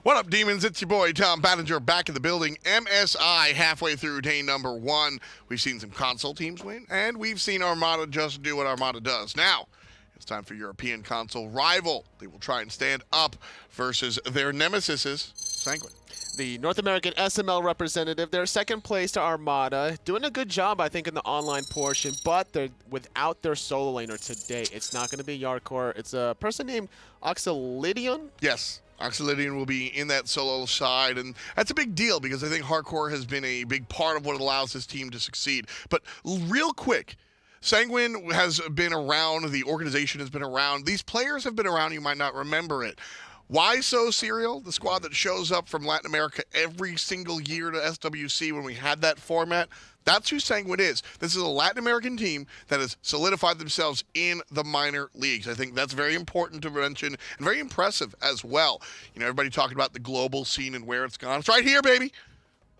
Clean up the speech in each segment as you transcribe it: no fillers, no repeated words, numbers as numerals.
What up, demons? It's your boy, Tom Battinger, back in the building. MSI halfway through day number 1. We've seen some console teams win, and we've seen Armada just do what Armada does. Now, it's time for European console rival. They will try and stand up versus their nemesis, Sanguine. The North American SML representative, they're second place to Armada. Doing a good job, I think, in the online portion, but they're without their solo laner today. It's not going to be Yarkor. It's a person named Oxiledeon. Yes. Oxiledeon will be in that solo side, and that's a big deal because I think hardcore has been a big part of what allows this team to succeed. But real quick, Sanguine has been around, the organization has been around, these players have been around, you might not remember it. Why So Serial, the squad that shows up from Latin America every single year to SWC when we had that format, that's who Sanguine is. This is a Latin American team that has solidified themselves in the minor leagues. I think that's very important to mention and very impressive as well. You know, everybody talking about the global scene and where it's gone. It's right here, baby.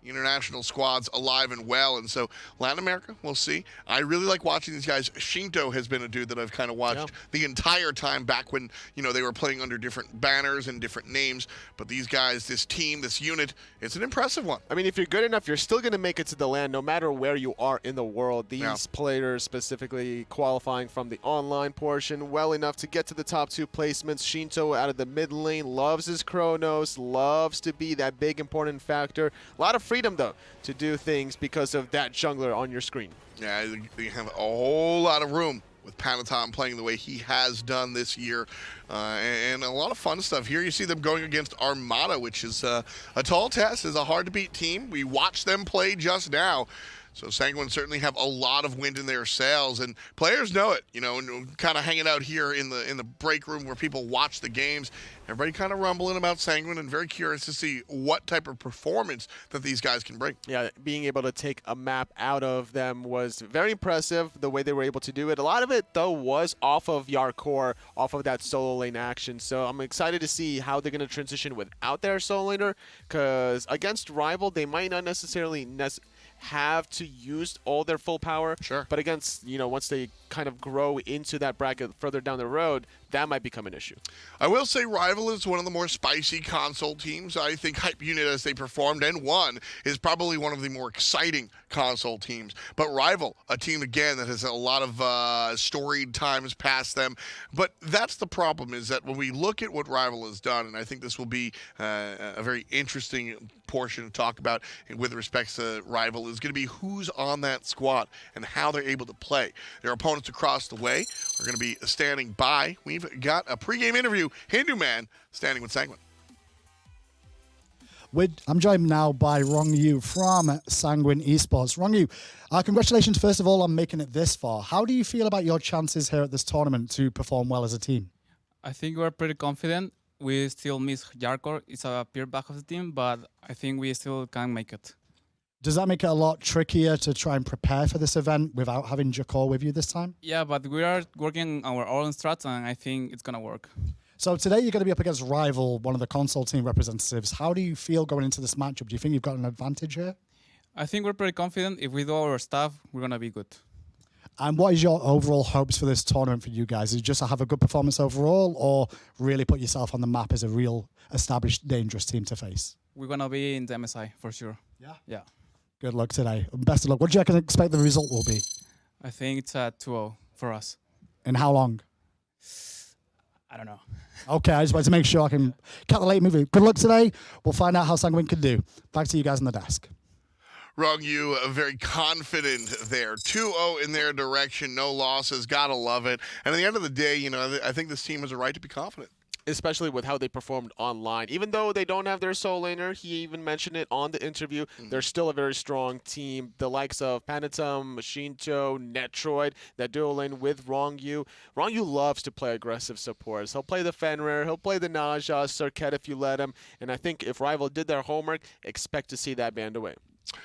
International squads alive and well, and so Latin America, we'll see. I really like watching these guys. Sheento has been a dude that I've kind of watched the entire time back when, you know, they were playing under different banners and different names, but these guys, this team, this unit, it's an impressive one. I mean, if you're good enough, you're still going to make it to the LAN no matter where you are in the world. These players specifically qualifying from the online portion well enough to get to the top 2 placements. Sheento out of the mid lane, loves his Chronos, loves to be that big important factor. A lot of freedom, though, to do things because of that jungler on your screen. Yeah, they have a whole lot of room with Panitom playing the way he has done this year, and a lot of fun stuff. Here you see them going against Armada, which is a tall test, is a hard-to-beat team. We watched them play just now. So Sanguine certainly have a lot of wind in their sails, and players know it. You know, and kind of hanging out here in the break room where people watch the games. Everybody kind of rumbling about Sanguine and very curious to see what type of performance that these guys can bring. Yeah, being able to take a map out of them was very impressive, the way they were able to do it. A lot of it, though, was off of Yarkor, off of that solo lane action. So I'm excited to see how they're going to transition without their solo laner, because against Rival, they might not necessarily have to use all their full power. Sure. But against, you know, once they kind of grow into that bracket further down the road, that might become an issue. I will say Rival is one of the more spicy console teams. I think Hype Unit, as they performed and won, is probably one of the more exciting console teams. But Rival, a team, again, that has a lot of storied times past them. But that's the problem, is that when we look at what Rival has done, and I think this will be a very interesting portion to talk about with respect to Rival, is going to be who's on that squad and how they're able to play. Their opponents across the way are going to be standing by. We've got a pregame interview, Hindu Man, standing with Sanguine. I'm joined now by Ronngyu from Sanguine Esports. Ronngyu, congratulations, first of all, on making it this far. How do you feel about your chances here at this tournament to perform well as a team? I think we're pretty confident. We still miss Yarkor. It's a pure back of the team, but I think we still can make it. Does that make it a lot trickier to try and prepare for this event without having Jakor with you this time? Yeah, but we are working our own strats, and I think it's going to work. So today you're going to be up against Rival, one of the console team representatives. How do you feel going into this matchup? Do you think you've got an advantage here? I think we're pretty confident. If we do our stuff, we're going to be good. And what is your overall hopes for this tournament for you guys? Is it just to have a good performance overall, or really put yourself on the map as a real established dangerous team to face? We're going to be in the MSI for sure. Yeah? Yeah. Good luck today. Best of luck. What do you expect the result will be? I think it's a 2-0 for us. In how long? I don't know. Okay, I just wanted to make sure I can calculate movie. Good luck today. We'll find out how Sanguine can do. Back to you guys on the desk. Ronngyu, very confident there. 2-0 in their direction, no losses, gotta love it. And at the end of the day, you know, I think this team has a right to be confident. Especially with how they performed online. Even though they don't have their solo laner, he even mentioned it on the interview, they're still a very strong team. The likes of Panitom, Sheento, Netrioid, that duo lane with Ronngyu. Ronngyu loves to play aggressive supports. He'll play the Fenrir, he'll play the DineOhSaw, Circuit if you let him. And I think if Rival did their homework, expect to see that band away.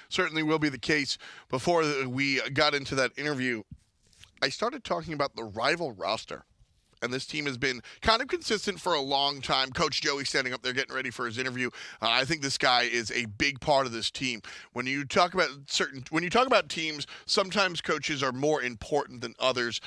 Certainly will be the case. Before we got into that interview, I started talking about the Rival roster. and this team has been kind of consistent for a long time. Coach Joey standing up there getting ready for his interview. I think this guy is a big part of this team. When you talk about teams, sometimes coaches are more important than others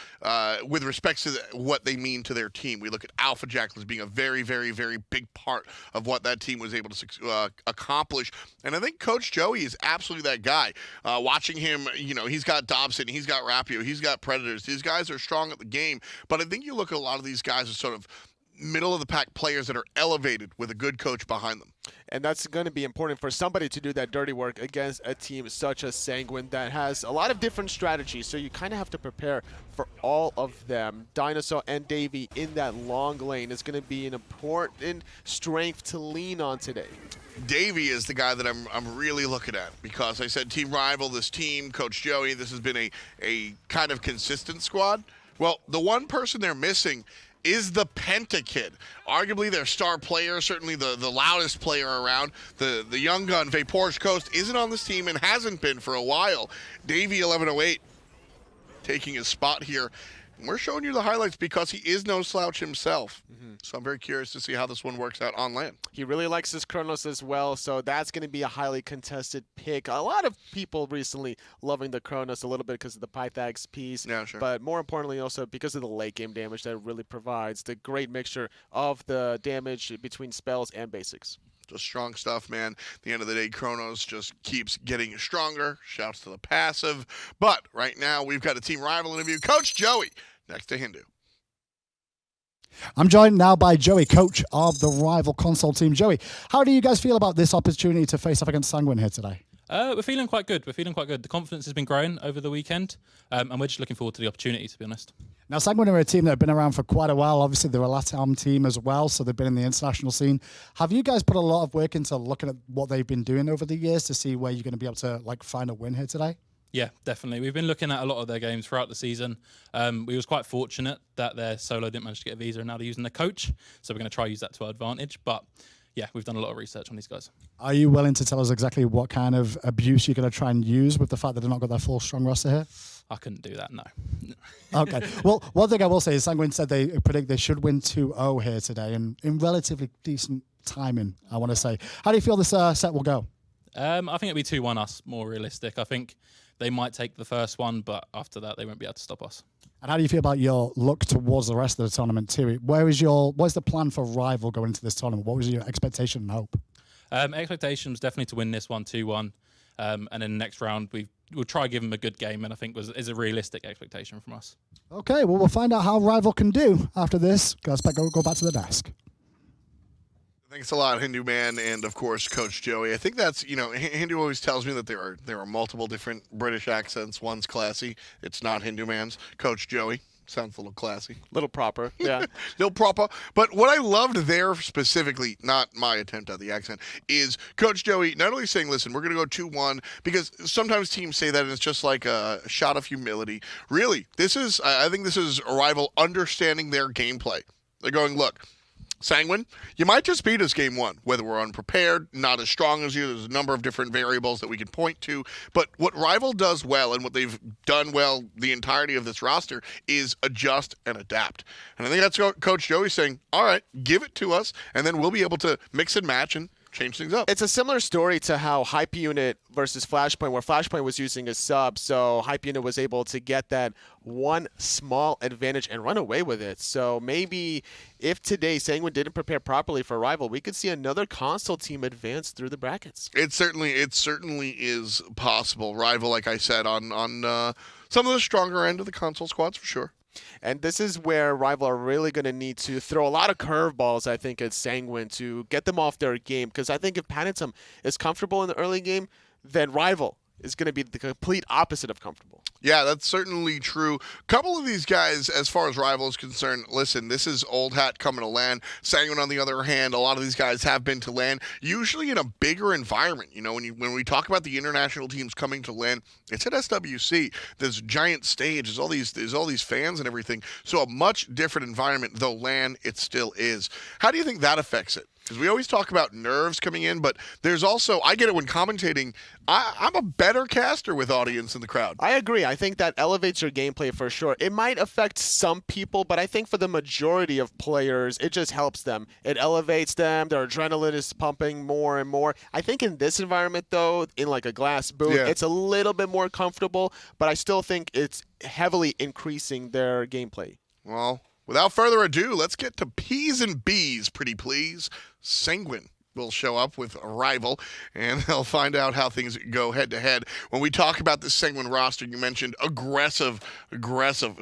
with respect to what they mean to their team. We look at Alpha Jack as being a very, very, very big part of what that team was able to accomplish. And I think Coach Joey is absolutely that guy. Watching him, he's got Dobson, he's got Rapio, he's got Predators. These guys are strong at the game. But I think you look at a lot of these guys as sort of middle-of-the-pack players that are elevated with a good coach behind them. And that's going to be important for somebody to do that dirty work against a team such as Sanguine that has a lot of different strategies. So you kind of have to prepare for all of them. DineOhSaw and Davey in that long lane is going to be an important strength to lean on today. Davey is the guy that I'm really looking at, because I said Team Rival, this team, Coach Joey, this has been a kind of consistent squad. Well, the one person they're missing is the Penta Kid, arguably their star player, certainly the loudest player around. The young gun, Vapor's Coast, isn't on this team and hasn't been for a while. Davey 1108 taking his spot here. We're showing you the highlights because he is no slouch himself. So I'm very curious to see how this one works out on land. He really likes his Chronos as well, so that's going to be a highly contested pick. A lot of people recently loving the Chronos a little bit because of the Pythax piece, Yeah, sure. but more importantly also because of the late game damage that it really provides, the great mixture of the damage between spells and basics. Just strong stuff, man. At the end of the day, Chronos just keeps getting stronger. Shouts to the passive. But right now, we've got a Team Rival interview. Coach Joey, next to Hindu. I'm joined now by Joey, coach of the Rival console team. Joey, how do you guys feel about this opportunity to face off against Sanguine here today? We're feeling quite good. The confidence has been growing over the weekend, and we're just looking forward to the opportunity, to be honest. Now, Sanguine are a team that have been around for quite a while. Obviously, they're a LATAM team as well, so they've been in the international scene. Have you guys put a lot of work into looking at what they've been doing over the years to see where you're going to be able to find a win here today? Yeah, definitely. We've been looking at a lot of their games throughout the season. We was quite fortunate that their solo didn't manage to get a visa, and now they're using the coach, so we're going to try to use that to our advantage. But yeah, we've done a lot of research on these guys. Are you willing to tell us exactly what kind of abuse you're going to try and use with the fact that they've not got their full strong roster here? I couldn't do that, no. Okay. Well, one thing I will say is Sanguine said they predict they should win 2-0 here today, and in relatively decent timing, I want to say. How do you feel this set will go? I think it'll be 2-1 us, more realistic. I think they might take the first one, but after that, they won't be able to stop us. And how do you feel about your look towards the rest of the tournament too? What's the plan for Rival going into this tournament? What was your expectation and hope? Expectation was definitely to win this one 2-1, and then the next round we'll try to give them a good game, and I think is a realistic expectation from us. Okay, well we'll find out how Rival can do after this. Go back to the desk. Thanks a lot, Hindu Man, and of course, Coach Joey. I think that's, Hindu always tells me that there are multiple different British accents. One's classy. It's not Hindu Man's. Coach Joey. Sounds a little classy. Little proper, yeah. Little proper. But what I loved there specifically, not my attempt at the accent, is Coach Joey not only saying, listen, we're going to go 2-1, because sometimes teams say that and it's just like a shot of humility. Really, I think this is a Rival understanding their gameplay. They're going, look, Sanguine, you might just beat us game one, whether we're unprepared, not as strong as you. There's a number of different variables that we can point to. But what Rival does well, and what they've done well the entirety of this roster, is adjust and adapt. And I think that's what Coach Joey's saying, all right, give it to us, and then we'll be able to mix and match and change things up. It's a similar story to how Hype Unit versus Flashpoint, where Flashpoint was using a sub, so Hype Unit was able to get that one small advantage and run away with it. So maybe if today Sanguine didn't prepare properly for Rival, we could see another console team advance through the brackets. It certainly is possible. Rival, like I said, on some of the stronger end of the console squads for sure. And this is where Rival are really going to need to throw a lot of curveballs, I think, at Sanguine to get them off their game. Because I think if Panitom is comfortable in the early game, then Rival is going to be the complete opposite of comfortable. Yeah, that's certainly true. A couple of these guys, as far as Rival is concerned, listen, this is old hat coming to LAN. Sanguine, on the other hand, a lot of these guys have been to LAN, usually in a bigger environment. When we talk about the international teams coming to LAN, it's at SWC. There's a giant stage. There's all these fans and everything. So a much different environment, though LAN it still is. How do you think that affects it? Because we always talk about nerves coming in, but there's also, I get it when commentating, I'm a better caster with audience in the crowd. I agree. I think that elevates your gameplay for sure. It might affect some people, but I think for the majority of players, it just helps them. It elevates them. Their adrenaline is pumping more and more. I think in this environment, though, in like a glass booth, it's a little bit more comfortable, but I still think it's heavily increasing their gameplay. Well, without further ado, let's get to P's and B's, pretty please. Sanguine will show up with a rival, and they'll find out how things go head-to-head. When we talk about this Sanguine roster, you mentioned aggressive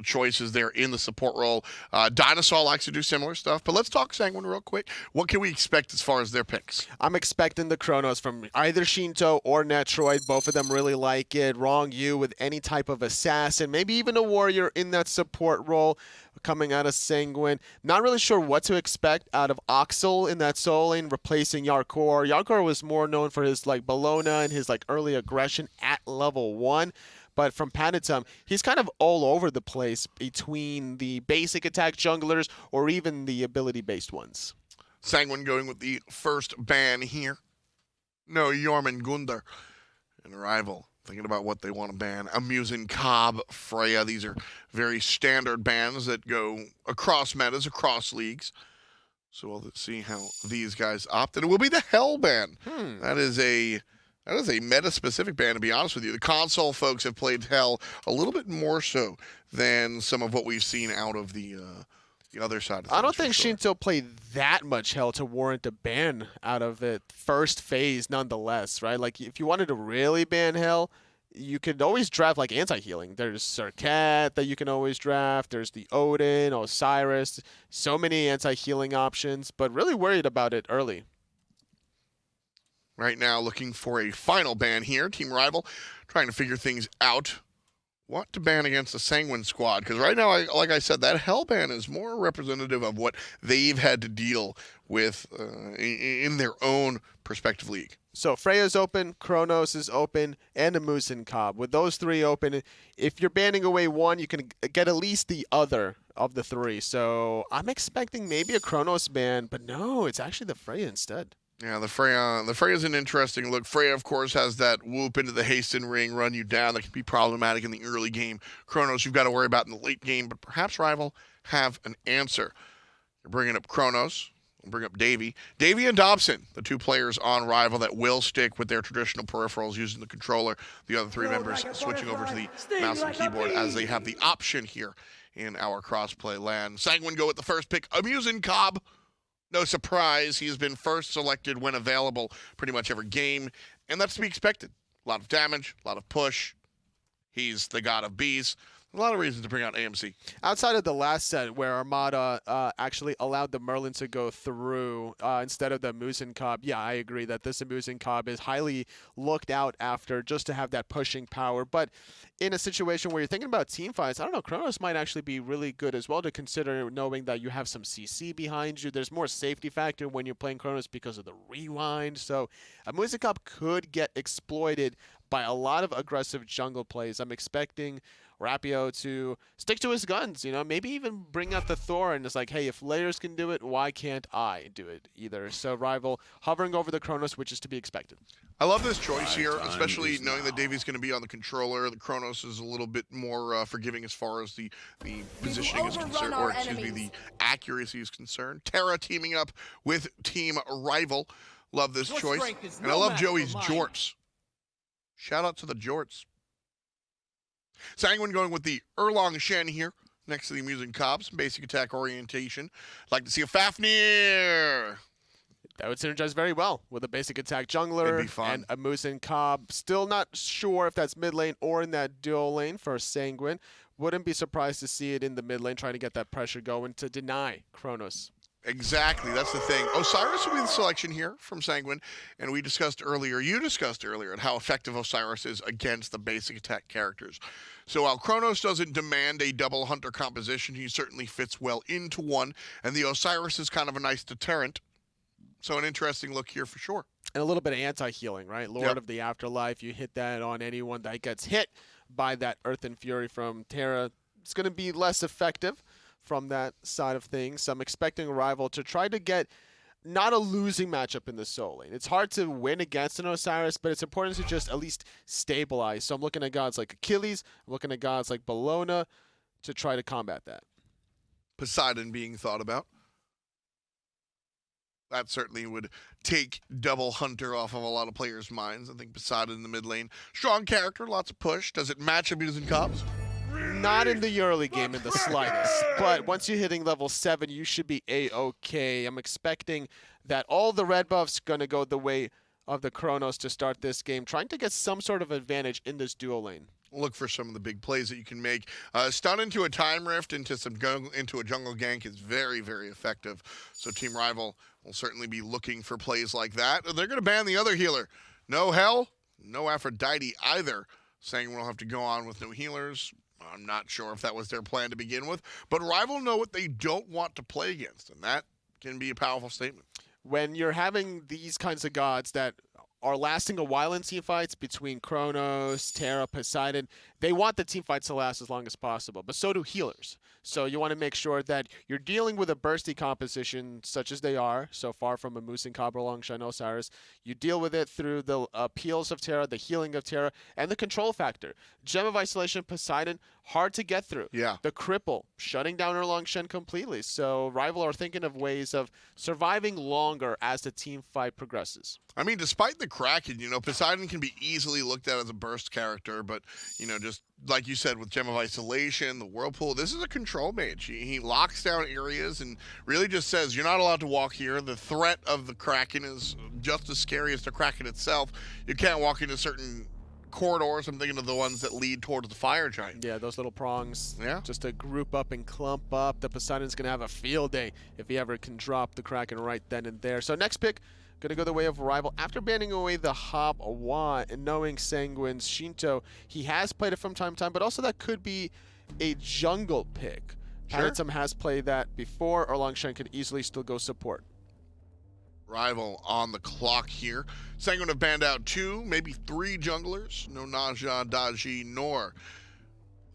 choices there in the support role. DineOhSaw likes to do similar stuff, but let's talk Sanguine real quick. What can we expect as far as their picks? I'm expecting the Chronos from either Sheento or Netrioid. Both of them really like it. Ronngyu with any type of assassin, maybe even a warrior in that support role. Coming out of Sanguine. Not really sure what to expect out of Oxel in that solo lane, replacing Yarkor. Yarkor was more known for his like Bologna and his like early aggression at level 1. But from Panitom, he's kind of all over the place between the basic attack junglers or even the ability-based ones. Sanguine going with the first ban here. No, Jormungandr, an rival. Thinking about what they want to ban. Amusing Cobb, Freya. These are very standard bans that go across metas, across leagues. So we'll see how these guys opt. And it will be the Hell ban. That is a meta-specific ban, to be honest with you. The console folks have played Hell a little bit more so than some of what we've seen out of the other side of things. I don't think sure. Sheento played that much Hell to warrant a ban out of it. First phase, nonetheless, right? Like, if you wanted to really ban Hell, you could always draft, like, anti-healing. There's Serket that you can always draft. There's the Odin, Osiris. So many anti-healing options, but really worried about it early. Right now, looking for a final ban here. Team Rival trying to figure things out. What to ban against the Sanguine squad? Because right now, like I said, that Hell ban is more representative of what they've had to deal with in their own perspective league. So Freya's open, Chronos is open, and Amusin Cobb. With those three open, if you're banning away one, you can get at least the other of the three. So I'm expecting maybe a Chronos ban, but no, it's actually the Freya instead. Yeah, the Freya's an interesting look. Freya, of course, has that whoop into the hasten ring, run you down. That can be problematic in the early game. Chronos, you've got to worry about in the late game, but perhaps Rival have an answer. You're bringing up Chronos. We'll bring up Davey. Davey and Dobson, the two players on Rival that will stick with their traditional peripherals using the controller. The other three members switching over to the mouse and keyboard as they have the option here in our crossplay land. Sanguine go with the first pick. Amusing Cobb. No surprise, he has been first selected when available pretty much every game, and that's to be expected. A lot of damage, a lot of push. He's the god of bees. A lot of reasons to bring out AMC. Outside of the last set where Armada actually allowed the Merlin to go through instead of the Amusin Cobb, yeah, I agree that this Amusin Cobb is highly looked out after just to have that pushing power. But in a situation where you're thinking about team fights, I don't know, Chronos might actually be really good as well to consider, knowing that you have some CC behind you. There's more safety factor when you're playing Chronos because of the rewind. So Amusin Cobb could get exploited by a lot of aggressive jungle plays. I'm expecting Rapio to stick to his guns, maybe even bring out the Thor and it's like, hey, if layers can do it, why can't I do it either? So Rival hovering over the Chronos, which is to be expected. I love this choice here, especially knowing that Davey's going to be on the controller. The Chronos is a little bit more forgiving as far as the positioning is concerned, or excuse me, the accuracy is concerned. Terra teaming up with Team Rival. Love this choice. And I love Joey's jorts. Shout out to the jorts. Sanguine going with the Erlong Shen here, next to the Amusing Cobb. Some basic attack orientation. Like to see a Fafnir. That would synergize very well with a basic attack jungler and Amusin Cobb. Still not sure if that's mid lane or in that duo lane for Sanguine. Wouldn't be surprised to see it in the mid lane, trying to get that pressure going to deny Chronos. Exactly, that's the thing. Osiris will be the selection here from Sanguine, and you discussed earlier at how effective Osiris is against the basic attack characters. So while Chronos doesn't demand a double hunter composition, he certainly fits well into one, and the Osiris is kind of a nice deterrent. So an interesting look here for sure. And a little bit of anti-healing, right? Lord of the Afterlife, you hit that on anyone that gets hit by that Earthen Fury from Terra. It's going to be less effective from that side of things. So I'm expecting Rival to try to get not a losing matchup in the solo lane. It's hard to win against an Osiris, but it's important to just at least stabilize. So I'm looking at gods like Achilles, I'm looking at gods like Bellona to try to combat that. Poseidon being thought about. That certainly would take Double Hunter off of a lot of players' minds. I think Poseidon in the mid lane. Strong character, lots of push. Does it match up using comps? Not in the early game in the slightest, but once you're hitting level 7, you should be A-okay. I'm expecting that all the red buffs going to go the way of the Chronos to start this game, trying to get some sort of advantage in this duo lane. Look for some of the big plays that you can make. Stun into a time rift, into a jungle gank is very, very effective. So Team Rival will certainly be looking for plays like that. They're going to ban the other healer. No Hell, no Aphrodite either. Saying we'll have to go on with no healers. I'm not sure if that was their plan to begin with, but Rival know what they don't want to play against, and that can be a powerful statement. When you're having these kinds of gods that are lasting a while in teamfights between Chronos, Terra, Poseidon, they want the teamfights to last as long as possible, but so do healers. So you want to make sure that you're dealing with a bursty composition such as they are, so far from a Moose and Cabra Longshan Osiris. You deal with it through the appeals of Terra, the healing of Terra, and the control factor. Gem of Isolation, Poseidon, hard to get through. Yeah. The Cripple, shutting down her Longshan completely. So Rival are thinking of ways of surviving longer as the team fight progresses. I mean, despite the Kraken, Poseidon can be easily looked at as a burst character, but, just like you said with Gem of Isolation, the Whirlpool, this is a control mage. He locks down areas and really just says, you're not allowed to walk here. The threat of the Kraken is just as scary as the Kraken itself. You can't walk into certain corridors. I'm thinking of the ones that lead towards the fire giant. Yeah, those little prongs. Yeah. Just to group up and clump up. The Poseidon's going to have a field day if he ever can drop the Kraken right then and there. So next pick, going to go the way of Rival. After banning away the Hop Awa and knowing Sanguine's Sheento, he has played it from time to time, but also that could be a jungle pick. Sure. Panitom has played that before, or Longshan could easily still go support. Rival on the clock here. Sanguine have banned out 2, maybe 3 junglers. No Naja, Daji, nor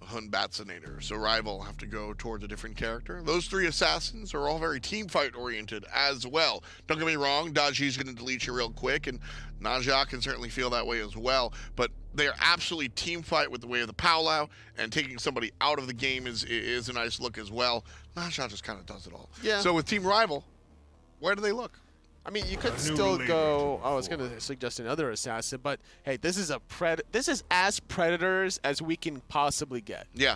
Hunbatsinator. So Rival have to go towards a different character. Those 3 assassins are all very team fight oriented as well. Don't get me wrong, Daji's going to delete you real quick, and Naja can certainly feel that way as well. But they are absolutely team fight with the way of the Powwow, and taking somebody out of the game is a nice look as well. Naja just kind of does it all. Yeah. So with Team Rival, where do they look? I mean, you could still go. I was going to suggest another assassin, but hey, this is as Predators as we can possibly get. Yeah,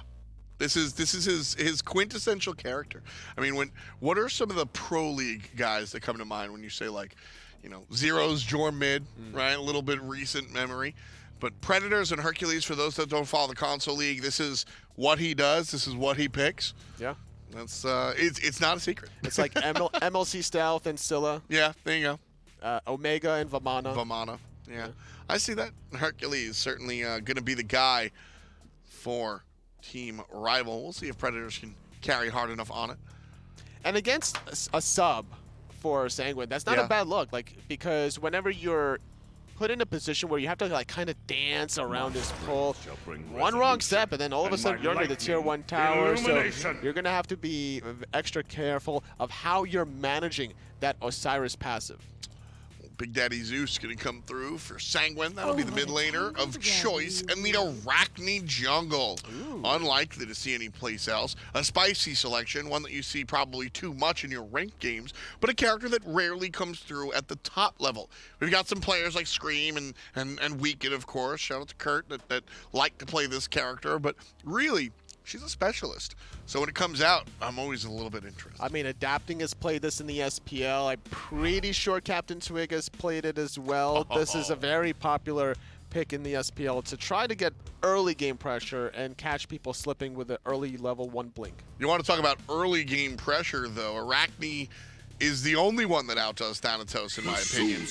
this is his quintessential character. I mean, what are some of the pro league guys that come to mind when you say Zero's Jorm mid, right? A little bit recent memory, but Predators and Hercules, for those that don't follow the console league, this is what he does. This is what he picks. Yeah. That's it's not a secret. It's like MLC Stealth and Scylla. Yeah, there you go. Omega and Vamana. Vamana. Yeah, I see that. Hercules certainly going to be the guy for Team Rival. We'll see if Predators can carry hard enough on it. And against a sub for Sanguine, that's not a bad look. Because whenever you're put in a position where you have to kind of dance around this pole, one wrong step and then all of a sudden you're under the tier 1 tower, so you're going to have to be extra careful of how you're managing that Osiris passive. Big Daddy Zeus going to come through for Sanguine. That'll be the mid laner of choice and the Arachne jungle. Ooh. Unlikely to see any place else. A spicy selection, one that you see probably too much in your ranked games, but a character that rarely comes through at the top level. We've got some players like Scream and Weekend, of course. Shout out to Kurt that like to play this character, but really, she's a specialist. So when it comes out, I'm always a little bit interested. I mean, Adapting has played this in the SPL. I'm pretty sure Captain Twig has played it as well. This is a very popular pick in the SPL to try to get early game pressure and catch people slipping with an early level 1 blink. You want to talk about early game pressure, though. Arachne is the only one that outdoes Thanatos, in my opinion.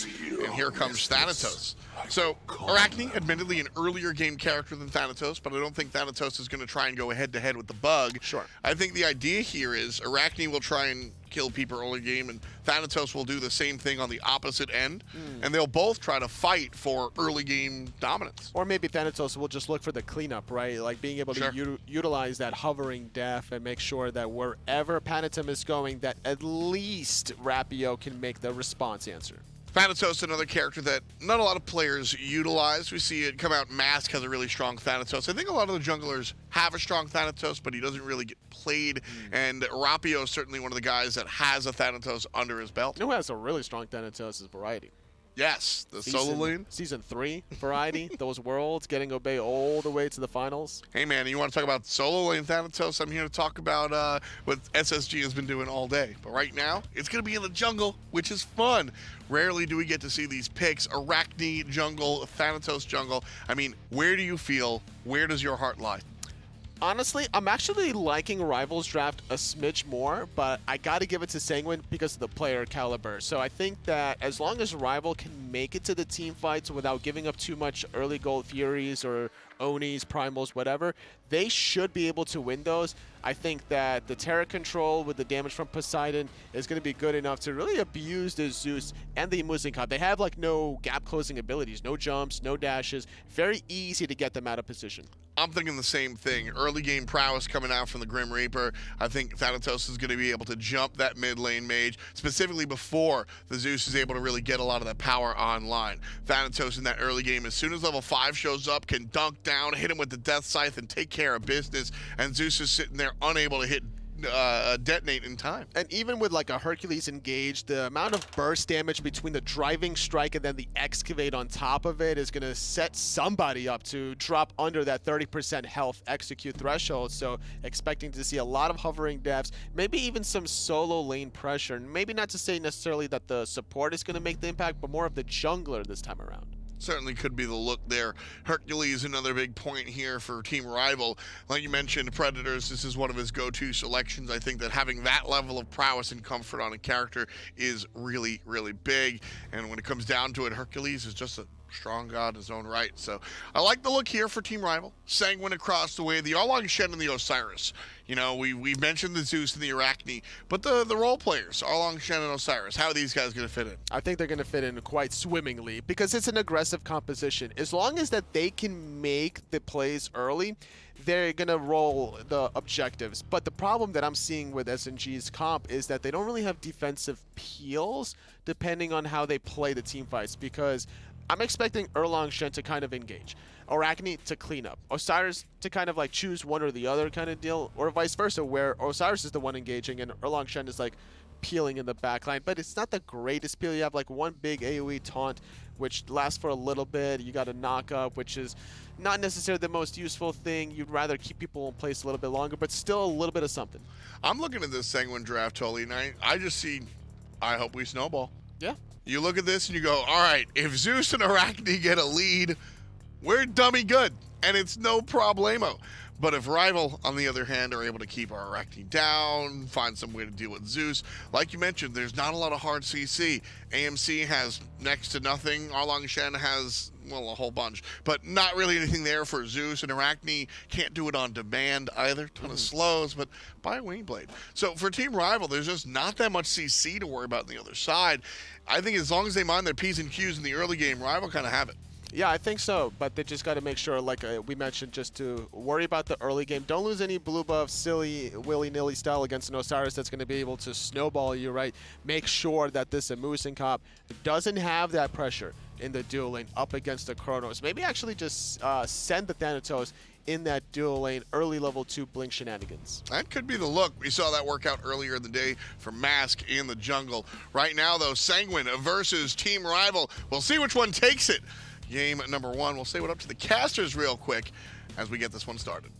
And here comes Thanatos. So, Arachne, admittedly an earlier game character than Thanatos, but I don't think Thanatos is going to try and go head-to-head with the bug. Sure. I think the idea here is Arachne will try and kill people early game, and Thanatos will do the same thing on the opposite end, and they'll both try to fight for early game dominance. Or maybe Thanatos will just look for the cleanup, right? Like being able to utilize that hovering def and make sure that wherever Panitom is going, that at least Rapio can make the response answer. Thanatos, another character that not a lot of players utilize. We see it come out. Mask has a really strong Thanatos. I think a lot of the junglers have a strong Thanatos, but he doesn't really get played. And Rapio is certainly one of the guys that has a Thanatos under his belt. You know who has a really strong Thanatos is Variety. Yes, the solo lane. Season 3 Variety, those worlds, getting Obey all the way to the finals. Hey man, you want to talk about solo lane Thanatos? I'm here to talk about what SSG has been doing all day. But right now, it's going to be in the jungle, which is fun. Rarely do we get to see these picks. Arachne jungle, Thanatos jungle. I mean, where do you feel? Where does your heart lie? Honestly, I'm actually liking Rivals Draft a smidge more, but I got to give it to Sanguine because of the player caliber. So I think that as long as Rival can make it to the team fights without giving up too much early gold Furies or Onis, Primals, whatever, they should be able to win those. I think that the Terra control with the damage from Poseidon is going to be good enough to really abuse the Zeus and the Muzinka. They have like no gap closing abilities, no jumps, no dashes. Very easy to get them out of position. I'm thinking the same thing. Early game prowess coming out from the Grim Reaper. I think Thanatos is going to be able to jump that mid lane mage, specifically before the Zeus is able to really get a lot of that power online. Thanatos in that early game, as soon as level 5 shows up, can dunk down, hit him with the Death Scythe, and take care of business. And Zeus is sitting there unable to hit detonate in time. And even with like a Hercules engaged, the amount of burst damage between the driving strike and then the excavate on top of it is going to set somebody up to drop under that 30% health execute threshold. So expecting to see a lot of hovering devs, maybe even some solo lane pressure. And maybe not to say necessarily that the support is going to make the impact, but more of the jungler this time around. Certainly could be the look there. Hercules, another big point here for Team Rival. Like you mentioned, Predators, this is one of his go-to selections. I think that having that level of prowess and comfort on a character is really, really big. And when it comes down to it, Hercules is just a strong god in his own right. So I like the look here for Team Rival. Sanguine across the way, the Arlong Shen and the Osiris. You know, we mentioned the Zeus and the Arachne, but the role players, Arlong Shen and Osiris, how are these guys going to fit in? I think they're going to fit in quite swimmingly because it's an aggressive composition. As long as that they can make the plays early, they're going to roll the objectives. But the problem that I'm seeing with SNG's comp is that they don't really have defensive peels depending on how they play the team fights, because I'm expecting Arlong Shen to kind of engage, Arachne to clean up, Osiris to kind of like choose one or the other kind of deal, or vice versa, where Osiris is the one engaging and Arlong Shen is like peeling in the backline. But it's not the greatest peel. You have like one big AoE taunt, which lasts for a little bit. You got a knock up, which is not necessarily the most useful thing. You'd rather keep people in place a little bit longer, but still a little bit of something. I'm looking at this Sanguine draft, Tully, and I just see, I hope we snowball. Yeah. You look at this and you go, all right, if Zeus and Arachne get a lead, we're dummy good, and it's no problemo. But if Rival, on the other hand, are able to keep our Arachne down, find some way to deal with Zeus, like you mentioned, there's not a lot of hard CC. AMC has next to nothing. Arlong Shen has, well, a whole bunch, but not really anything there for Zeus, and Arachne can't do it on demand either. Ton of slows, but buy a Wingblade. So for Team Rival, there's just not that much CC to worry about on the other side. I think as long as they mind their P's and Q's in the early game, Rival kind of have it. Yeah, I think so, but they just got to make sure, like we mentioned, just to worry about the early game. Don't lose any blue buff, silly, willy-nilly style against an Osiris that's going to be able to snowball you, right? Make sure that this Amusin Cop doesn't have that pressure in the dual lane up against the Chronos. Maybe actually just send the Thanatos in that dual lane, early level 2 blink shenanigans. That could be the look. We saw that work out earlier in the day for Mask in the jungle. Right now, though, Sanguine versus Team Rival. We'll see which one takes it. Game number 1. We'll say what up to the casters real quick as we get this one started.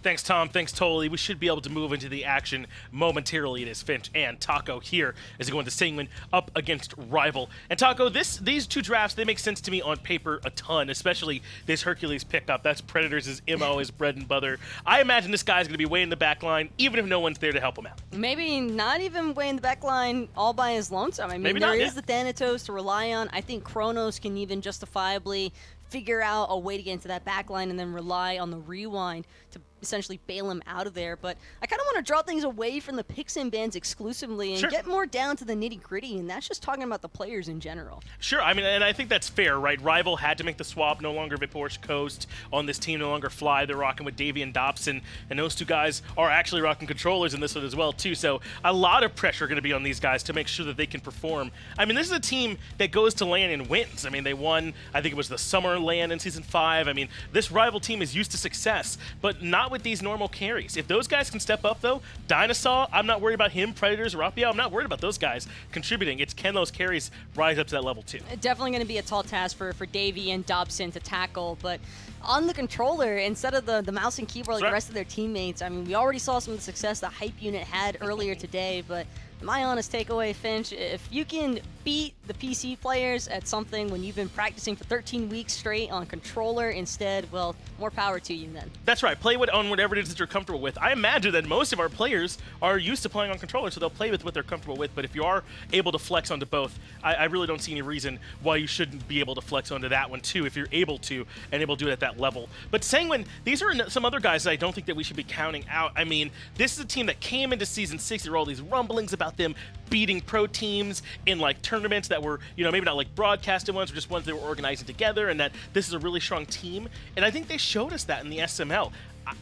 Thanks, Tom. Thanks, Toli. We should be able to move into the action momentarily. It is Finch and Taco here as they go into Sanguine up against Rival. And Taco, these two drafts, they make sense to me on paper a ton, especially this Hercules pickup. That's Predators' MO, his bread and butter. I imagine this guy's going to be way in the back line, even if no one's there to help him out. Maybe not even way in the back line all by his lonesome. I mean, there is the Thanatos to rely on. I think Kronos can even justifiably figure out a way to get into that back line and then rely on the rewind to essentially bail him out of there. But I kind of want to draw things away from the picks and bans exclusively and get more down to the nitty-gritty, and that's just talking about the players in general. Sure, I mean, and I think that's fair, right? Rival had to make the swap, no longer Vipor's Coast on this team, no longer Fly. They're rocking with Davey and Dobson, and those two guys are actually rocking controllers in this one as well, too. So a lot of pressure going to be on these guys to make sure that they can perform. I mean, this is a team that goes to LAN and wins. I mean, they won, I think it was the Summer LAN in Season 5. I mean, this Rival team is used to success, but not with these normal carries. If those guys can step up, though, DineOhSaw, I'm not worried about him. Predators, RvLRapio, I'm not worried about those guys contributing. It's can those carries rise up to that level, too. Definitely going to be a tall task for Davey and Dobson to tackle, but on the controller, instead of the mouse and keyboard like the rest of their teammates, I mean, we already saw some of the success the Hype unit had earlier today, but my honest takeaway, Finch, if you can beat the PC players at something when you've been practicing for 13 weeks straight on controller instead, well, more power to you then. That's right. Play on whatever it is that you're comfortable with. I imagine that most of our players are used to playing on controller, so they'll play with what they're comfortable with. But if you are able to flex onto both, I really don't see any reason why you shouldn't be able to flex onto that one too if you're able to and able to do it at that level. But Sanguine, these are some other guys that I don't think that we should be counting out. I mean, this is a team that came into Season 6. There were all these rumblings about them beating pro teams in like tournaments that were, you know, maybe not like broadcasted ones, or just ones they were organizing together, and that this is a really strong team. And I think they showed us that in the SML.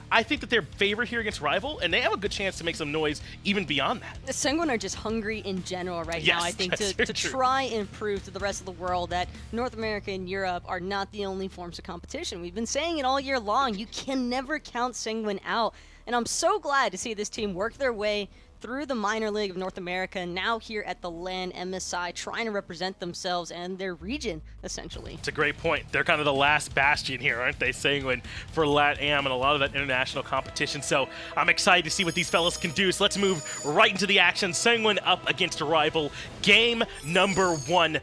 I think that they're favored here against Rival, and they have a good chance to make some noise even beyond that. The Sanguine are just hungry in general right now, I think, to try and prove to the rest of the world that North America and Europe are not the only forms of competition. We've been saying it all year long. You can never count Sanguine out, and I'm so glad to see this team work their way through the minor league of North America, and now here at the LAN MSI, trying to represent themselves and their region, essentially. It's a great point. They're kind of the last bastion here, aren't they, Sanguine, for LATAM and a lot of that international competition. So I'm excited to see what these fellas can do. So let's move right into the action. Sanguine up against a Rival. Game number 1.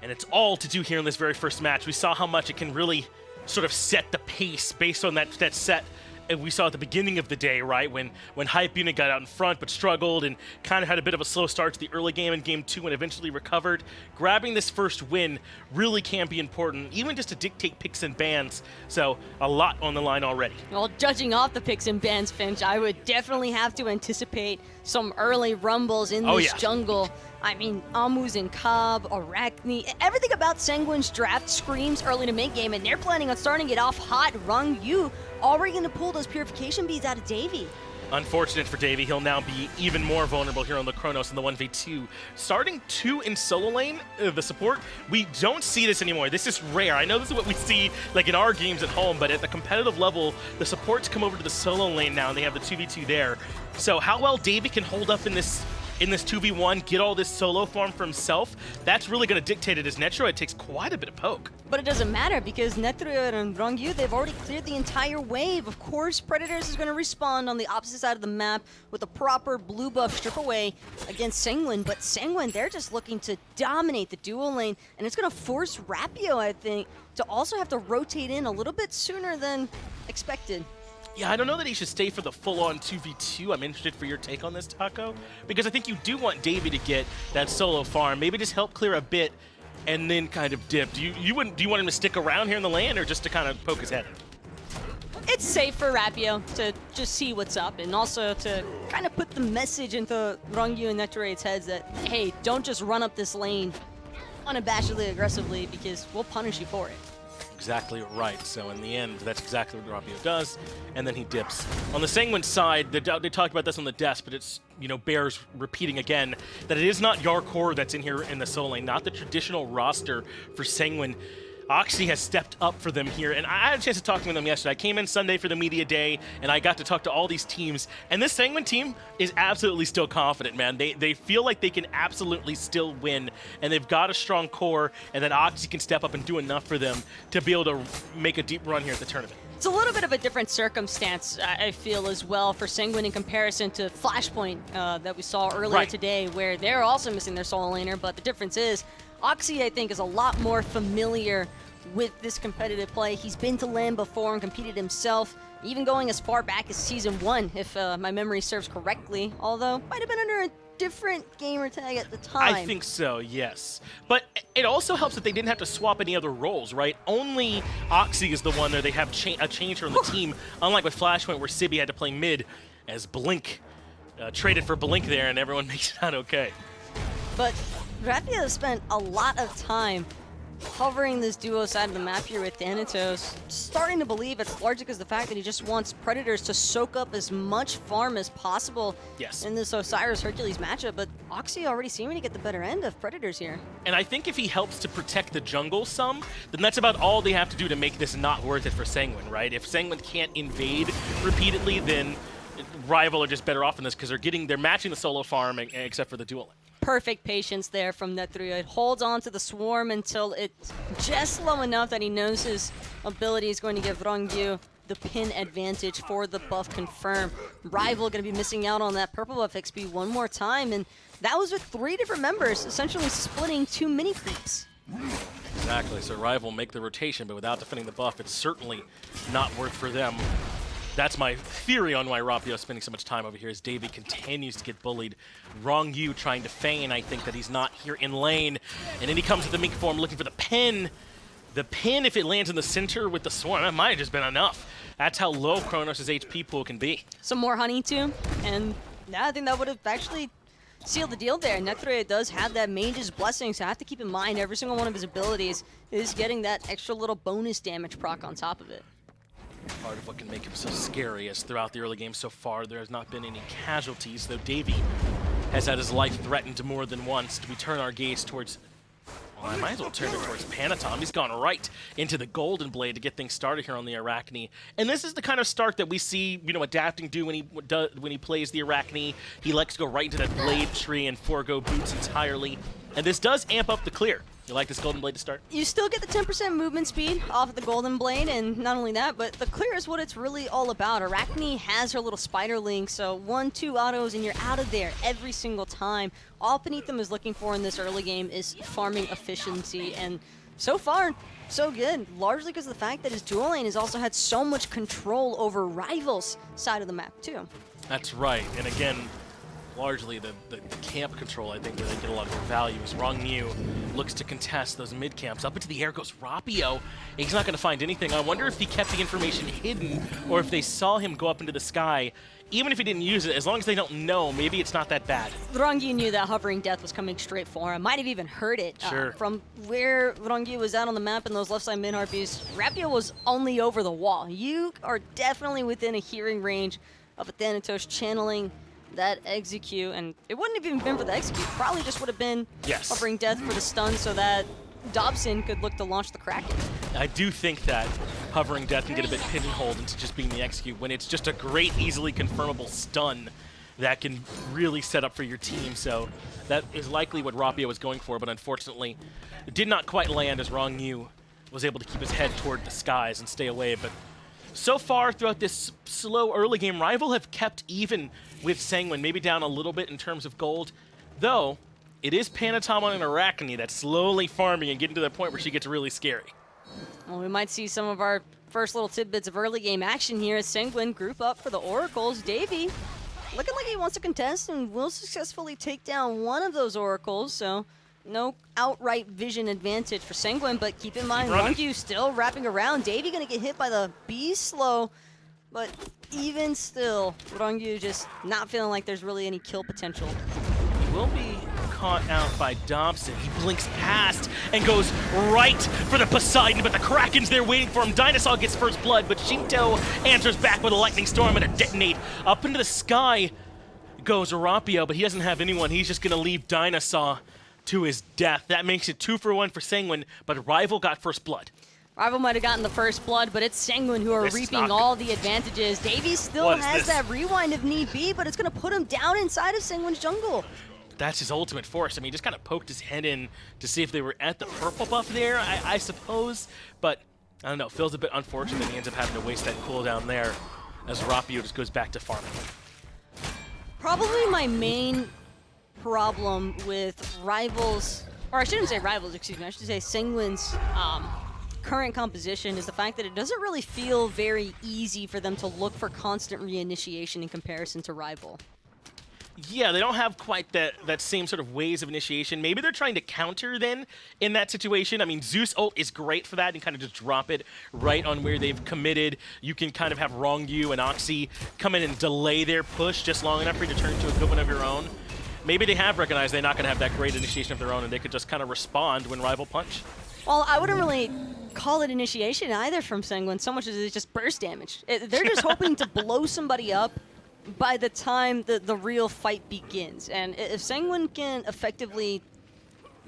And it's all to do here in this very first match. We saw how much it can really sort of set the pace based on that set. And we saw at the beginning of the day, right, when Hype Unit got out in front but struggled and kind of had a bit of a slow start to the early game in Game 2 and eventually recovered. Grabbing this first win really can be important, even just to dictate picks and bans. So a lot on the line already. Well, judging off the picks and bans, Finch, I would definitely have to anticipate some early rumbles in this jungle. I mean, Amu's in Cobb, Arachne, everything about Sanguine's draft screams early to mid-game, and they're planning on starting it off hot. Ronngyu already going to pull those purification beads out of Davey. Unfortunate for Davey, he'll now be even more vulnerable here on the Kronos in the 1v2. Starting 2 in solo lane, the support, we don't see this anymore. This is rare. I know this is what we see like in our games at home, but at the competitive level, the supports come over to the solo lane now, and they have the 2v2 there. So how well Davey can hold up in this 2v1, get all this solo farm for himself, that's really going to dictate it, as Netrioid takes quite a bit of poke. But it doesn't matter because Netrioid and Ronngyu, they've already cleared the entire wave. Of course, Predators is going to respond on the opposite side of the map with a proper blue buff strip away against Sanguine. But Sanguine, they're just looking to dominate the dual lane, and it's going to force Rapio, I think, to also have to rotate in a little bit sooner than expected. Yeah, I don't know that he should stay for the full-on 2v2. I'm interested for your take on this, Taco, because I think you do want Davey to get that solo farm. Maybe just help clear a bit and then kind of dip. Do you want him to stick around here in the lane, or just to kind of poke his head? It's safe for Rapio to just see what's up, and also to kind of put the message into Ronngyu and Netrioid's heads that, hey, don't just run up this lane unabashedly aggressively because we'll punish you for it. Exactly right. So in the end, that's exactly what Rapio does, and then he dips. On the Sanguine side, they talked about this on the desk, but it's, you know, bears repeating again that it is not Yarkor that's in here in the solo lane, not the traditional roster for Sanguine. Oxy has stepped up for them here, and I had a chance to talk to them yesterday. I came in Sunday for the media day, and I got to talk to all these teams, and this Sanguine team is absolutely still confident, man. They feel like they can absolutely still win, and they've got a strong core, and that Oxy can step up and do enough for them to be able to make a deep run here at the tournament. It's a little bit of a different circumstance, I feel, as well, for Sanguine in comparison to Flashpoint that we saw earlier today, where they're also missing their solo laner, but the difference is Oxy, I think, is a lot more familiar with this competitive play. He's been to LAN before and competed himself, even going as far back as Season 1, if my memory serves correctly, although might have been under a different gamer tag at the time. I think so, yes. But it also helps that they didn't have to swap any other roles, right? Only Oxy is the one where they have a changer on the team, unlike with Flashpoint where Sibby had to play mid as Blink. Traded for Blink there, and everyone makes it out okay. But Rapio spent a lot of time hovering this duo side of the map here with DineOhSaw, starting to believe it's largely because of the fact that he just wants Predators to soak up as much farm as possible in this Osiris-Hercules matchup, but Oxy already seeming to get the better end of Predators here. And I think if he helps to protect the jungle some, then that's about all they have to do to make this not worth it for Sanguine, right? If Sanguine can't invade repeatedly, then Rival are just better off in this because they're matching the solo farm except for the dueling. Perfect patience there from Netrioid. Holds on to the swarm until it's just low enough that he knows his ability is going to give Ronngyu the pin advantage for the buff confirm. Rival going to be missing out on that purple buff XP one more time, and that was with 3 different members, essentially splitting 2 mini creeps. Exactly, so Rival make the rotation, but without defending the buff, it's certainly not worth for them. That's my theory on why Rapio is spending so much time over here as Davey continues to get bullied. Ronngyu trying to feign, I think, that he's not here in lane. And then he comes with the Mink form looking for the pin. The pin, if it lands in the center with the swarm, that might have just been enough. That's how low Kronos' HP pool can be. Some more honey too, and yeah, I think that would have actually sealed the deal there. Netrioid does have that Mage's Blessing, so I have to keep in mind every single one of his abilities is getting that extra little bonus damage proc on top of it. Part of what can make him so scary is throughout the early game so far, there has not been any casualties, though Davey has had his life threatened more than once. Do we turn our gaze towards... Well, I might as well turn it towards Panitom. He's gone right into the Golden Blade to get things started here on the Arachne. And this is the kind of start that we see, Adapting do when he plays the Arachne. He likes to go right into that Blade tree and forego boots entirely. And this does amp up the clear. You like this Golden Blade to start? You still get the 10% movement speed off of the Golden Blade, and not only that, but the clear is what it's really all about. Arachne has her little spider link, so 1-2 autos and you're out of there every single time. All Panitom is looking for in this early game is farming efficiency, and so far, so good. Largely because of the fact that his dual lane has also had so much control over Rival's side of the map, too. That's right, and again, largely the camp control, I think, where they get a lot of their value is Ronngyu looks to contest those mid camps. Up into the air goes Rapio. He's not going to find anything. I wonder if he kept the information hidden or if they saw him go up into the sky. Even if he didn't use it, as long as they don't know, maybe it's not that bad. Ronngyu knew that Hovering Death was coming straight for him. Might have even heard it. From where Ronngyu was out on the map in those left side mid harpies, Rapio was only over the wall. You are definitely within a hearing range of a Thanatos channeling that execute, and it wouldn't have even been for the execute. Probably just would have been Hovering Death for the stun so that Dobson could look to launch the Kraken. I do think that Hovering Death can get a bit pigeonholed into just being the execute when it's just a great, easily confirmable stun that can really set up for your team. So that is likely what Rapio was going for, but unfortunately it did not quite land as Ronngyu was able to keep his head toward the skies and stay away. But so far throughout this slow early game, Rival have kept even with Sanguine, maybe down a little bit in terms of gold, though it is Panitom on an Arachne that's slowly farming and getting to the point where she gets really scary. Well, we might see some of our first little tidbits of early game action here as Sanguine group up for the Oracles. Davey looking like he wants to contest and will successfully take down one of those Oracles, so no outright vision advantage for Sanguine, but keep in mind, Ronngyu still wrapping around. Davey gonna get hit by the Beast Slow, but even still, Ronngyu just not feeling like there's really any kill potential. He will be caught out by Dobson. He blinks past and goes right for the Poseidon, but the Kraken's there waiting for him. DineOhSaw gets first blood, but Sheento answers back with a lightning storm and a detonate. Up into the sky goes Rapio, but he doesn't have anyone. He's just gonna leave DineOhSaw to his death. That makes it 2-for-1 for Sanguine, but Rival got first blood. Rival might have gotten the first blood, but it's Sanguine who are reaping all the advantages. Davey still has that rewind if need be, but it's going to put him down inside of Sanguine's jungle. That's his ultimate force. I mean, he just kind of poked his head in to see if they were at the purple buff there, I suppose. But, I don't know, feels a bit unfortunate that he ends up having to waste that cooldown there as Rapio just goes back to farming. Probably my main problem with Rivals, or I shouldn't say Rivals, excuse me, I should say Sanguine's current composition is the fact that it doesn't really feel very easy for them to look for constant reinitiation in comparison to Rival. Yeah, they don't have quite that same sort of ways of initiation. Maybe they're trying to counter then in that situation. I mean, Zeus ult is great for that and kind of just drop it right on where they've committed. You can kind of have Ronngyu and Oxy come in and delay their push just long enough for you to turn into a good one of your own. Maybe they have recognized they're not going to have that great initiation of their own and they could just kind of respond when Rival punch. Well, I wouldn't really call it initiation either from Sanguine so much as it's just burst damage. They're just hoping to blow somebody up by the time the real fight begins. And if Sanguine can effectively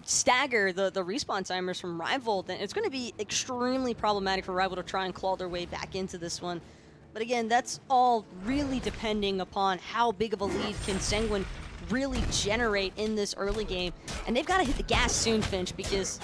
stagger the respawn timers from Rival, then it's going to be extremely problematic for Rival to try and claw their way back into this one. But again, that's all really depending upon how big of a lead can Sanguine really generate in this early game. And they've got to hit the gas soon, Finch, because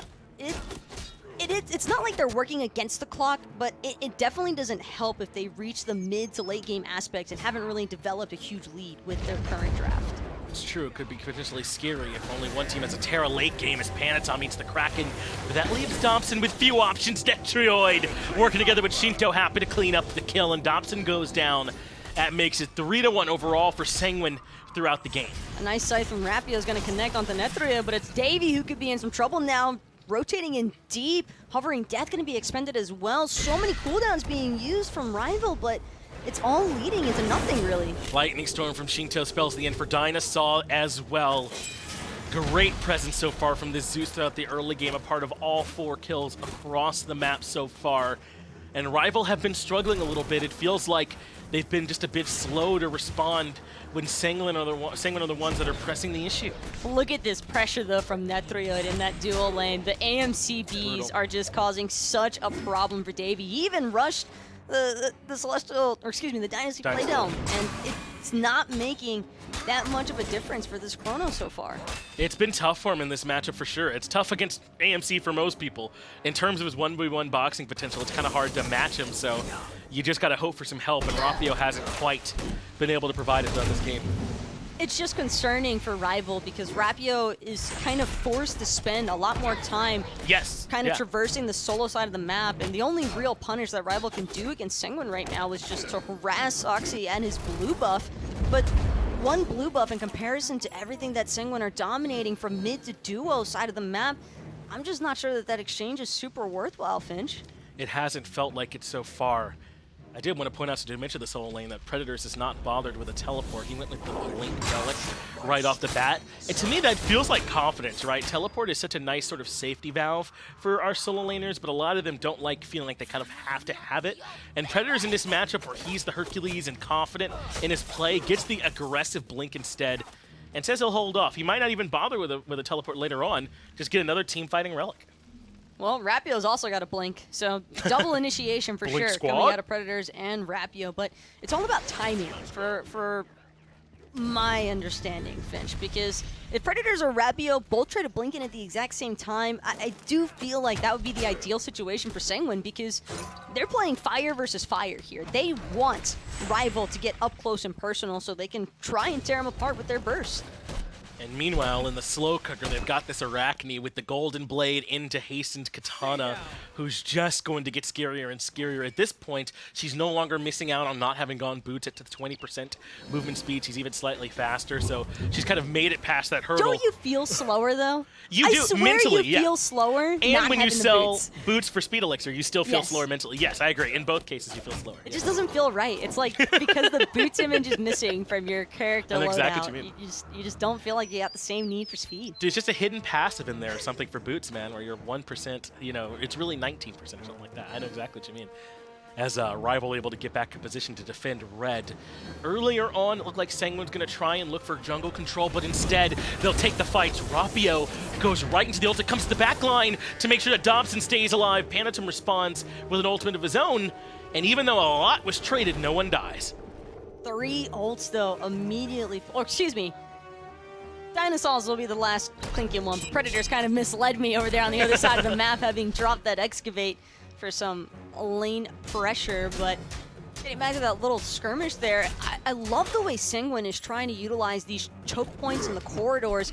it's not like they're working against the clock, but it definitely doesn't help if they reach the mid to late game aspects and haven't really developed a huge lead with their current draft. It's true, it could be potentially scary if only one team has a Terra late game as Panitom meets the Kraken. But that leaves Dobson with few options. Netrioid working together with Sheento, happy to clean up the kill, and Dobson goes down. That makes it 3-1 overall for Sanguine throughout the game. A nice sight from Rapio is going to connect onto Netrioid, but it's Davey who could be in some trouble now. Rotating in deep, Hovering Death going to be expended as well. So many cooldowns being used from Rival, but it's all leading into nothing, really. Lightning Storm from Sheento spells the end for DineOhSaw as well. Great presence so far from this Zeus throughout the early game, a part of all 4 kills across the map so far. And Rival have been struggling a little bit. It feels like they've been just a bit slow to respond when Sanguine are the ones that are pressing the issue. Look at this pressure, though, from Netrioid in that dual lane. The AMCBs are just causing such a problem for Davey. He even rushed the Celestial, or excuse me, the Dynasty playdown, and it's not making that much of a difference for this Chrono so far. It's been tough for him in this matchup for sure. It's tough against AMC for most people. In terms of his 1v1 boxing potential, it's kind of hard to match him, so you just got to hope for some help, and Rapio hasn't quite been able to provide it throughout this game. It's just concerning for Rival because Rapio is kind of forced to spend a lot more time kind of traversing the solo side of the map, and the only real punish that Rival can do against Sanguine right now is just to harass Oxy and his blue buff, but one blue buff in comparison to everything that Sanguine are dominating from mid to duo side of the map, I'm just not sure that that exchange is super worthwhile, Finch. It hasn't felt like it so far. I did want to point out to mention the solo lane that Predators is not bothered with a teleport. He went with the Blink Relic right off the bat. And to me, that feels like confidence, right? Teleport is such a nice sort of safety valve for our solo laners, but a lot of them don't like feeling like they kind of have to have it. And Predators in this matchup where he's the Hercules and confident in his play, gets the aggressive Blink instead, and says he'll hold off. He might not even bother with a teleport later on, just get another team fighting Relic. Well, Rapio's also got a Blink, so double initiation for sure squad? coming out of Predators and Rapio, but it's all about timing for my understanding, Finch, because if Predators or Rapio both try to blink in at the exact same time, I do feel like that would be the ideal situation for Sanguine because they're playing fire versus fire here. They want Rival to get up close and personal so they can try and tear them apart with their burst. And meanwhile, in the slow cooker, they've got this Arachne with the Golden Blade into Hastened Katana, who's just going to get scarier and scarier. At this point, she's no longer missing out on not having gone boots at the 20% movement speed. She's even slightly faster, so she's kind of made it past that hurdle. Don't you feel slower, though? You do, I swear mentally, you feel slower And when you sell boots. boots for Speed Elixir, you still feel Yes. slower mentally. Yes, I agree. In both cases, you feel slower. It just doesn't feel right. It's like because the boots image is missing from your character I know loadout, exactly what you mean. you just don't feel like you got the same need for speed. Dude, it's just a hidden passive in there or something for boots, man, where you're 1%, you know, it's really 19% or something like that. I know exactly what you mean. as RvL able to get back in position to defend red. Earlier on, it looked like Sanguine's going to try and look for jungle control, but instead, they'll take the fights. Rapio goes right into the ult. It comes to the back line to make sure that Dobson stays alive. Panitom responds with an ultimate of his own, and even though a lot was traded, no one dies. 3 ults, though, immediately. Or, excuse me. DineOhSaw will be the last clinking one. Predators kind of misled me over there on the other side of the map, having dropped that excavate for some lane pressure, but getting back to that little skirmish there, I love the way Sanguine is trying to utilize these choke points in the corridors.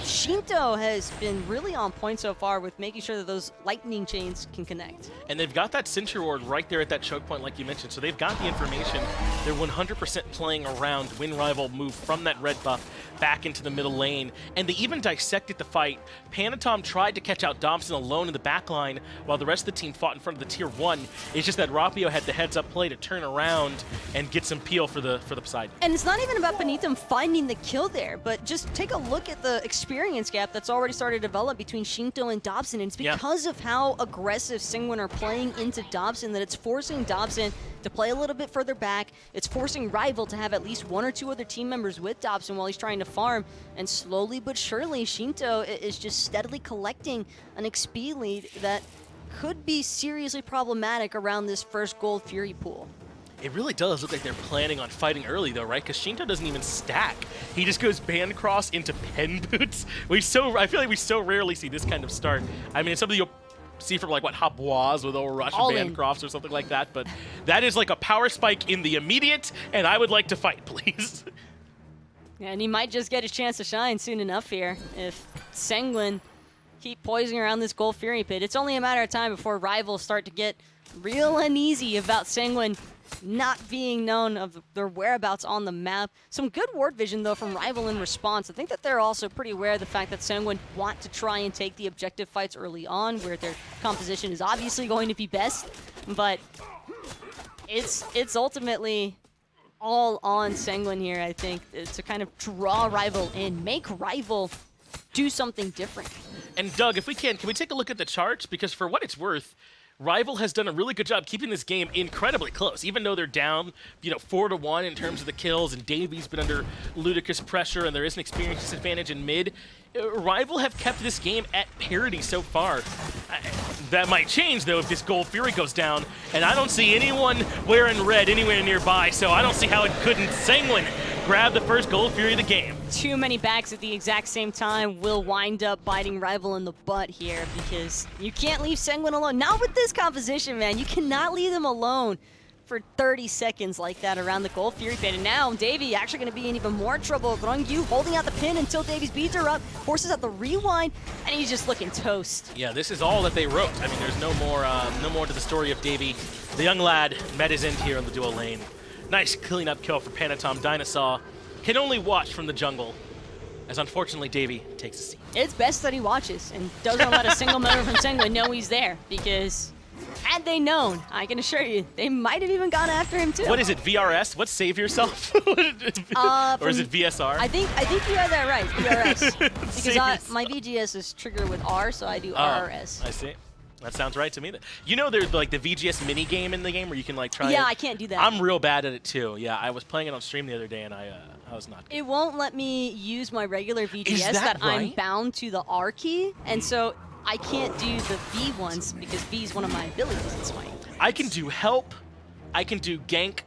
Sheento has been really on point so far with making sure that those lightning chains can connect. And they've got that Sentry Ward right there at that choke point like you mentioned, so they've got the information. They're 100% playing around when RvL move from that red buff back into the middle lane, and they even dissected the fight. Panitom tried to catch out Dobson alone in the back line while the rest of the team fought in front of the tier 1. It's just that Rapio had the heads-up play to turn around and get some peel for the side. And it's not even about Panitom finding the kill there, but just take a look at the experience gap that's already started to develop between Sheento and Dobson, and it's because of how aggressive Sanguine are playing into Dobson that it's forcing Dobson to play a little bit further back. It's forcing RvL to have at least 1 or 2 other team members with Dobson while he's trying to farm, and slowly but surely Sheento is just steadily collecting an XP lead that could be seriously problematic around this first Gold Fury pool. It really does look like they're planning on fighting early, though, right? Because Sheento doesn't even stack. He just goes band cross into pen boots. I feel like we so rarely see this kind of start. I mean, it's something you'll see from, like, what, Hopwaz with Overrush and Bancrofts or something like that, but that is like a power spike in the immediate, and I would like to fight, please. Yeah, and he might just get a chance to shine soon enough here if Sanguine keep poising around this Gold Fury pit. It's only a matter of time before RvL start to get real uneasy about Sanguine not being known of their whereabouts on the map. Some good ward vision, though, from RvL in response. I think that they're also pretty aware of the fact that Sanguine want to try and take the objective fights early on, where their composition is obviously going to be best, but it's ultimately all on Sanguine here, I think, to kind of draw RvL in, make RvL do something different. And Doug, if we can we take a look at the charts? Because for what it's worth, RvL has done a really good job keeping this game incredibly close, even though they're down, 4-1 in terms of the kills, and Davy's been under ludicrous pressure, and there is an experience disadvantage in mid. RvL have kept this game at parity so far. That might change, though, if this Gold Fury goes down, and I don't see anyone wearing red anywhere nearby, so I don't see how it couldn't. Sanguine grab the first Gold Fury of the game. Too many backs at the exact same time will wind up biting RvL in the butt here, because you can't leave Sanguine alone. Not with this composition, man. You cannot leave them alone for 30 seconds like that around the Gold Fury pit. And now Davy actually going to be in even more trouble. Ronngyu holding out the pin until Davy's beads are up, forces out the rewind, and he's just looking toast. Yeah, this is all that they wrote. I mean, there's no more to the story of Davy. The young lad met his end here in the dual lane. Nice cleanup kill for Panitom. DineOhSaw can only watch from the jungle, as unfortunately Davy takes a seat. It's best that he watches and doesn't let a single member from Sanguine know he's there, because had they known, I can assure you, they might have even gone after him too. What is it, VRS? What, save yourself? Or is it VSR? I think you had that right, VRS. Because my VGS is triggered with R, so I do RRS. I see. That sounds right to me. There's like the VGS mini game in the game where you can like try. Yeah, I can't do that. I'm real bad at it too. Yeah, I was playing it on stream the other day and I was not good. It won't let me use my regular VGS. Is that right? I'm bound to the R key, and so I can't do the V ones because V is one of my abilities in Smite. I can do help. I can do gank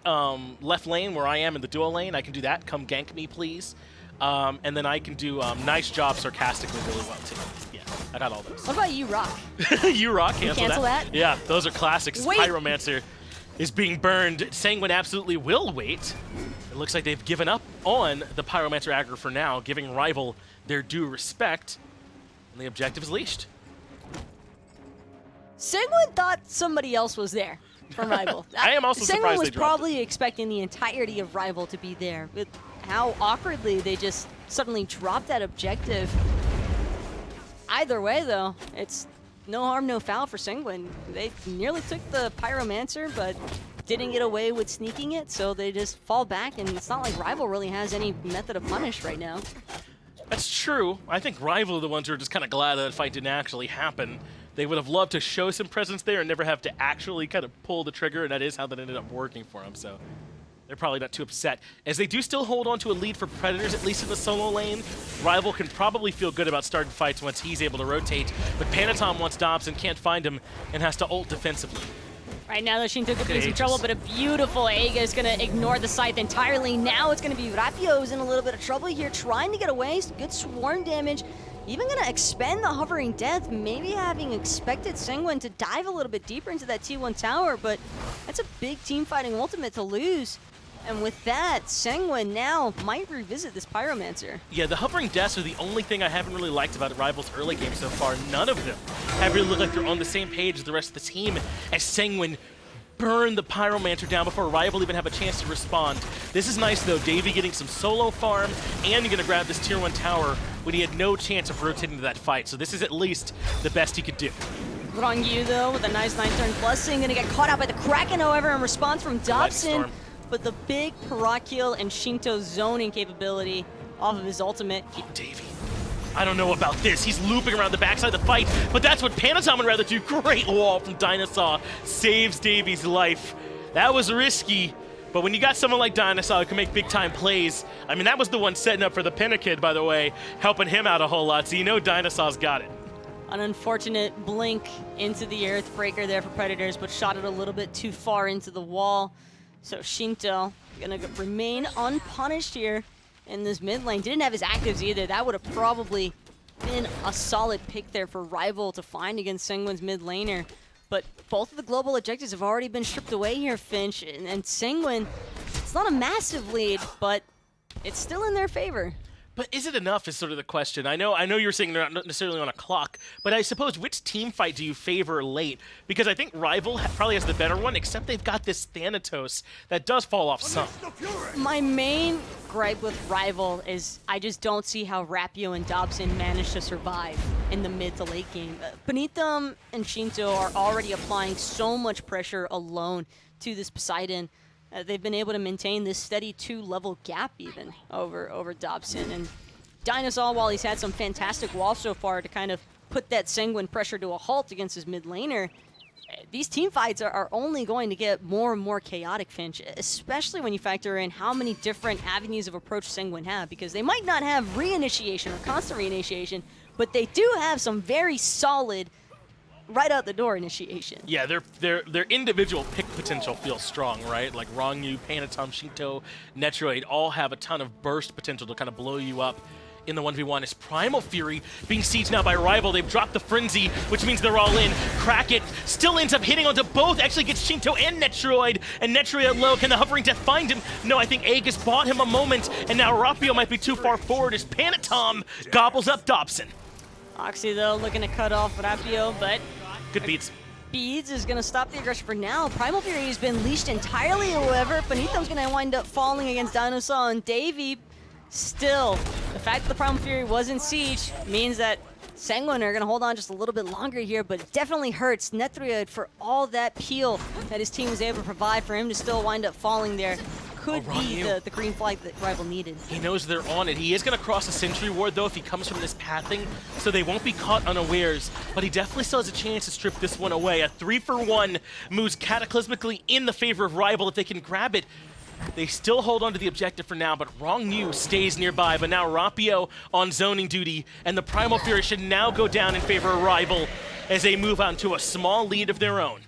left lane where I am in the dual lane. I can do that. Come gank me, please. And then I can do nice job sarcastically really well too. Yeah, I got all those. What about you, Rock? You Rock, cancel that? Yeah, those are classics. Wait. Pyromancer is being burned. Sanguine absolutely will wait. It looks like they've given up on the Pyromancer aggro for now, giving RvL their due respect, and the objective is leashed. Sanguine thought somebody else was there from RvL. I am also Sanguine surprised was they dropped probably expecting the entirety of RvL to be there. With how awkwardly they just suddenly dropped that objective. Either way, though, it's no harm, no foul for Sanguine. They nearly took the Pyromancer, but didn't get away with sneaking it, so they just fall back, and it's not like RvL really has any method of punish right now. That's true. I think RvL are the ones who are just kind of glad that fight didn't actually happen. They would have loved to show some presence there and never have to actually kind of pull the trigger, and that is how that ended up working for them. So they're probably not too upset. As they do still hold on to a lead for Predators, at least in the solo lane, Rival can probably feel good about starting fights once he's able to rotate. But Panitom wants Dobson, can't find him, and has to ult defensively. Right now, though, Sheento could be in some trouble, but a beautiful Aiga is going to ignore the scythe entirely. Now it's going to be Rapio who's in a little bit of trouble here, trying to get away. Some good swarm damage. Even going to expend the Hovering Death, maybe having expected Sanguine to dive a little bit deeper into that T1 tower, but that's a big team fighting ultimate to lose. And with that, Sanguine now might revisit this Pyromancer. Yeah, the Hovering Deaths are the only thing I haven't really liked about Rival's early game so far. None of them have really looked like they're on the same page as the rest of the team, as Sanguine burn the Pyromancer down before Rival even have a chance to respond. This is nice, though. Davey getting some solo farm, and you're going to grab this Tier 1 tower when he had no chance of rotating to that fight. So this is at least the best he could do. Ronngyu, though, with a nice 9-turn blessing, going to get caught out by the Kraken, however, in response from Dobson. But the big Parakiel and Sheento zoning capability off of his ultimate. Davey, I don't know about this. He's looping around the backside of the fight, but that's what Panitom would rather do. Great wall from DineOhSaw. Saves Davey's life. That was risky, but when you got someone like DineOhSaw who can make big-time plays, I mean, that was the one setting up for the Panitom, by the way, helping him out a whole lot, so you know DineOhSaw's got it. An unfortunate blink into the Earthbreaker there for Predators, but shot it a little bit too far into the wall. So Sheento gonna remain unpunished here in this mid lane. Didn't have his actives either. That would have probably been a solid pick there for Rival to find against Sanguine's mid laner. But both of the global objectives have already been stripped away here, Finch. And Sanguine, it's not a massive lead, but it's still in their favor. But is it enough is sort of the question. I know you're saying they're not necessarily on a clock, but I suppose which team fight do you favor late? Because I think Rival probably has the better one, except they've got this Thanatos that does fall off some. My main gripe with Rival is I just don't see how Rapio and Dobson manage to survive in the mid to late game. Panitom and Sheento are already applying so much pressure alone to this Poseidon. They've been able to maintain this steady 2-level gap even over Dobson. And DineOhSaw, while he's had some fantastic walls so far to kind of put that Sanguine pressure to a halt against his mid laner, these team fights are only going to get more and more chaotic, Finch, especially when you factor in how many different avenues of approach Sanguine have, because they might not have reinitiation or constant reinitiation, but they do have some very solid right out the door initiation. Yeah, their individual pick potential feels strong, right? Like Ronngyu, Panitom, Sheento, Netrioid all have a ton of burst potential to kind of blow you up in the 1v1. Is Primal Fury being sieged now by Rival. They've dropped the Frenzy, which means they're all in. Kraken still ends up hitting onto both, actually gets Sheento and Netrioid, and Netrioid low. Can the Hovering Death find him? No, I think Aegis bought him a moment, and now Rapio might be too far forward as Panitom gobbles up Dobson. Oxy, though, looking to cut off Rapio, but good beats. Beads is going to stop the aggression for now. Primal Fury has been leashed entirely, however. Panitom's going to wind up falling against DineOhSaw, and Davey still. The fact that the Primal Fury was in siege means that Sanguine are going to hold on just a little bit longer here, but it definitely hurts Netrioid for all that peel that his team was able to provide for him to still wind up falling there. Could be the green flag that Rival needed. He knows they're on it. He is going to cross the Sentry Ward, though, if he comes from this pathing, so they won't be caught unawares. But he definitely still has a chance to strip this one away. A 3-for-1 moves cataclysmically in the favor of Rival if they can grab it. They still hold on to the objective for now, but Ronngyu stays nearby. But now Rapio on zoning duty, and the Primal Fury should now go down in favor of Rival as they move on to a small lead of their own.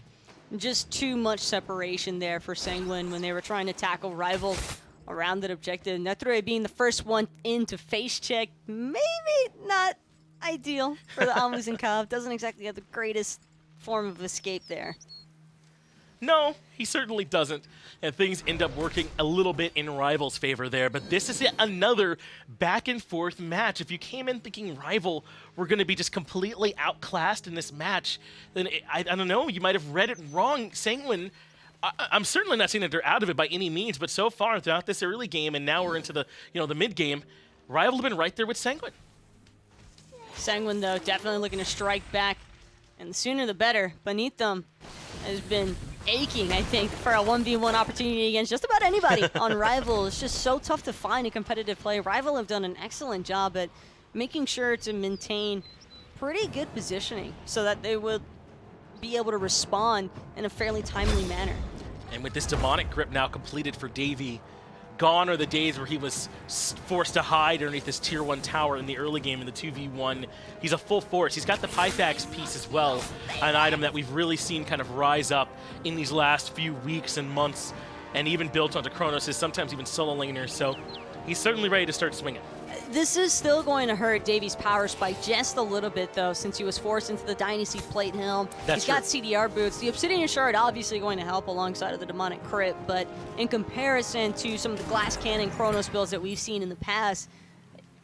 Just too much separation there for Sanguine when they were trying to tackle Rival around that objective. Netrioid being the first one in to face check, maybe not ideal for the Almus and Cobb. Doesn't exactly have the greatest form of escape there. No, he certainly doesn't. And things end up working a little bit in Rival's favor there. But this is yet another back and forth match. If you came in thinking Rival were going to be just completely outclassed in this match, then I don't know, you might have read it wrong. Sanguine, I'm certainly not saying that they're out of it by any means, but so far throughout this early game, and now we're into the the mid game, Rival have been right there with Sanguine. Sanguine, though, definitely looking to strike back, and the sooner the better. Panitom has been aching, I think, for a 1v1 opportunity against just about anybody on Rival. It's just so tough to find a competitive play. Rival have done an excellent job at making sure to maintain pretty good positioning so that they would be able to respond in a fairly timely manner. And with this demonic grip now completed for Davey, gone are the days where he was forced to hide underneath this tier 1 tower in the early game in the 2v1. He's a full force. He's got the Pythax piece as well, an item that we've really seen kind of rise up in these last few weeks and months, and even built onto Kronos' sometimes even solo laner, so he's certainly ready to start swinging. This is still going to hurt Davey's power spike just a little bit, though, since he was forced into the Dynasty Plate Helm. He's got CDR boots. The Obsidian Shard obviously going to help alongside of the Demonic Crypt, but in comparison to some of the Glass Cannon Chronos builds that we've seen in the past,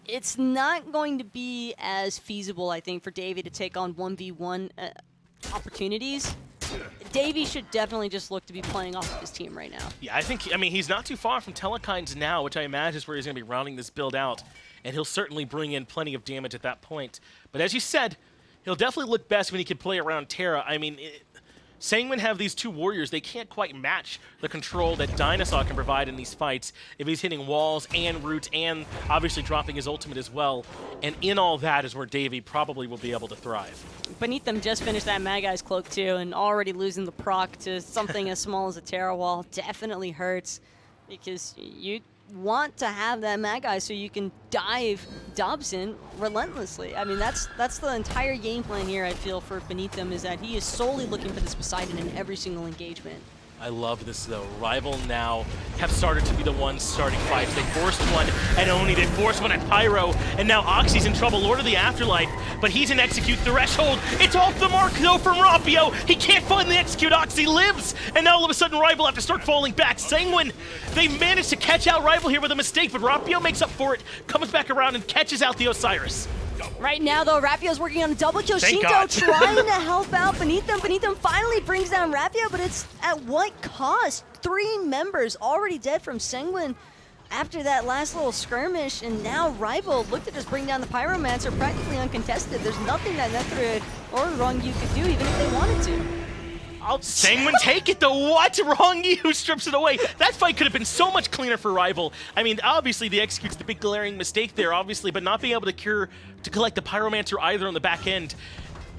it's not going to be as feasible, I think, for Davey to take on 1v1 opportunities. Davey should definitely just look to be playing off of his team right now. Yeah, I mean, he's not too far from Telekines now, which I imagine is where he's going to be rounding this build out. And he'll certainly bring in plenty of damage at that point. But as you said, he'll definitely look best when he can play around Terra. I mean, Sanguine have these two warriors. They can't quite match the control that DineOhSaw can provide in these fights if he's hitting walls and roots and obviously dropping his ultimate as well. And in all that is where Davey probably will be able to thrive. Panitom just finished that Mad Guy's Cloak too, and already losing the proc to something as small as a Terra Wall definitely hurts, because you want to have that Mad Guy so you can dive Dobson relentlessly. I mean, that's the entire game plan here, I feel, for Panitom, is that he is solely looking for this Poseidon in every single engagement. I love this, though. Rival now have started to be the ones starting fights. They forced one at Oni, they forced one at Pyro, and now Oxy's in trouble, Lord of the Afterlife, but he's in Execute Threshold. It's off the mark, though, from Rapio. He can't finally execute. Oxy lives, and now all of a sudden Rival have to start falling back. Sanguine, they managed to catch out Rival here with a mistake, but Rapio makes up for it, comes back around and catches out the Osiris. Right now, though, Rapio's working on a double kill. Thank Sheento God. trying to help out Panitom. Panitom finally brings down Rapio, but it's at what cost? 3 members already dead from Sanguine after that last little skirmish, and now Rival looked to just bring down the Pyromancer practically uncontested. There's nothing that Netrioid or Ronngyu could do, even if they wanted to. Sanguine take it, though. What? Ronngyu strips it away. That fight could have been so much cleaner for Rival. I mean, obviously, the Execute's the big glaring mistake there, obviously, but not being able to collect the Pyromancer either on the back end.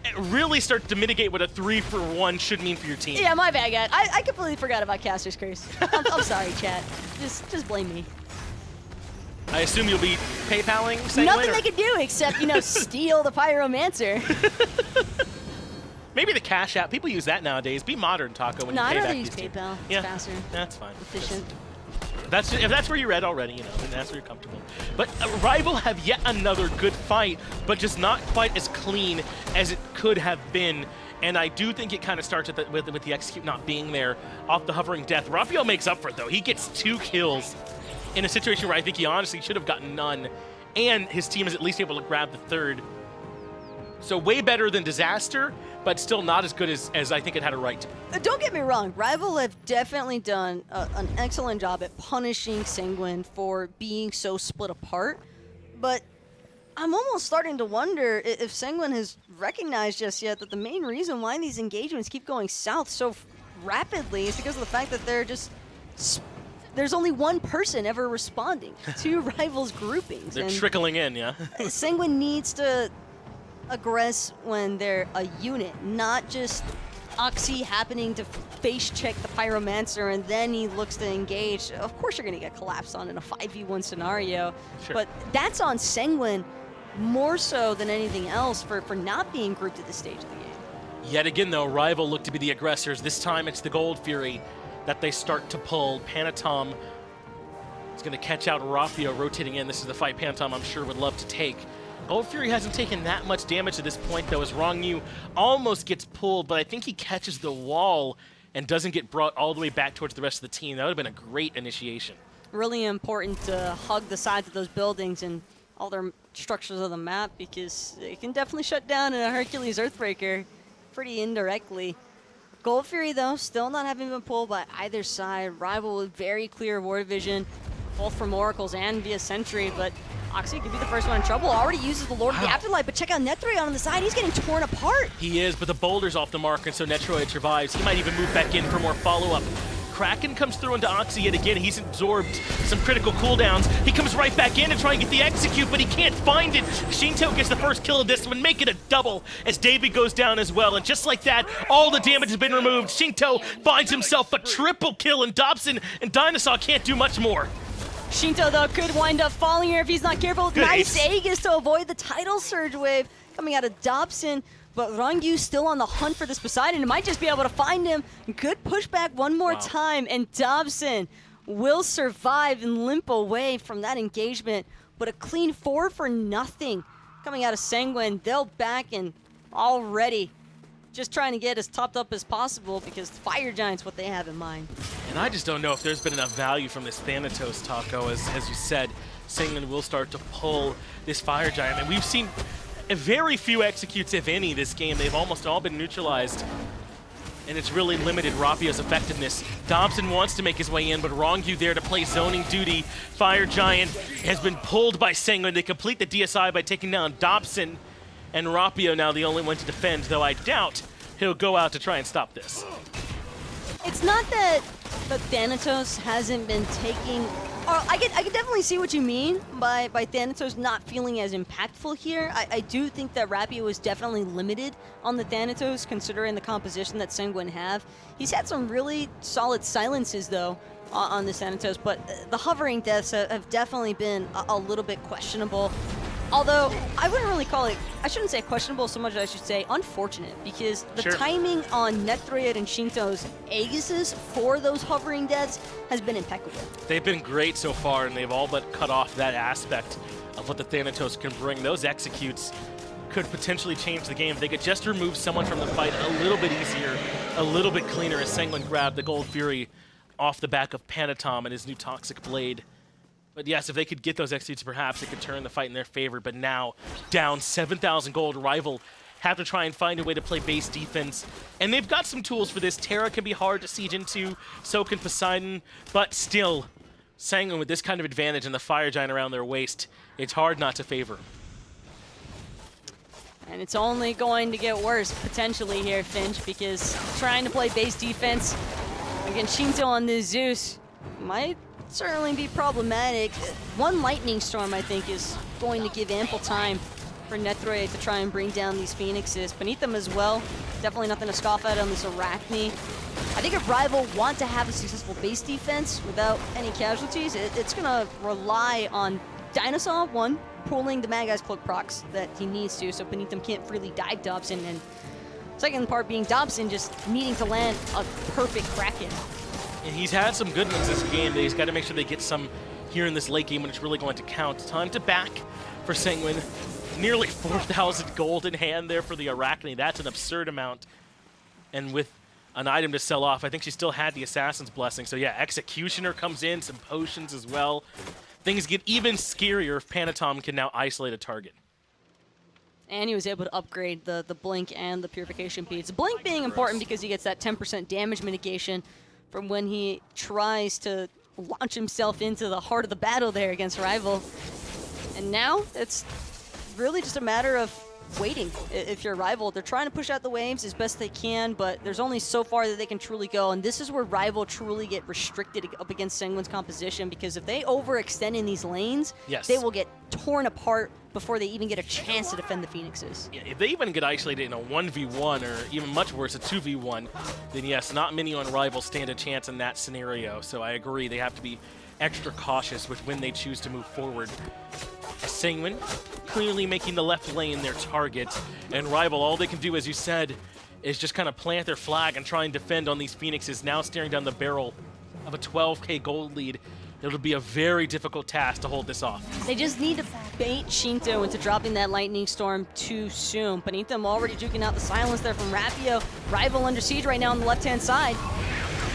It really starts to mitigate what a 3-for-1 should mean for your team. Yeah, my bad, guy. I completely forgot about Caster's Curse. I'm sorry, chat. Just blame me. I assume you'll be PayPaling Sanguine? Nothing they can do except, steal the Pyromancer. Maybe the Cash App. People use that nowadays. Be modern, Taco, when you pay I'd back rather use these teams. PayPal. It's Yeah, faster. that's fine. Efficient. If that's where you read already, then that's where you're comfortable. But Rival have yet another good fight, but just not quite as clean as it could have been. And I do think it kind of starts with the Execute not being there off the Hovering Death. Rapio makes up for it, though. He gets 2 kills in a situation where I think he honestly should have gotten none. And his team is at least able to grab the 3rd. So way better than Disaster, but still not as good as I think it had a right to. Don't get me wrong, Rival have definitely done an excellent job at punishing Sanguine for being so split apart, but I'm almost starting to wonder if Sanguine has recognized just yet that the main reason why these engagements keep going south so rapidly is because of the fact that there's only one person ever responding to Rival's groupings. They're trickling in, yeah. Sanguine needs to aggress when they're a unit, not just Oxy happening to face check the Pyromancer and then he looks to engage. Of course you're going to get collapsed on in a 5v1 scenario, Sure. but that's on Sanguine more so than anything else for not being grouped at this stage of the game. Yet again, though, Rival look to be the aggressors. This time it's the Gold Fury that they start to pull. Panitom is going to catch out Rapio rotating in. This is the fight Panitom, I'm sure, would love to take. Gold Fury hasn't taken that much damage at this point, though, as Ronngyu almost gets pulled, but I think he catches the wall and doesn't get brought all the way back towards the rest of the team. That would have been a great initiation. Really important to hug the sides of those buildings and all their structures of the map, because they can definitely shut down a Hercules Earthbreaker pretty indirectly. Gold Fury, though, still not having been pulled by either side. Rival with very clear ward vision, both from Oracles and via Sentry, but Oxy could be the first one in trouble. Already uses the Lord of the Afterlife, but check out Netrioid on the side. He's getting torn apart. He is, but the boulder's off the mark, and so Netrioid survives. He might even move back in for more follow-up. Kraken comes through into Oxy yet again. He's absorbed some critical cooldowns. He comes right back in to try and get the execute, but he can't find it. Sheento gets the first kill of this one, make it a double as David goes down as well. And just like that, all the damage has been removed. Sheento finds himself a triple kill, and Dobson and DineOhSaw can't do much more. Sheento, though, could wind up falling here if he's not careful. Good nice ace. Aegis to avoid the tidal surge wave coming out of Dobson. But Ronngyu still on the hunt for this Poseidon. It might just be able to find him. Good pushback one more time, and Dobson will survive and limp away from that engagement. But a clean 4 for nothing coming out of Sanguine. They'll back and already just trying to get as topped up as possible because Fire Giant's what they have in mind. And I just don't know if there's been enough value from this Thanatos, Taco. As you said, Sanguine will start to pull this Fire Giant. And we've seen very few executes, if any, this game. They've almost all been neutralized. And it's really limited RvLRapio's effectiveness. Dobson wants to make his way in, but Ronngyu there to play zoning duty. Fire Giant has been pulled by Sanguine. They complete the DSI by taking down Dobson. And RvLRapio now the only one to defend, though I doubt he'll go out to try and stop this. It's not that the Thanatos hasn't been taking... I could definitely see what you mean by Thanatos not feeling as impactful here. I do think that RvLRapio is definitely limited on the Thanatos, considering the composition that Sanguine have. He's had some really solid silences, though, on the Thanatos, but the hovering deaths have definitely been a little bit questionable. Although, I wouldn't really call it, I shouldn't say questionable so much as I should say unfortunate, because the timing on Netrioid and Sheento's Aegises for those hovering deaths has been impeccable. They've been great so far, and they've all but cut off that aspect of what the Thanatos can bring. Those executes could potentially change the game. If they could just remove someone from the fight a little bit easier, a little bit cleaner, as Sanguine grabbed the Gold Fury off the back of Panitom and his new Toxic Blade. But yes, if they could get those executes, perhaps it could turn the fight in their favor. But now, down 7,000 gold, Rival have to try and find a way to play base defense. And they've got some tools for this. Terra can be hard to siege into, so can Poseidon. But still, Sanguine with this kind of advantage and the Fire Giant around their waist, it's hard not to favor him. And it's only going to get worse, potentially, here, Finch, because trying to play base defense against Sheento on this Zeus might certainly be problematic. One Lightning Storm, I think, is going to give ample time for Netrioid to try and bring down these Phoenixes. Panitom as well, definitely nothing to scoff at on this Arachne. I think if Rival want to have a successful base defense without any casualties, it's going to rely on DineOhSaw, one, pulling the Mad Guy's Cloak procs that he needs to, so Panitom can't freely dive Dobson, and second part being Dobson just needing to land a perfect Kraken. And he's had some good ones this game. He's got to make sure they get some here in this late game when it's really going to count. Time to back for Sanguine. Nearly 4,000 gold in hand there for the Arachne. That's an absurd amount. And with an item to sell off, I think she still had the Assassin's Blessing. So yeah, Executioner comes in, some potions as well. Things get even scarier if Panitom can now isolate a target. And he was able to upgrade the Blink and the Purification Beads. Blink being important because he gets that 10% damage mitigation from when he tries to launch himself into the heart of the battle there against Rival. And now it's really just a matter of waiting. If you're Rival, they're trying to push out the waves as best they can, but there's only so far that they can truly go, and this is where Rival truly get restricted up against Sanguine's composition, because if they overextend in these lanes, they will get torn apart before they even get a chance to defend the Phoenixes. Yeah, if they even get isolated in a 1v1, or even much worse, a 2v1, then yes, not many on Rival stand a chance in that scenario, so I agree, they have to be extra cautious with when they choose to move forward. Sanguine clearly making the left lane their target, and Rival, all they can do, as you said, is just kind of plant their flag and try and defend on these Phoenixes, now staring down the barrel of a 12k gold lead. It'll be a very difficult task to hold this off. They just need to bait Sheento into dropping that Lightning Storm too soon. Panitom already juking out the silence there from RvLRapio. Rival under siege right now on the left-hand side.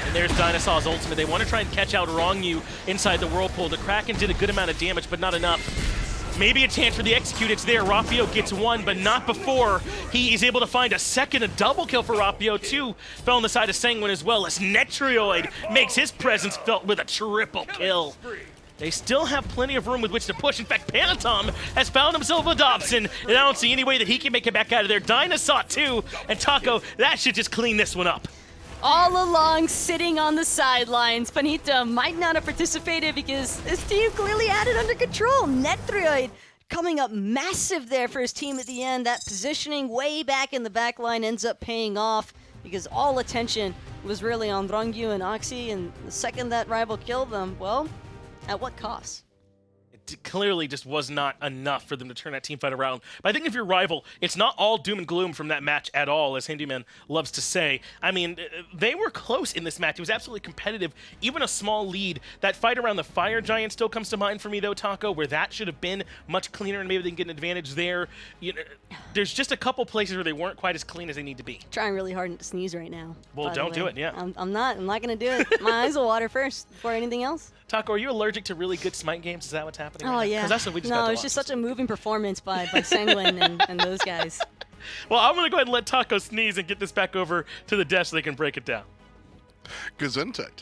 And there's DineOhSaw's ultimate. They want to try and catch out Ronngyu inside the Whirlpool. The Kraken did a good amount of damage, but not enough. Maybe a chance for the execute. It's there. RvLRapio gets one, but not before he is able to find a second, a double kill for RvLRapio. Two fell on the side of Sanguine as well, as Netrioid makes his presence felt with a triple kill. They still have plenty of room with which to push. In fact, Panitom has found himself a Dobson, and I don't see any way that he can make it back out of there. DineOhSaw too, and Taco, that should just clean this one up. all along sitting on the sidelines. Panitom might not have participated because his team clearly had it under control. Netrioid coming up massive there for his team at the end. That positioning way back in the back line ends up paying off because all attention was really on Ronngyu and Oxy, and the second that rival killed them, well, at what cost? It clearly just was not enough for them to turn that team fight around. But I think if you're rival, it's not all doom and gloom from that match at all, as Handyman loves to say. I mean, they were close in this match. It was absolutely competitive, even a small lead. That fight around the Fire Giant still comes to mind for me, though, Taco, where that should have been much cleaner, and maybe they can get an advantage there. You know, there's just a couple places where they weren't quite as clean as they need to be. Trying really hard not to sneeze right now. Well, don't do it, yeah. I'm not going to do it. My eyes will water first before anything else. Taco, are you allergic to really good Smite games? Is that what's happening? Oh, yeah. Because that's what we just got No, to it's watch. just such a moving performance by Sanguine and those guys. Well, I'm going to go ahead and let Taco sneeze and get this back over to the desk so they can break it down. Gesundheit.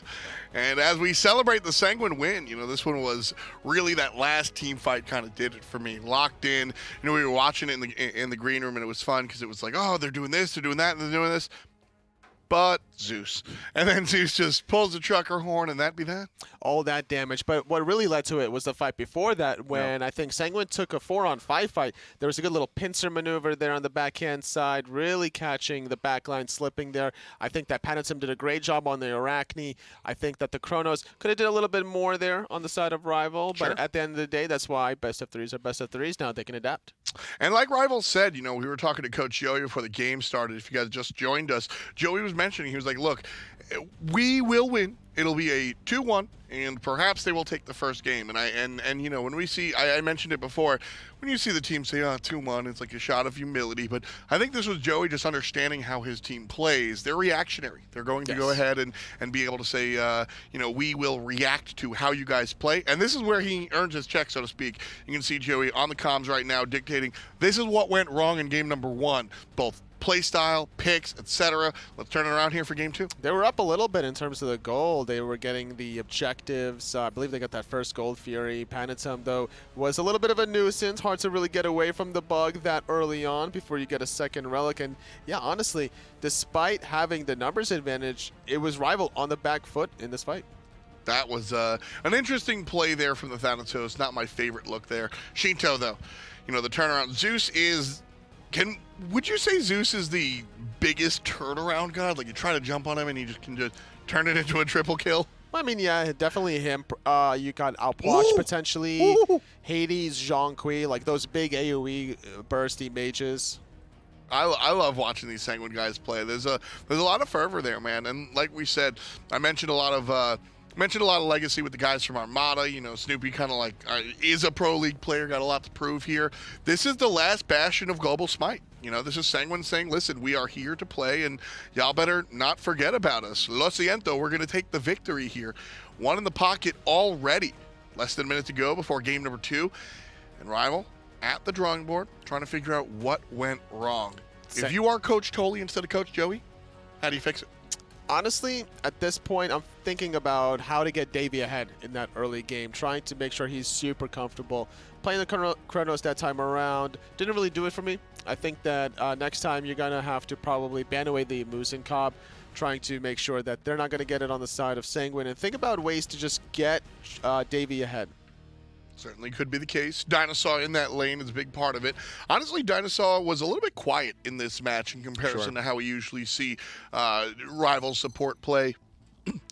And as we celebrate the Sanguine win, you know, this one was really that last team fight kind of did it for me. Locked in. You know, we were watching it in the green room, and it was fun because it was like, oh, they're doing this, they're doing that, and they're doing this. But Zeus. And then Zeus just pulls the trucker horn, and that'd be that. All that damage. But what really led to it was the fight before that when I think Sanguine took a 4-on-5 fight. There was a good little pincer maneuver there on the backhand side, really catching the backline slipping there. I think that Panitom did a great job on the Arachne. I think that the Chronos could have did a little bit more there on the side of Rival. Sure. But at the end of the day, that's why best of threes are best of threes now. They can adapt. And like Rival said, you know, we were talking to Coach Joey before the game started. If you guys just joined us, Joey was mentioning, he was like, look, we will win. It'll be a 2-1, and perhaps they will take the first game. And you know, when we see, I mentioned it before, when you see the team say, 2-1, it's like a shot of humility. But I think this was Joey just understanding how his team plays. They're reactionary. They're going to go ahead and be able to say, you know, we will react to how you guys play. And this is where he earns his check, so to speak. You can see Joey on the comms right now dictating, this is what went wrong in game number 1, both play style, picks, etc. Let's turn it around here for game 2. They were up a little bit in terms of the goal. They were getting the objectives. I believe they got that first Gold Fury. Panitom, though, was a little bit of a nuisance. Hard to really get away from the bug that early on before you get a second relic. And yeah, honestly, despite having the numbers advantage, it was Rival on the back foot in this fight. That was an interesting play there from the Thanatos. Not my favorite look there. Sheento, though, you know, the turnaround. Zeus is... Would you say Zeus is the biggest turnaround god? Like, you try to jump on him and he just can just turn it into a triple kill? I mean, yeah, definitely him. You got Alpwatch potentially, Hades, Zhongqi, like those big AoE bursty mages. I love watching these Sanguine guys play. There's a lot of fervor there, man. And like we said, I mentioned a lot of legacy with the guys from Armada. You know, Snoopy kind of like is a pro league player, got a lot to prove here. This is the last bastion of global Smite. You know, this is Sanguine saying, listen, we are here to play, and y'all better not forget about us. Lo siento, we're going to take the victory here. 1 in the pocket already. Less than a minute to go before game number 2. And Rival at the drawing board, trying to figure out what went wrong. If you are Coach Tolley instead of Coach Joey, how do you fix it? Honestly, at this point, I'm thinking about how to get Davey ahead in that early game, trying to make sure he's super comfortable. Playing the Chronos that time around didn't really do it for me. I think that next time you're going to have to probably ban away the Moose and Cobb, trying to make sure that they're not going to get it on the side of Sanguine, and think about ways to just get Davey ahead. Certainly could be the case. DineOhSaw in that lane is a big part of it. Honestly, DineOhSaw was a little bit quiet in this match in comparison to how we usually see Rival support play.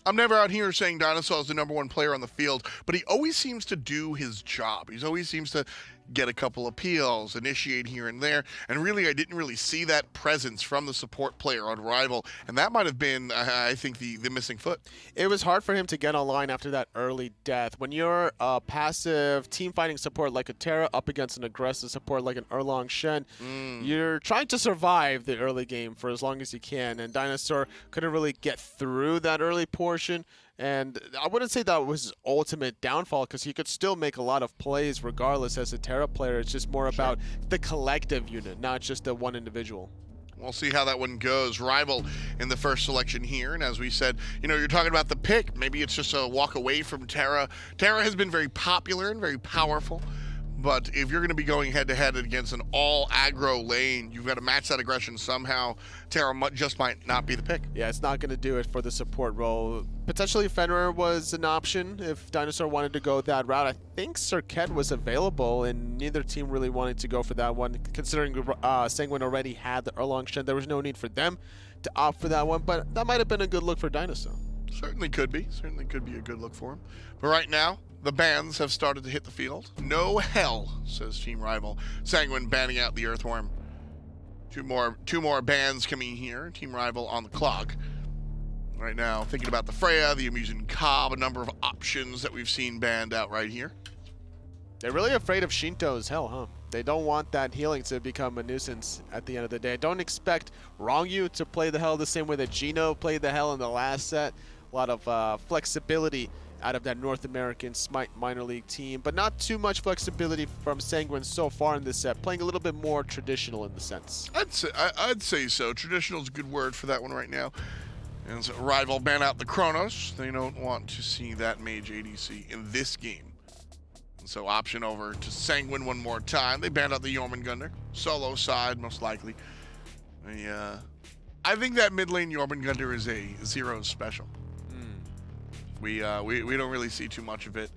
I'm never out here saying DineOhSaw is the #1 player on the field, but he always seems to do his job. He always seems to get a couple of PLs, initiate here and there, and really I didn't really see that presence from the support player on Rival, and that might have been, I think, the missing foot. It was hard for him to get online after that early death. When you're a passive team fighting support like a Terra up against an aggressive support like an Erlong Shen, you're trying to survive the early game for as long as you can, and DineOhSaw couldn't really get through that early portion. And I wouldn't say that was his ultimate downfall, because he could still make a lot of plays regardless as a Terra player. It's just more about the collective unit, not just the one individual. We'll see how that one goes. Rival in the first selection here, and as we said, you know, you're talking about the pick. Maybe it's just a walk away from Terra. Terra has been very popular and very powerful, but if you're going to be going head-to-head against an all-aggro lane, you've got to match that aggression somehow. Terra just might not be the pick. Yeah, it's not going to do it for the support role. Potentially Fenrir was an option if DineOhSaw wanted to go that route. I think Cirquet was available, and neither team really wanted to go for that one. Considering Sanguine already had the Erlang Shen, there was no need for them to opt for that one, but that might have been a good look for DineOhSaw. Certainly could be. Certainly could be a good look for him. But right now, the bans have started to hit the field. No hell, says Team Rival. Sanguine banning out the Earthworm. Two more bans coming here. Team Rival on the clock. Right now, thinking about the Freya, the Amusing Cobb, a number of options that we've seen banned out right here. They're really afraid of Sheento as hell, huh? They don't want that healing to become a nuisance at the end of the day. Don't expect Ronngyu to play the hell the same way that Gino played the hell in the last set. A lot of flexibility out of that North American SMITE minor league team, but not too much flexibility from Sanguine so far in this set, playing a little bit more traditional in the sense. I'd say so. Traditional is a good word for that one right now. And so Rival ban out the Chronos. They don't want to see that Mage ADC in this game. And so option over to Sanguine one more time. They banned out the Jormungandr. Solo side, most likely. I think that mid lane Jormungandr is a zero special. We don't really see too much of it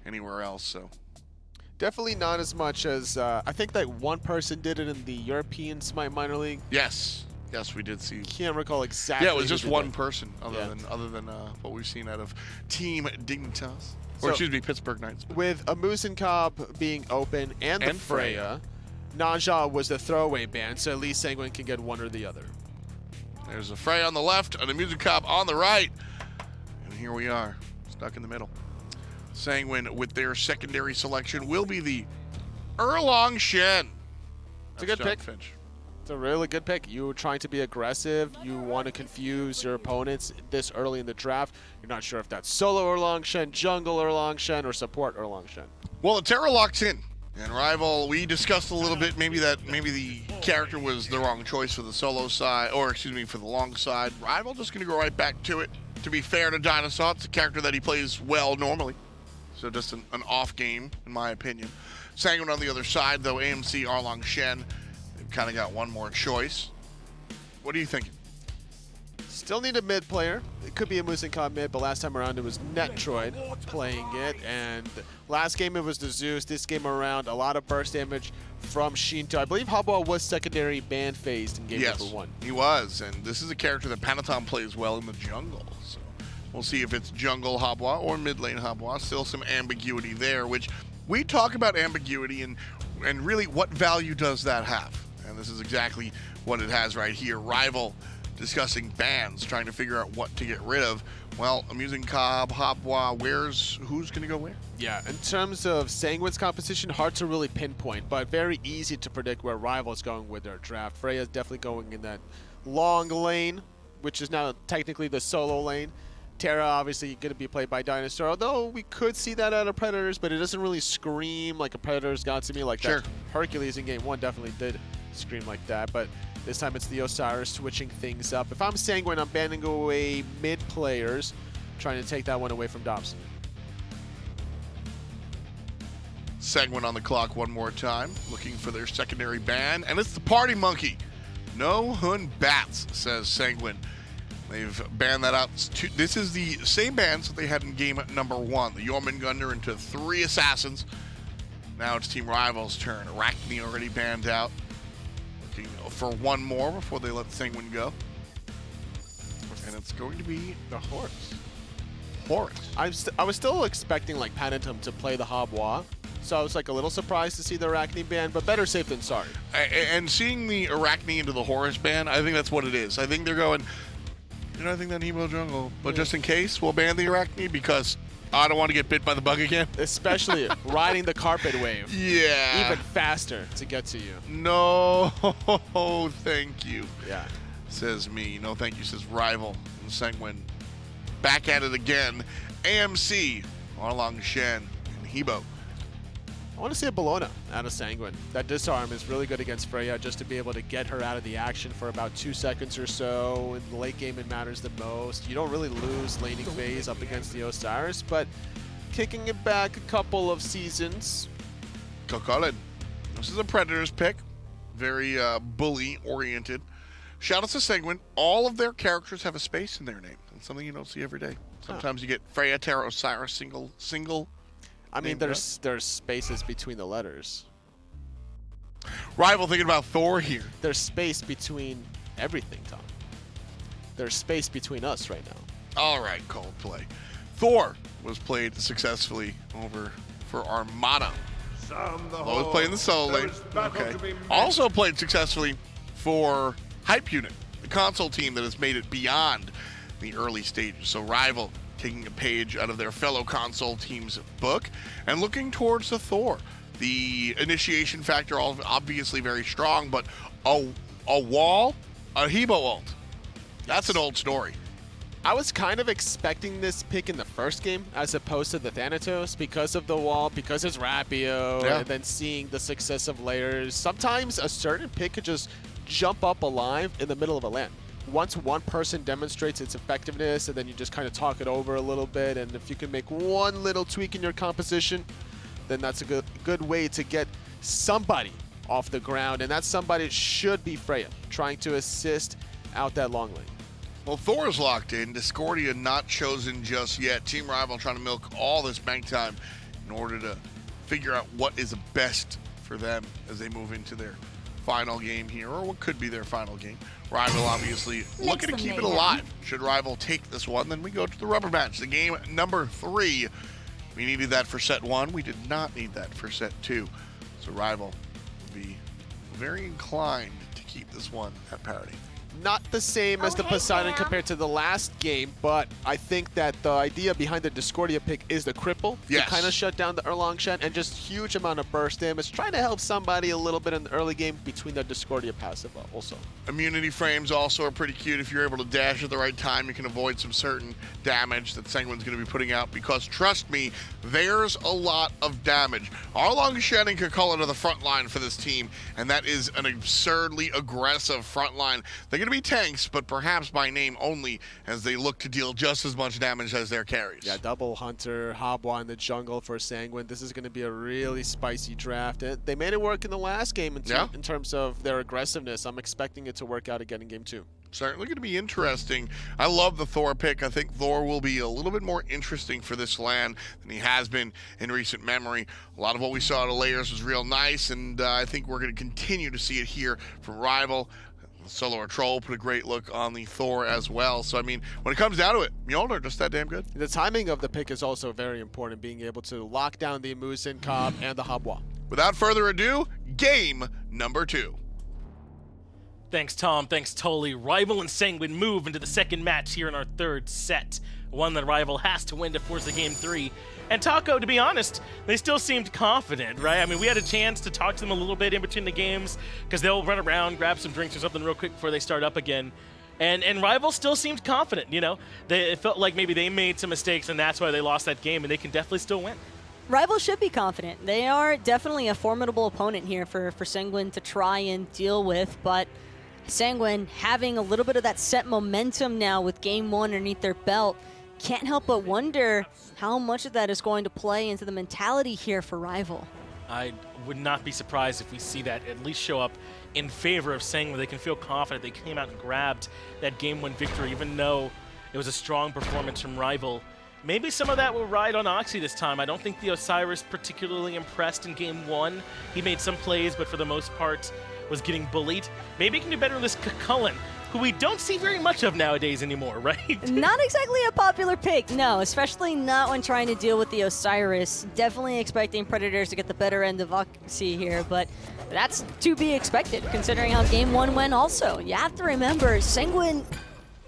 anywhere else, so. Definitely not as much as, I think that one person did it in the European SMITE minor league. Yes, we did see. Can't recall exactly. Yeah, it was just who did one that. person other than what we've seen out of Team Dignitas. Or excuse me, Pittsburgh Knights. With Amusing Cobb being open and the Freya, Naja was the throwaway ban, so at least Sanguine can get one or the other. There's a Freya on the left, an Amusing Cobb on the right. And here we are, stuck in the middle. Sanguine, with their secondary selection, will be the Erlang Shen. It's a good pick. Finch. It's a really good pick. You're trying to be aggressive. You want to confuse your opponents this early in the draft. You're not sure if that's solo Erlang Shen, jungle Erlang Shen, or support Erlang Shen. Well, the Terra locks in. And Rival, we discussed a little bit, maybe the character was the wrong choice for the solo side, or excuse me, for the long side. Rival just going to go right back to it. To be fair to DineOhSaw, it's a character that he plays well normally. So just an off game, in my opinion. Sanguine on the other side, though, AMC, Erlang Shen, they've kind of got one more choice. What are you thinking? Still need a mid player. It could be a Amusing Cobb mid, but last time around it was Netrioid playing it. And last game it was the Zeus. This game around, a lot of burst damage from Sheento. I believe Habwa was secondary ban phased in game number 1. He was. And this is a character that Panitom plays well in the jungle. So we'll see if it's jungle Habwa or mid lane Habwa. Still some ambiguity there, which we talk about ambiguity and really what value does that have? And this is exactly what it has right here. Rival discussing bans, trying to figure out what to get rid of. Well, Amusing Cobb, Habwa, who's going to go where? Yeah, in terms of Sanguine's composition, hard to really pinpoint, but very easy to predict where Rival's going with their draft. Freya's definitely going in that long lane, which is now technically the solo lane. Terra obviously going to be played by DineOhSaw, although we could see that out of Predators, but it doesn't really scream like a Predators got to me like that. Hercules in game 1 definitely did scream like that, but this time it's the Osiris switching things up. If I'm Sanguine, I'm banning away mid players, trying to take that one away from Dobson. Sanguine on the clock one more time, looking for their secondary ban, and it's the Party Monkey. No Hun Bats, says Sanguine. They've banned that out. This is the same bans that they had in game number 1. The Jormungandr into 3 assassins. Now it's Team Rival's turn. Arachne already banned out. Looking for one more before they let Sanguine go. And it's going to be the Horus. I was still expecting like Panitom to play the Habwa, so I was like a little surprised to see the Arachne ban, but better safe than sorry. And seeing the Arachne into the Horus ban, I think that's what it is. I think they're going, I think that Hebo jungle, but just in case, we'll ban the Arachne because I don't want to get bit by the bug again. Especially riding the carpet wave. Yeah. Even faster to get to you. No, thank you. Yeah. Says me. No, thank you, says Rival. And Sanguine back at it again. AMC, Erlang Shen, and Hebo. I want to see a Bologna out of Sanguine. That disarm is really good against Freya, just to be able to get her out of the action for about 2 seconds or so. In the late game, it matters the most. You don't really lose laning phase up against the Osiris, but kicking it back a couple of seasons, Kokolin. This is a Predators pick. Very bully-oriented. Shout out to Sanguine. All of their characters have a space in their name. It's something you don't see every day. Sometimes you get Freya, Terra, Osiris, single. I mean, there's spaces between the letters. RvL thinking about Thor here. There's space between everything, Tom. There's space between us right now. All right, Coldplay. Thor was played successfully over for Armada. Was playing the solo lane. Okay. Also played successfully for Hype Unit, the console team that has made it beyond the early stages. So RvL taking a page out of their fellow console team's book and looking towards the Thor. The initiation factor obviously very strong, but a wall, a Hebo ult. That's an old story. I was kind of expecting this pick in the first game as opposed to the Thanatos because of the wall, because it's Rapio, and then seeing the success of layers. Sometimes a certain pick could just jump up alive in the middle of a LAN. Once one person demonstrates its effectiveness, and then you just kind of talk it over a little bit, and if you can make one little tweak in your composition, then that's a good way to get somebody off the ground, and that somebody should be Freya, trying to assist out that long lane. Well, Thor is locked in. Discordia not chosen just yet. Team RvL trying to milk all this bank time in order to figure out what is best for them as they move into their final game here, or what could be their final game. RvL obviously looking to keep it alive. Should RvL take this one, then we go to the rubber match, the game number 3. We needed that for set 1. We did not need that for set 2. So RvL will be very inclined to keep this one at parity. Not the same as the Poseidon compared to the last game, but I think that the idea behind the Discordia pick is the cripple. Yes. To kind of shut down the Erlang Shen and just huge amount of burst damage, trying to help somebody a little bit in the early game between the Discordia passive also. Immunity frames also are pretty cute. If you're able to dash at the right time, you can avoid some certain damage that Sanguine's going to be putting out, because trust me, there's a lot of damage. Erlang Shen and Kokolin are the front line for this team, and that is an absurdly aggressive front line. They're going to be tanks, but perhaps by name only, as they look to deal just as much damage as their carries. Yeah, double Hunter, Habwa in the jungle for Sanguine. This is going to be a really spicy draft. They made it work in the last game in terms of their aggressiveness. I'm expecting it to work out again in game 2. Certainly going to be interesting. I love the Thor pick. I think Thor will be a little bit more interesting for this LAN than he has been in recent memory. A lot of what we saw at Layers was real nice, and I think we're going to continue to see it here from RvL. Solo or Troll put a great look on the Thor as well. So, I mean, when it comes down to it, Mjolnir just that damn good. The timing of the pick is also very important, being able to lock down the Musin, Cobb, and the Habwa. Without further ado, game number 2. Thanks, Tom. Thanks, Tolly. RvL and Sanguine move into the second match here in our third set. One that RvL has to win to force the game 3. And Taco, to be honest, they still seemed confident, right? I mean, we had a chance to talk to them a little bit in between the games, because they'll run around, grab some drinks or something real quick before they start up again. And RvL still seemed confident, you know? It felt like maybe they made some mistakes, and that's why they lost that game, and they can definitely still win. RvL should be confident. They are definitely a formidable opponent here for Sanguine to try and deal with, but Sanguine having a little bit of that set momentum now with game 1 underneath their belt, can't help but wonder how much of that is going to play into the mentality here for RvL. I would not be surprised if we see that at least show up in favor of Sanguine, where they can feel confident they came out and grabbed that game 1 victory, even though it was a strong performance from RvL. Maybe some of that will ride on Oxy this time. I don't think the Osiris particularly impressed in game 1. He made some plays, but for the most part was getting bullied. Maybe he can do better with this Kokolin, who we don't see very much of nowadays anymore, right? Not exactly a popular pick, no, especially not when trying to deal with the Osiris. Definitely expecting Predators to get the better end of Oxy here, but that's to be expected, considering how game 1 went also. You have to remember, Sanguine,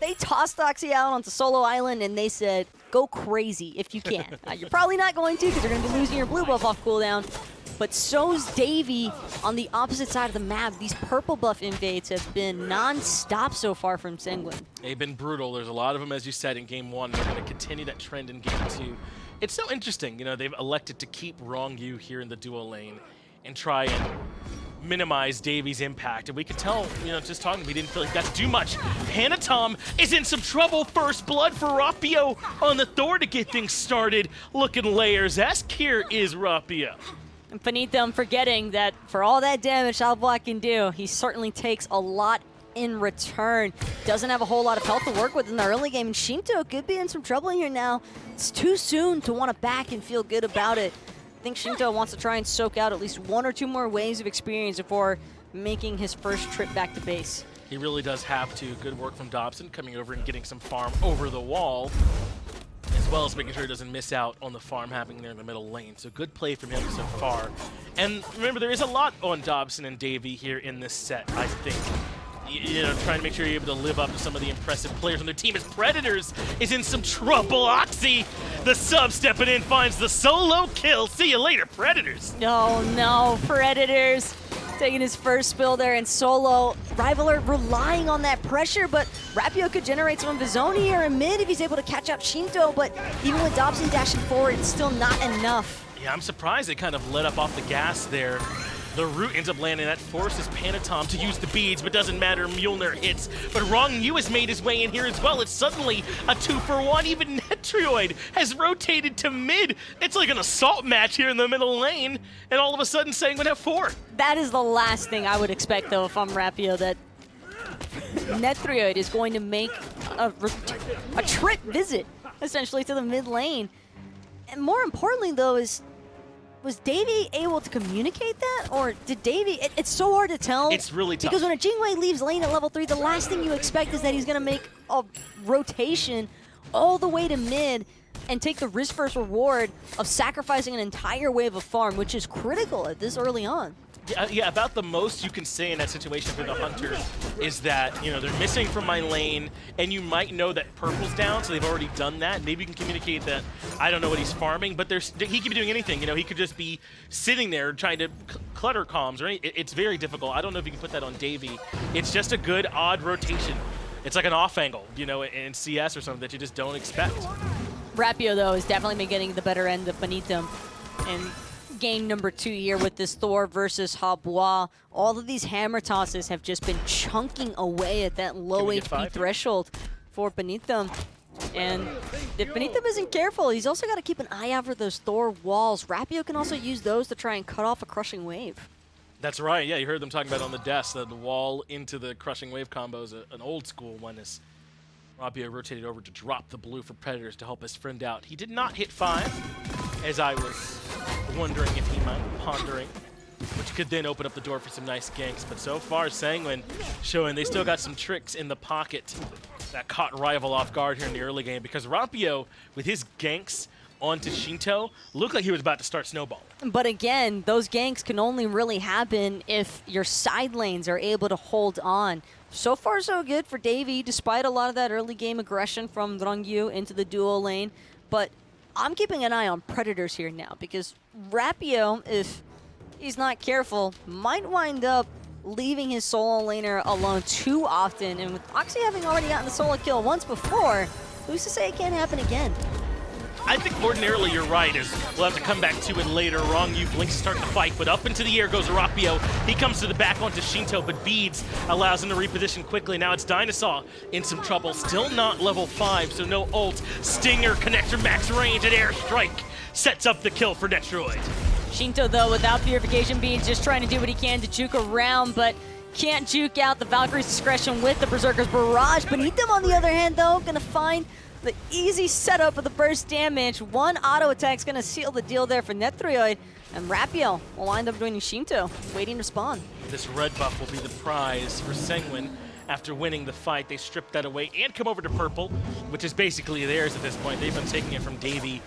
they tossed Oxy out onto Solo Island, and they said, go crazy if you can. You're probably not going to, because you're going to be losing your blue buff off cooldown. But so's Davey on the opposite side of the map. These purple buff invades have been non-stop so far from Sanguine. They've been brutal. There's a lot of them, as you said, in game 1. They're going to continue that trend in game 2. It's so interesting, you know, they've elected to keep Ronngyu here in the duo lane and try and minimize Davey's impact. And we could tell, you know, just talking, we didn't feel like that too much. Panitom is in some trouble. First blood for Rapio on the Thor to get things started. Looking Layers-esque here is Rapio. And Panitom forgetting that for all that damage Albuac can do, he certainly takes a lot in return. Doesn't have a whole lot of health to work with in the early game, and Sheento could be in some trouble here now. It's too soon to want to back and feel good about it. I think Sheento wants to try and soak out at least 1 or 2 more waves of experience before making his first trip back to base. He really does have to. Good work from Dobson coming over and getting some farm over the wall, as well as making sure he doesn't miss out on the farm happening there in the middle lane. So good play from him so far. And remember, there is a lot on Dobson and Davey here in this set, I think. You know, trying to make sure you're able to live up to some of the impressive players on their team as Predators is in some trouble. Oxy, the sub stepping in, finds the solo kill. See you later, Predators. No, Predators taking his first spill there in solo. RvLR relying on that pressure, but Rapio could generate some of his own here in mid if he's able to catch out Sheento, but even with Dobson dashing forward, it's still not enough. Yeah, I'm surprised they kind of let up off the gas there. The root ends up landing. That forces Panitom to use the beads, but doesn't matter. Mjolnir hits. But Ronngyu has made his way in here as well. It's suddenly a 2-for-1. Even Netrioid has rotated to mid. It's like an assault match here in the middle lane, and all of a sudden Sanguine have 4. That is the last thing I would expect, though, if I'm Rapio, that Netrioid is going to make a trip visit, essentially, to the mid lane. And more importantly, though, was Davey able to communicate that, or did Davey? It's so hard to tell. It's really tough. Because when a Jingwei leaves lane at level 3, the last thing you expect is that he's going to make a rotation all the way to mid and take the risk versus reward of sacrificing an entire wave of farm, which is critical at this early on. Yeah, about the most you can say in that situation for the Hunter is that, you know, they're missing from my lane, and you might know that purple's down, so they've already done that. Maybe you can communicate that I don't know what he's farming, but he could be doing anything. You know, he could just be sitting there trying to clutter comms, right? It's very difficult. I don't know if you can put that on Davey. It's just a good odd rotation. It's like an off angle, you know, in CS or something that you just don't expect. Rapio, though, has definitely been getting the better end of Panitom. And game number 2 here with this Thor versus Habois. All of these hammer tosses have just been chunking away at that low HP threshold for Panitom. And if Panitom isn't careful, he's also got to keep an eye out for those Thor walls. Rapio can also use those to try and cut off a crushing wave. That's right, yeah, you heard them talking about on the desk, the wall into the crushing wave combo is an old school one. As Rapio rotated over to drop the blue for Predators to help his friend out. He did not hit 5, as I was wondering if he might be pondering, which could then open up the door for some nice ganks. But so far, Sanguine showing they still got some tricks in the pocket that caught Rival off guard here in the early game, because Rapio, with his ganks onto Sheento, looked like he was about to start snowballing. But again, those ganks can only really happen if your side lanes are able to hold on. So far, so good for Davey, despite a lot of that early game aggression from Ronngyu into the dual lane. But I'm keeping an eye on Predators here now, because Rapio, if he's not careful, might wind up leaving his solo laner alone too often. And with Oxy having already gotten the solo kill once before, who's to say it can't happen again? I think ordinarily you're right, as we'll have to come back to it later. Ronngyu blinks to start the fight, but up into the air goes Rapio. He comes to the back onto Sheento, but Beads allows him to reposition quickly. Now it's DineOhSaw in some trouble. Still not level 5, so no ult. Stinger connects her max range, and Airstrike sets up the kill for Netrioid. Sheento, though, without Purification Beads, just trying to do what he can to juke around, but can't juke out the Valkyrie's Discretion with the Berserker's Barrage. Panitom, on the other hand, though, gonna find the easy setup of the burst damage. One auto attack's gonna seal the deal there for Netrioid, and Rapio will wind up joining Sheento, waiting to spawn. This red buff will be the prize for Sanguine. After winning the fight, they strip that away and come over to purple, which is basically theirs at this point. They've been taking it from Davey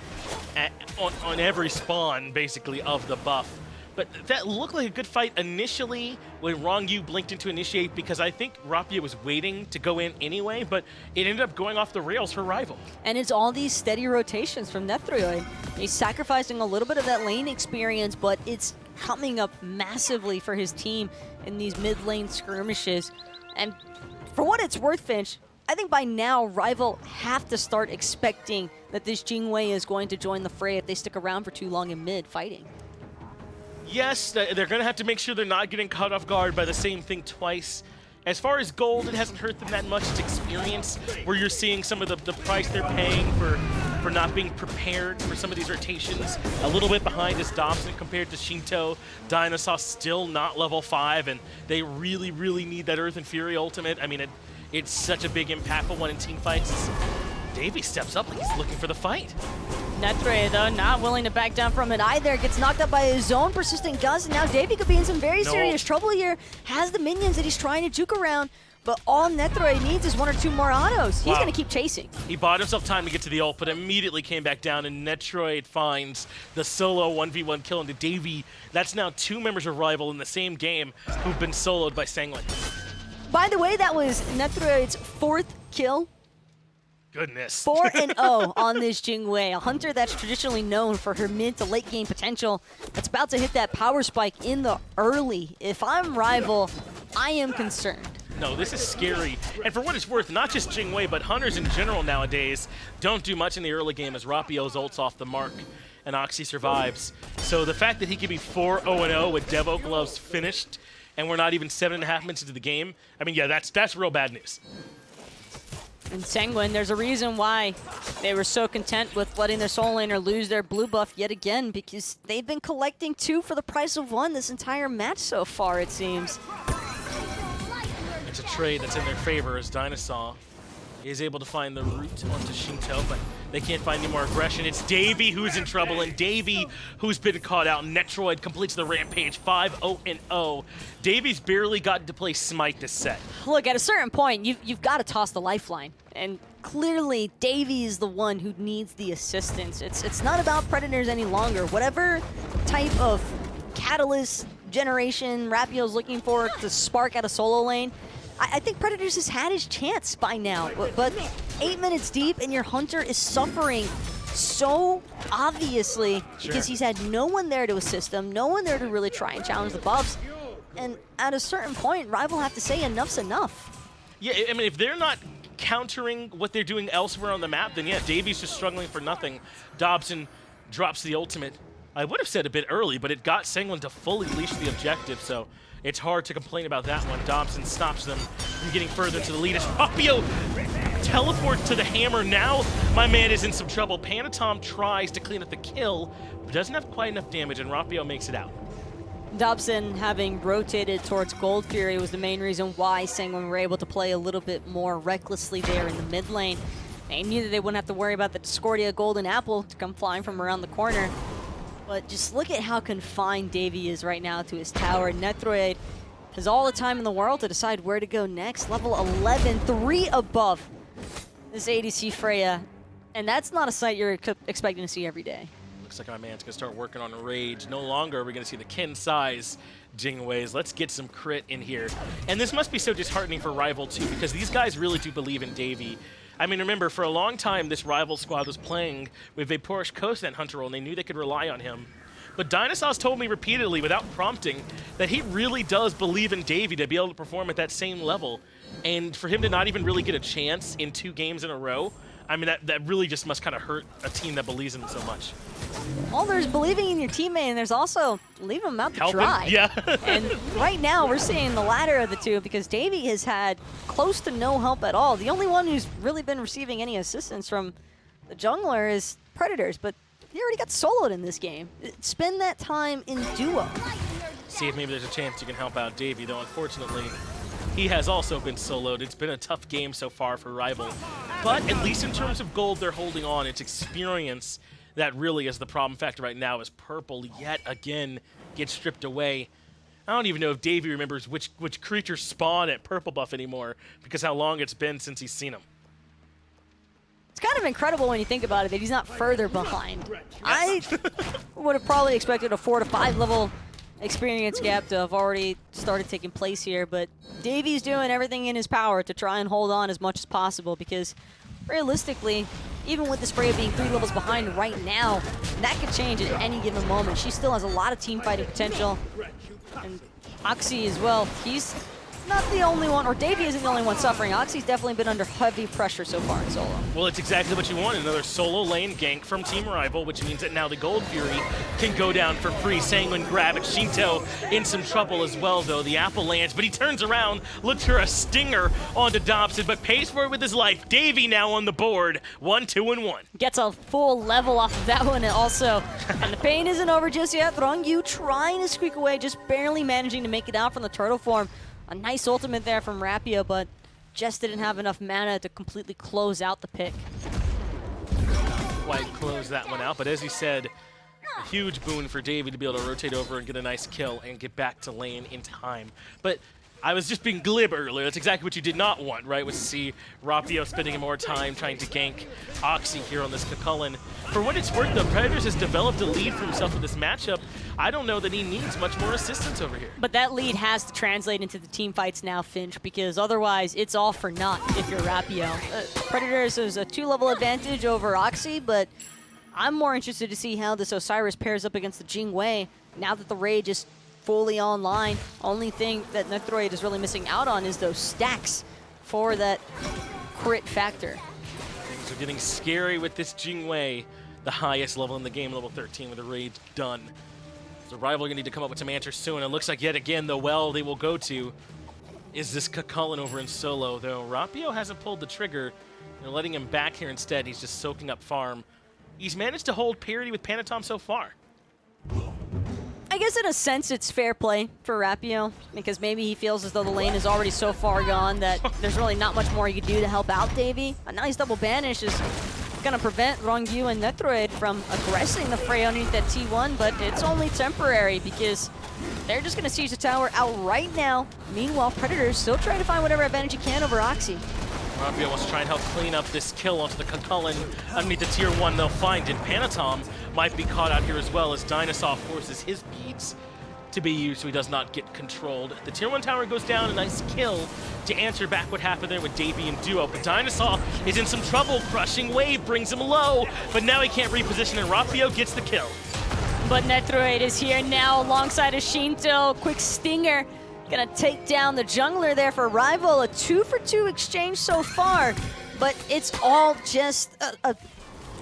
on every spawn, basically, of the buff. But that looked like a good fight initially when Ronngyu blinked in to initiate, because I think Rapio was waiting to go in anyway, but it ended up going off the rails for Rival. And it's all these steady rotations from Netrioid. He's sacrificing a little bit of that lane experience, but it's coming up massively for his team in these mid-lane skirmishes. And for what it's worth, Finch, I think by now Rival have to start expecting that this Jingwei is going to join the fray if they stick around for too long in mid fighting. Yes, they're going to have to make sure they're not getting caught off guard by the same thing twice As far as gold, it hasn't hurt them that much. It's experience where you're seeing some of the price they're paying for not being prepared for some of these rotations. A little bit behind is Dobson compared to Sheento. DineOhSaw still not level 5, and they really, really need that Earth and Fury ultimate. I mean, it's such a big, impactful one in team fights. Davey steps up like he's looking for the fight. Netrioid, though, not willing to back down from it either. Gets knocked up by his own persistent gust, and now Davey could be in some very serious trouble here. Has the minions that he's trying to juke around, but all Netrioid needs is 1 or 2 more autos. He's going to keep chasing. He bought himself time to get to the ult, but immediately came back down, and Netrioid finds the solo 1v1 kill into Davey. That's now 2 members of RvL in the same game who've been soloed by Sanguine. By the way, that was Netrioid's 4th kill. Goodness. 4-0 on this Jingwei, a hunter that's traditionally known for her mid to late game potential. That's about to hit that power spike in the early. If I'm RvL, I am concerned. No, this is scary. And for what it's worth, not just Jingwei, but hunters in general nowadays don't do much in the early game as Rapio's ult's off the mark and Oxy survives. So the fact that he could be 4-0-0 with Devo gloves finished and we're not even 7.5 minutes into the game, I mean, yeah, that's real bad news. And Sanguine, there's a reason why they were so content with letting their soul laner lose their blue buff yet again, because they've been collecting 2 for the price of 1 this entire match so far, it seems. It's a trade that's in their favor as DineOhSaw is able to find the route onto Sheento, but they can't find any more aggression. It's Davey who's in trouble, and Davey who's been caught out. Netrioid completes the rampage, 5-0-0. Davey's barely gotten to play SMITE this set. Look, at a certain point, you've got to toss the lifeline. And clearly, Davey is the one who needs the assistance. It's not about Predators any longer. Whatever type of catalyst generation Rapio's looking for to spark out a solo lane, I think Predators has had his chance by now, but 8 minutes deep and your hunter is suffering so obviously because he's had no one there to assist him, no one there to really try and challenge the buffs, and at a certain point, RvL have to say enough's enough. Yeah, I mean, if they're not countering what they're doing elsewhere on the map, then yeah, Davey's just struggling for nothing. Dobson drops the ultimate. I would have said a bit early, but it got Sanguine to fully leash the objective, so it's hard to complain about that one. Dobson stops them from getting further into the lead. As Rapio teleports to the hammer. Now my man is in some trouble. Panitom tries to clean up the kill, but doesn't have quite enough damage, and Rapio makes it out. Dobson having rotated towards Gold Fury was the main reason why Sanguine were able to play a little bit more recklessly there in the mid lane. They knew that they wouldn't have to worry about the Discordia Golden Apple to come flying from around the corner. But just look at how confined Davey is right now to his tower. Netrioid has all the time in the world to decide where to go next. Level 11, 3 above this ADC Freya. And that's not a sight you're expecting to see every day. Looks like my man's going to start working on Rage. No longer are we going to see the Kin size Jingweis. Let's get some crit in here. And this must be so disheartening for RvL too, because these guys really do believe in Davey. I mean, remember, for a long time, this RvL squad was playing with Vaporish Coast that hunter role, and they knew they could rely on him. But DineOhSaw's told me repeatedly, without prompting, that he really does believe in Davey to be able to perform at that same level. And for him to not even really get a chance in 2 games in a row, I mean, that really just must kind of hurt a team that believes in him so much. Well, there's believing in your teammate, and there's also leaving him out to Helping, dry. yeah. And right now, we're seeing the latter of the two because Davey has had close to no help at all. The only one who's really been receiving any assistance from the jungler is Predators, but he already got soloed in this game. Spend that time in duo. See if maybe there's a chance you can help out Davey, though unfortunately, he has also been soloed. It's been a tough game so far for RvL. But at least in terms of gold, they're holding on. It's experience that really is the problem factor right now, as Purple yet again gets stripped away. I don't even know if Davey remembers which creatures spawn at Purple buff anymore, because how long it's been since he's seen them. It's kind of incredible when you think about it that he's not further behind. I would have probably expected a 4 to 5 level experience gap to have already started taking place here, but Davey's doing everything in his power to try and hold on as much as possible, because realistically, even with this Freya being 3 levels behind right now, that could change at any given moment. She still has a lot of team fighting potential. And Oxy as well, he's not the only one, or Davey isn't the only one suffering. Oxy's definitely been under heavy pressure so far in solo. Well, it's exactly what you want. Another solo lane gank from Team Rival, which means that now the Gold Fury can go down for free. Sanguine grab it. Sheento in some trouble as well, though. The apple lands, but he turns around, looks for a stinger onto Dobson, but pays for it with his life. Davey now on the board. 1, 2, and 1. Gets a full level off of that one also. And the pain isn't over just yet. Ronngyu trying to squeak away, just barely managing to make it out from the turtle form. A nice ultimate there from Rapio, but just didn't have enough mana to completely close out the pick. Quite close that one out, but as he said, a huge boon for Davey to be able to rotate over and get a nice kill and get back to lane in time. But I was just being glib earlier. That's exactly what you did not want, right? Was to see Rapio spending more time trying to gank Oxy here on this Kakulin. For what it's worth, though, Predators has developed a lead for himself in this matchup. I don't know that he needs much more assistance over here. But that lead has to translate into the team fights now, Finch, because otherwise it's all for naught if you're Rapio. Predators has a 2-level advantage over Oxy, but I'm more interested to see how this Osiris pairs up against the Jingwei now that the Rage is fully online. Only thing that Netrioid is really missing out on is those stacks for that crit factor. Things are getting scary with this Jingwei, the highest level in the game, level 13 with the Rage done. So Rival gonna need to come up with some answers soon. It looks like yet again the well they will go to is this Kakulin over in solo, though Rapio hasn't pulled the trigger. They're letting him back here instead. He's just soaking up farm. He's managed to hold parity with Panitom so far. I guess in a sense it's fair play for Rapio, because maybe he feels as though the lane is already so far gone that there's really not much more you can do to help out Davey. A nice double banish is going to prevent Ronngyu and Netrioid from aggressing the fray underneath that T1, but it's only temporary because they're just going to siege the tower out right now. Meanwhile, Predators still trying to find whatever advantage he can over Oxy. Rapio wants to try and help clean up this kill onto the Kakulin underneath the tier 1 they'll find it. Panitom might be caught out here as well as DineOhSaw forces his beads to be used so he does not get controlled. The tier 1 tower goes down, a nice kill to answer back what happened there with Davey and Duo, but DineOhSaw is in some trouble. Crushing Wave brings him low, but now he can't reposition and Rapio gets the kill. But Netrioid is here now alongside a Sheento. Quick stinger. Gonna take down the jungler there for Rival. A 2-for-2 exchange so far, but it's all just a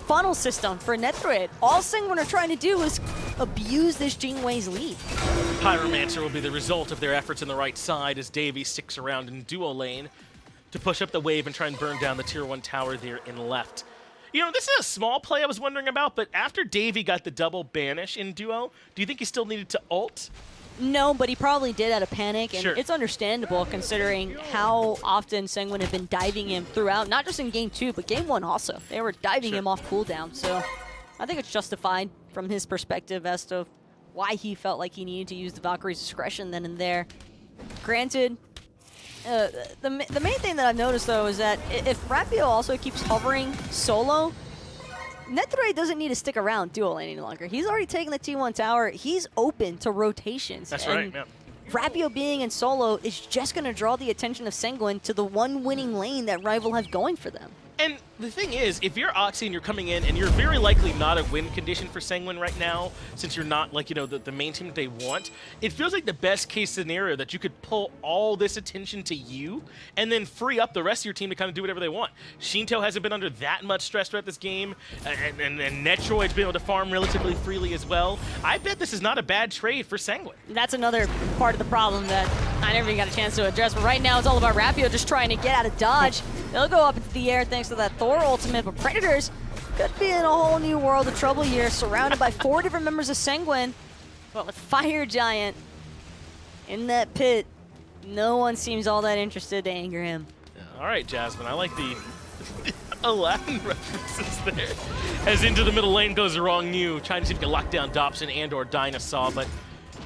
funnel system for Netrioid. All Sanguine are trying to do is abuse this Jingwei's lead. Pyromancer will be the result of their efforts on the right side as Davey sticks around in duo lane to push up the wave and try and burn down the tier 1 tower there in left. You know, this is a small play I was wondering about, but after Davey got the double banish in duo, do you think he still needed to ult? No, but he probably did out of panic, and Sure. it's understandable considering how often Sanguine have been diving him throughout, not just in Game 2, but Game 1 also. They were diving him off cooldown, so I think it's justified from his perspective as to why he felt like he needed to use the Valkyrie's discretion then and there. Granted, the main thing that I've noticed, though, is that if Rapio also keeps hovering solo, Netrioid doesn't need to stick around duo lane any longer. He's already taken the T1 tower. He's open to rotations. That's and right, yeah. Rapio being in solo is just going to draw the attention of Sanguine to the one winning lane that Rival have going for them. And the thing is, if you're Oxy and you're coming in and you're very likely not a win condition for Sanguine right now, since you're not like, you know, the main team that they want, it feels like the best case scenario that you could pull all this attention to you and then free up the rest of your team to kind of do whatever they want. Sheento hasn't been under that much stress throughout this game, and Netrioid's been able to farm relatively freely as well. I bet this is not a bad trade for Sanguine. That's another part of the problem that I never even got a chance to address, but right now it's all about Rapio just trying to get out of dodge. They'll go up into the air thanks to that Thor ultimate, but Predators could be in a whole new world of trouble here, surrounded by 4 different members of Sanguine, but with Fire Giant in that pit, no one seems all that interested to anger him. All right, Jasmine, I like the Aladdin references there. As into the middle lane goes Ronngyu, trying to see if he can lock down Dobson and or DineOhSaw, but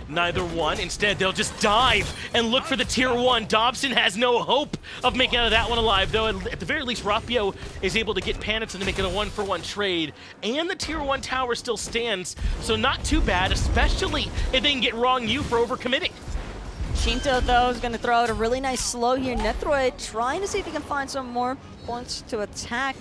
neither one. Instead, they'll just dive and look for the tier 1. Dobson has no hope of making out of that one alive, though. At the very least, Rapio is able to get Panitom to make it a 1-for-1 trade. And the tier 1 tower still stands, so not too bad, especially if they can get Ronngyu for overcommitting. Sheento, though, is going to throw out a really nice slow here. Netrioid trying to see if he can find some more points to attack.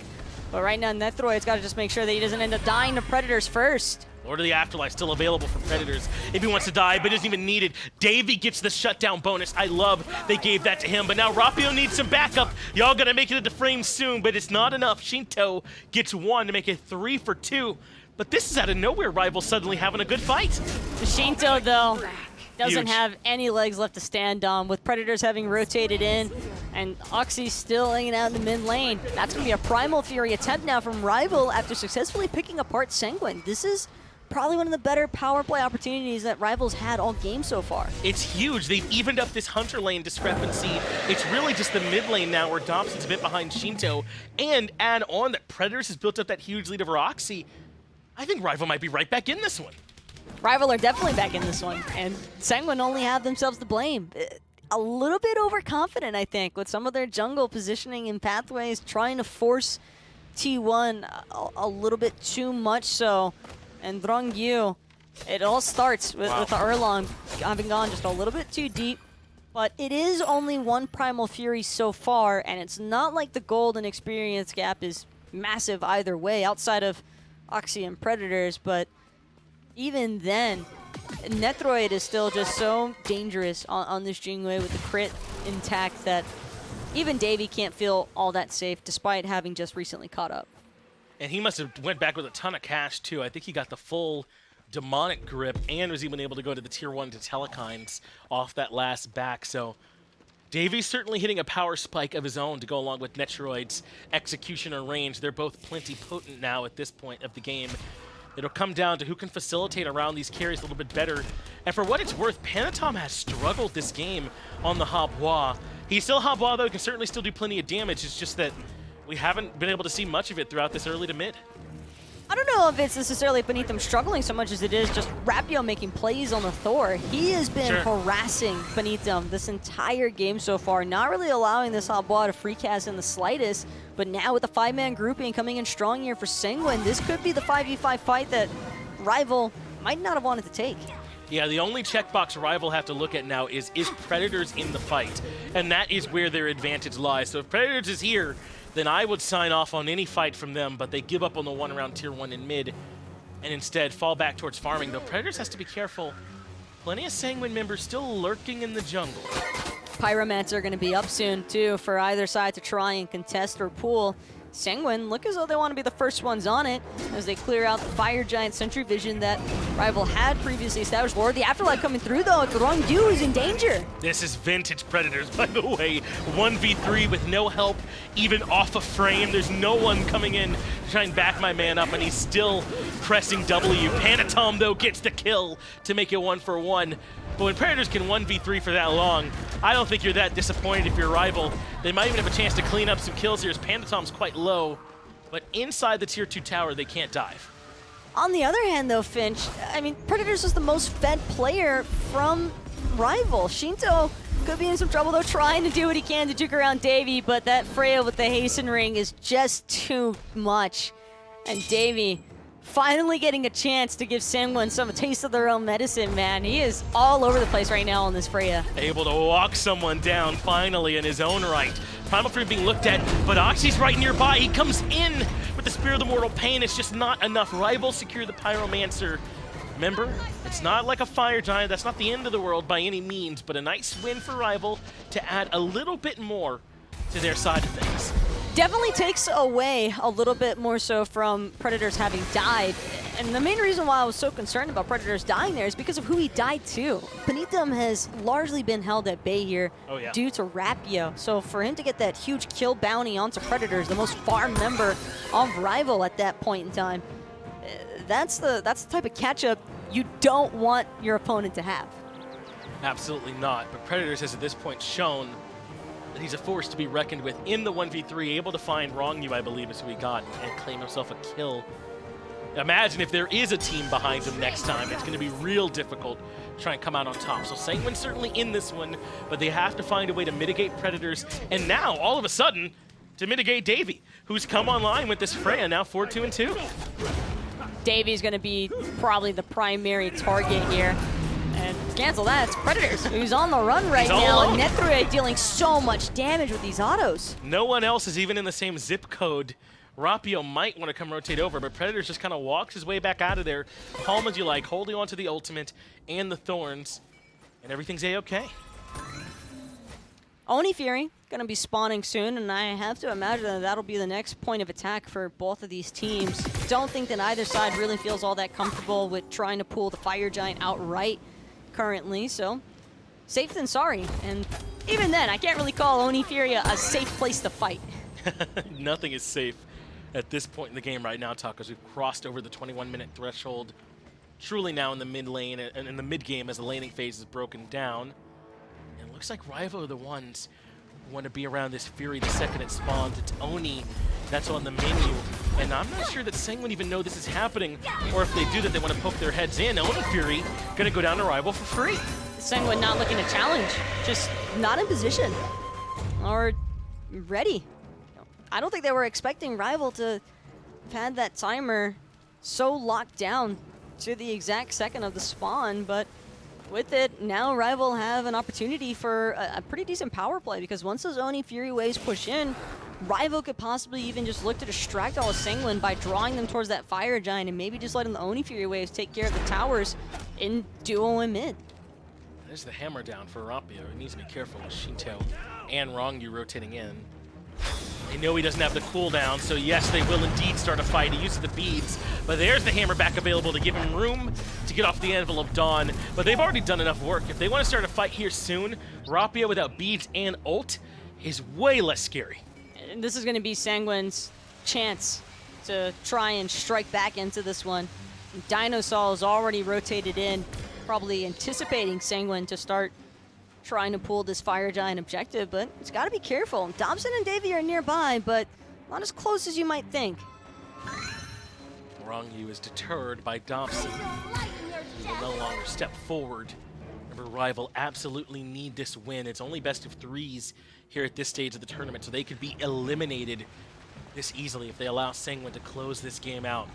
But right now, Netrioid's got to just make sure that he doesn't end up dying to Predators first. Lord of the Afterlife still available for Predators if he wants to die, but isn't even needed. Davey gets the shutdown bonus. I love they gave that to him, but now Rapio needs some backup. Y'all gonna make it into frame soon, but it's not enough. Sheento gets 1 to make it 3 for 2. But this is out of nowhere, Rival suddenly having a good fight. Sheento, though, doesn't Huge. have any legs left to stand on, with Predators having rotated in, and Oxy still hanging out in the mid lane. That's going to be a Primal Fury attempt now from Rival after successfully picking apart Sanguine. This is probably one of the better power play opportunities that Rival's had all game so far. It's huge. They've evened up this Hunter lane discrepancy. It's really just the mid lane now where Dobson's a bit behind Sheento, and add on that Predators has built up that huge lead over Oxy. I think Rival might be right back in this one. Rival are definitely back in this one, and Sanguine only have themselves to blame. A little bit overconfident, I think, with some of their jungle positioning and pathways, trying to force T1 a little bit too much so. And Ronngyu, it all starts with the Erlang having gone just a little bit too deep. But it is only 1 Primal Fury so far, and it's not like the gold and experience gap is massive either way, outside of Oxy and Predators, but even then, Netrioid is still just so dangerous on this Jingwei with the crit intact that even Davey can't feel all that safe despite having just recently caught up. And he must have went back with a ton of cash, too. I think he got the full demonic grip and was even able to go to the tier 1 to Telekines off that last back. So Davey's certainly hitting a power spike of his own to go along with Netrioid's executioner range. They're both plenty potent now at this point of the game. It'll come down to who can facilitate around these carries a little bit better. And for what it's worth, Panitom has struggled this game on the Habois. He's still Habois, though. He can certainly still do plenty of damage. It's just that we haven't been able to see much of it throughout this early to mid. I don't know if it's necessarily beneath them struggling so much as it is just Rapio making plays on the Thor. He has been harassing Panitom this entire game so far, not really allowing this Habois to free cast in the slightest. But now with the 5-man grouping coming in strong here for Sanguine, this could be the 5v5 fight that Rival might not have wanted to take. Yeah, the only checkbox Rival have to look at now is Predators in the fight? And that is where their advantage lies. So if Predators is here, then I would sign off on any fight from them, but they give up on the one around tier 1 in mid and instead fall back towards farming. Though Predators has to be careful. Plenty of Sanguine members still lurking in the jungle. Pyromancer are going to be up soon, too, for either side to try and contest or pull. Sanguine look as though they want to be the first ones on it as they clear out the Fire Giant Sentry Vision that Rival had previously established. Lord of the Afterlife coming through, though. Ronngyu is in danger. This is vintage Predators, by the way. 1v3 with no help, even off a frame. There's no one coming in to try and back my man up, and he's still pressing W. Panitom, though, gets the kill to make it 1-for-1. But when Predators can 1v3 for that long, I don't think you're that disappointed if you're Rival. They might even have a chance to clean up some kills here as Panitom's quite low, but inside the tier 2 tower, they can't dive. On the other hand, though, Finch, I mean, Predators is the most fed player from Rival. Sheento could be in some trouble, though, trying to do what he can to juke around Davey, but that Freya with the Hasten Ring is just too much. And Davey finally getting a chance to give Sanguine some taste of their own medicine, man. He is all over the place right now on this Freya. Able to walk someone down finally in his own right. Primal Fury being looked at, but Oxy's right nearby. He comes in with the Spear of the Mortal Pain. It's just not enough. Rival secure the Pyromancer. Remember, it's not like a Fire Giant. That's not the end of the world by any means, but a nice win for Rival to add a little bit more to their side of things. Definitely takes away a little bit more so from Predators having died. And the main reason why I was so concerned about Predators dying there is because of who he died to. Panitom has largely been held at bay here due to Rapio. So for him to get that huge kill bounty onto Predators, the most farm member of Rival at that point in time, that's the type of catch-up you don't want your opponent to have. Absolutely not. But Predators has at this point shown that he's a force to be reckoned with in the 1v3, able to find Ronngyu, I believe, is who he got, and claim himself a kill. Imagine if there is a team behind him next time. It's going to be real difficult to try and come out on top. So Sanguine's certainly in this one, but they have to find a way to mitigate Predators. And now, all of a sudden, to mitigate Davey, who's come online with this Freya, now 4-2-2. Davey's going to be probably the primary target here. And cancel that, it's Predators, who's on the run right now, and Netrioid dealing so much damage with these autos. No one else is even in the same zip code Rapio might want to come rotate over, but Predators just kind of walks his way back out of there, calm as you like, holding on to the ultimate and the thorns, and everything's A-okay. Oni Fury going to be spawning soon, and I have to imagine that that'll be the next point of attack for both of these teams. Don't think that either side really feels all that comfortable with trying to pull the Fire Giant outright currently, so safe than sorry. And even then, I can't really call Oni Fury a safe place to fight. Nothing is safe at this point in the game right now, Tacos. We've crossed over the 21-minute threshold, truly now in the mid lane and in the mid game as the laning phase is broken down. And it looks like RvL are the ones who want to be around this Fury the second it spawns. It's Oni that's on the menu. And I'm not sure that Sanguine even know this is happening, or if they do that, they want to poke their heads in. Oni Fury going to go down to RvL for free. Sanguine not looking to challenge, just not in position or ready. I don't think they were expecting RvL to have had that timer so locked down to the exact second of the spawn, but with it, now RvL have an opportunity for a pretty decent power play, because once those Oni Fury waves push in, RvL could possibly even just look to distract all of Sanguine by drawing them towards that Fire Giant and maybe just letting the Oni Fury waves take care of the towers in duo and mid. There's the hammer down for Rapio. He needs to be careful with Sheento and Ronngyu rotating in. They know he doesn't have the cooldown, so yes, they will indeed start a fight. He uses the beads, but there's the hammer back available to give him room to get off the anvil of Dawn. But they've already done enough work. If they want to start a fight here soon, Rapio without beads and ult is way less scary. And this is going to be Sanguine's chance to try and strike back into this one. DineOhSaw is already rotated in, probably anticipating Sanguine to start trying to pull this Fire Giant objective, but it's got to be careful. Dobson and Davey are nearby, but not as close as you might think. Ronngyu is deterred by Dobson. He will no longer step forward. Remember, RvL absolutely need this win. It's only best of threes here at this stage of the tournament, so they could be eliminated this easily if they allow Sanguine to close this game out.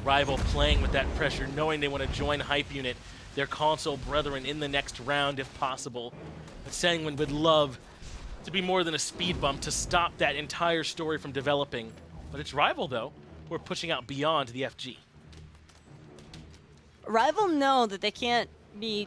RvL playing with that pressure, knowing they want to join Hype Unit, their console brethren, in the next round if possible. But Sanguine would love to be more than a speed bump to stop that entire story from developing. But it's RvL, though, who are pushing out beyond the FG. RvL know that they can't be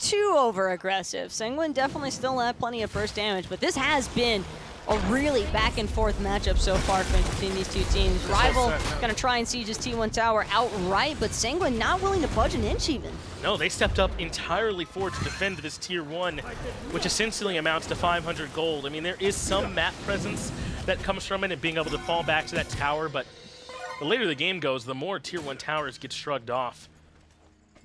too over-aggressive. Sanguine definitely still have plenty of burst damage, but this has been a really back-and-forth matchup so far between these two teams. RvL gonna try and siege his T1 tower outright, but Sanguine not willing to budge an inch even. No, they stepped up entirely forward to defend this Tier 1, which essentially amounts to 500 gold. I mean, there is some map presence that comes from it and being able to fall back to that tower, but the later the game goes, the more Tier 1 towers get shrugged off.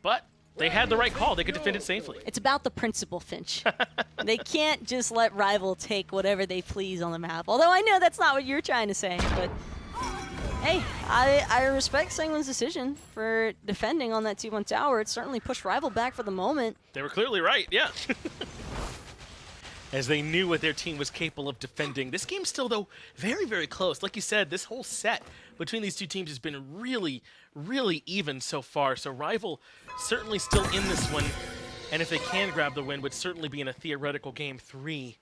But they had the right call. They could defend it safely. It's about the principle, Finch. They can't just let RvL take whatever they please on the map. Although I know that's not what you're trying to say, but hey, I respect Sanguine's decision for defending on that T1 tower. It certainly pushed RvL back for the moment. They were clearly right, yeah. As they knew what their team was capable of defending. This game's still, though, very, very close. Like you said, this whole set between these two teams has been really, really even so far. So RvL certainly still in this one. And if they can grab the win, would certainly be in a theoretical game 3.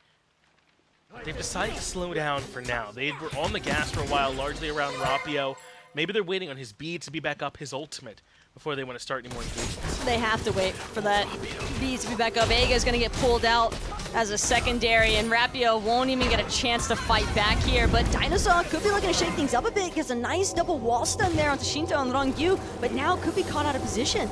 But they've decided to slow down for now. They were on the gas for a while, largely around Rapio. Maybe they're waiting on his beads to be back up, his ultimate, before they want to start any more engagements. They have to wait for that beads to be back up. Ega's going to get pulled out as a secondary, and Rapio won't even get a chance to fight back here. But DineOhSaw could be looking to shake things up a bit, gets a nice double wall stun there onto Sheento and Ronngyu, but now could be caught out of position.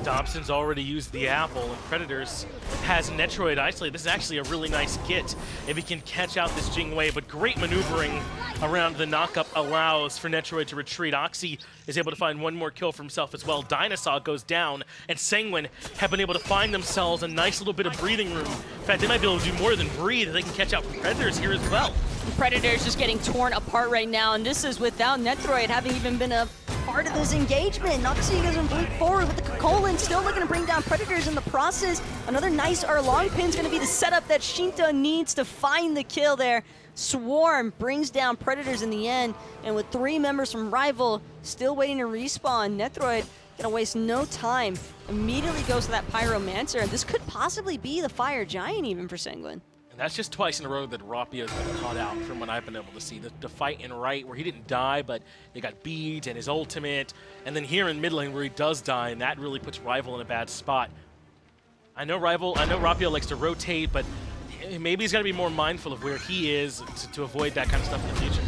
Dobson's already used the apple, and Predators has Netrioid isolated. This is actually a really nice get if he can catch out this Jingwei, but great maneuvering around the knockup allows for Netrioid to retreat. Oxy is able to find one more kill for himself as well. DineOhSaw goes down, and Sanguine have been able to find themselves a nice little bit of breathing room. In fact, they might be able to do more than breathe. They can catch out Predators here as well. Predators just getting torn apart right now, and this is without Netrioid having even been a part of this engagement. Noxie doesn't blink forward with the Colin, still looking to bring down Predators in the process. Another nice long pin's going to be the setup that Sheento needs to find the kill there. Swarm brings down Predators in the end, and with 3 members from RvL still waiting to respawn, Netrioid gonna waste no time. Immediately goes to that Pyromancer, and this could possibly be the Fire Giant even for Sanguine. That's just twice in a row that Rapio's been caught out from what I've been able to see. The fight in right where he didn't die, but they got beads and his ultimate. And then here in mid lane where he does die, and that really puts Rival in a bad spot. I know Rapio likes to rotate, but maybe he's got to be more mindful of where he is to avoid that kind of stuff in the future.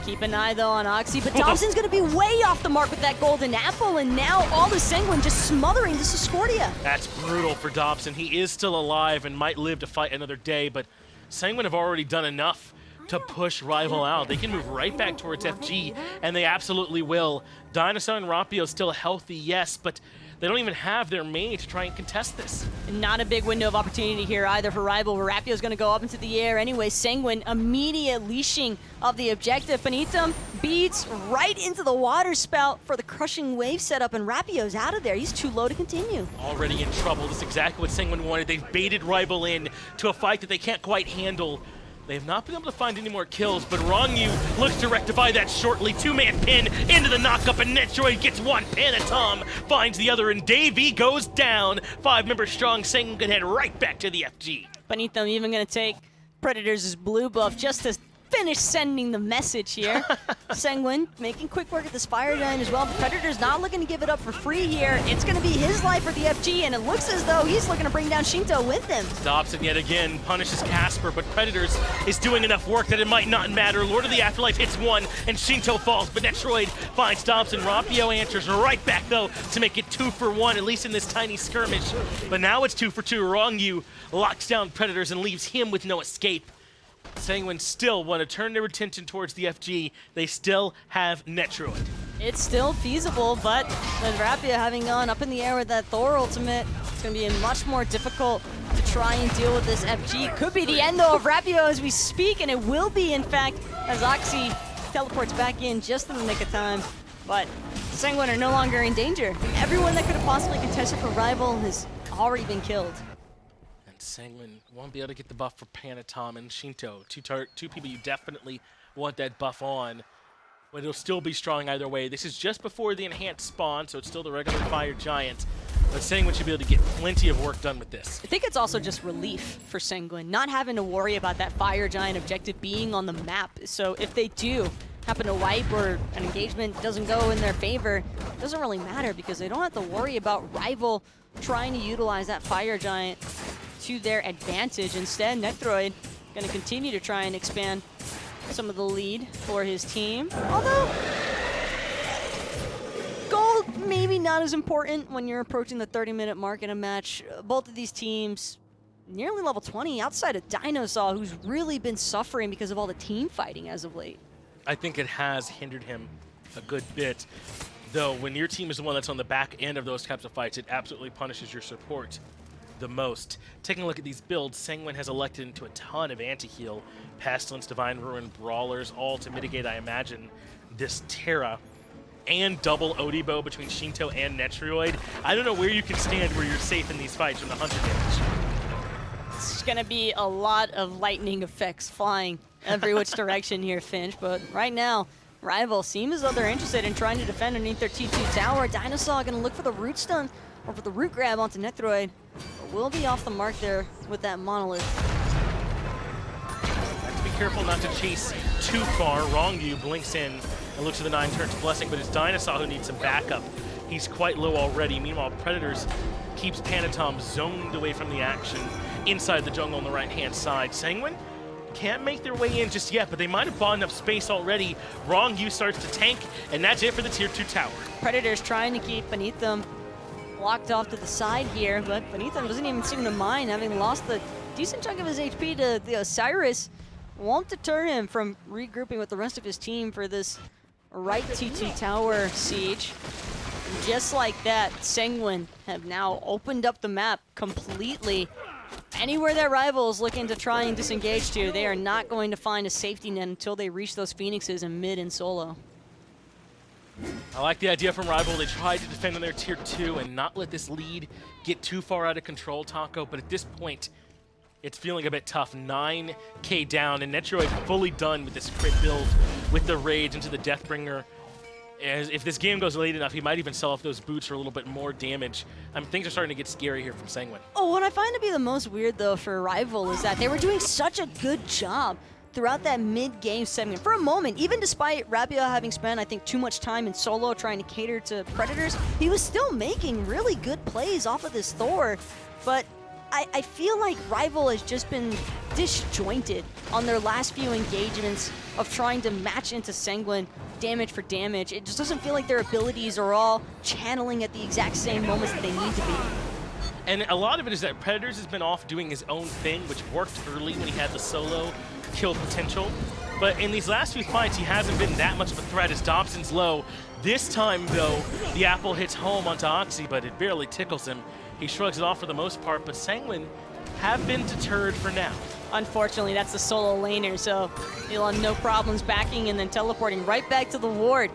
Keep an eye, though, on Oxy, but Dobson's going to be way off the mark with that golden apple, and now all the Sanguine just smothering this Discordia. That's brutal for Dobson. He is still alive and might live to fight another day, but Sanguine have already done enough to push Rival out. They can move right back towards FG, and they absolutely will. DineOhSaw and Rapio still healthy, yes, but they don't even have their main to try and contest this. Not a big window of opportunity here either for Rival, where Rapio's going to go up into the air anyway. Sanguine, immediate leashing of the objective. Panitom beats right into the water spout for the crushing wave setup, and Rapio's out of there. He's too low to continue. Already in trouble. That's exactly what Sanguine wanted. They've baited Rival in to a fight that they can't quite handle. They have not been able to find any more kills, but Ronngyu looks to rectify that shortly. Two-man pin into the knockup, and Netrioid gets one. Panitom finds the other, and Davey goes down. 5-member strong, Sanguine can head right back to the FG. Panitom even going to take Predators' blue buff just to finish sending the message here. Sanguine making quick work at this Fire Giant as well, but Predator's not looking to give it up for free here. It's going to be his life for the FG, and it looks as though he's looking to bring down Sheento with him. Dobson yet again punishes Casper, but Predators is doing enough work that it might not matter. Lord of the Afterlife hits one, and Sheento falls, but Netrioid finds Dobson. Rapio answers right back, though, to make it 2 for 1, at least in this tiny skirmish. But now it's 2 for 2. Ronngyu locks down Predators and leaves him with no escape. Sanguine still want to turn their attention towards the FG. They still have Netrioid. It's still feasible, but with Rapio having gone up in the air with that Thor ultimate, it's going to be much more difficult to try and deal with this FG. Could be the end, though, of Rapio as we speak, and it will be, in fact, as Oxy teleports back in just in the nick of time. But Sanguine are no longer in danger. Everyone that could have possibly contested for Rival has already been killed. Sanguine won't be able to get the buff for Panitom and Sheento. Two people you definitely want that buff on, but it'll still be strong either way. This is just before the enhanced spawn, so it's still the regular Fire Giant, but Sanguine should be able to get plenty of work done with this. I think it's also just relief for Sanguine, not having to worry about that Fire Giant objective being on the map. So if they do happen to wipe or an engagement doesn't go in their favor, it doesn't really matter because they don't have to worry about Rival trying to utilize that Fire Giant to their advantage. Instead, Netrioid going to continue to try and expand some of the lead for his team. Although, gold maybe not as important when you're approaching the 30-minute mark in a match. Both of these teams nearly level 20 outside of DineOhSaw, who's really been suffering because of all the team fighting as of late. I think it has hindered him a good bit, though when your team is the one that's on the back end of those types of fights, it absolutely punishes your support the most. Taking a look at these builds, Sanguine has elected into a ton of anti-heal, Pestilence, Divine Ruin, Brawlers, all to mitigate, I imagine, this Terra and double Odibo between Sheento and Netrioid. I don't know where you can stand where you're safe in these fights from the 100 damage. It's going to be a lot of lightning effects flying every which direction here, Finch, but right now, Rival seem as though they're interested in trying to defend underneath their T2 tower. DineOhSaw going to look for the root stun or for the root grab onto Netrioid. We'll be off the mark there with that monolith. Have to be careful not to chase too far. Ronngyu blinks in and looks at the 9 turns blessing, but it's DineOhSaw who needs some backup. He's quite low already. Meanwhile, Predators keeps Panitom zoned away from the action inside the jungle on the right-hand side. Sanguine can't make their way in just yet, but they might have bought enough space already. Ronngyu starts to tank, and that's it for the tier 2 tower. Predators trying to keep Panitom blocked off to the side here, but Panitom doesn't even seem to mind having lost a decent chunk of his HP to the Osiris. Won't deter him from regrouping with the rest of his team for this right T2 tower siege. And just like that, Sanguine have now opened up the map completely. Anywhere that Rival is looking to try and disengage to, they are not going to find a safety net until they reach those Phoenixes in mid and solo. I like the idea from Rival. They tried to defend on their tier 2 and not let this lead get too far out of control, Taco, but at this point, it's feeling a bit tough. 9K down, and Netrioid fully done with this crit build with the Rage into the Deathbringer. if this game goes late enough, he might even sell off those boots for a little bit more damage. I mean, things are starting to get scary here from Sanguine. Oh, what I find to be the most weird, though, for RvL is that they were doing such a good job throughout that mid-game segment. For a moment, even despite RvL having spent, I think, too much time in solo trying to cater to Predators, he was still making really good plays off of this Thor. But I feel like RvL has just been disjointed on their last few engagements of trying to match into Sanguine damage for damage. It just doesn't feel like their abilities are all channeling at the exact same moments that they need to be. And a lot of it is that Predators has been off doing his own thing, which worked early when he had the solo kill potential. But in these last few fights, he hasn't been that much of a threat as Dobson's low. This time, though, the apple hits home onto Oxy, but it barely tickles him. He shrugs it off for the most part, but Sanguine have been deterred for now. Unfortunately, that's the solo laner, so he'll have no problems backing and then teleporting right back to the ward.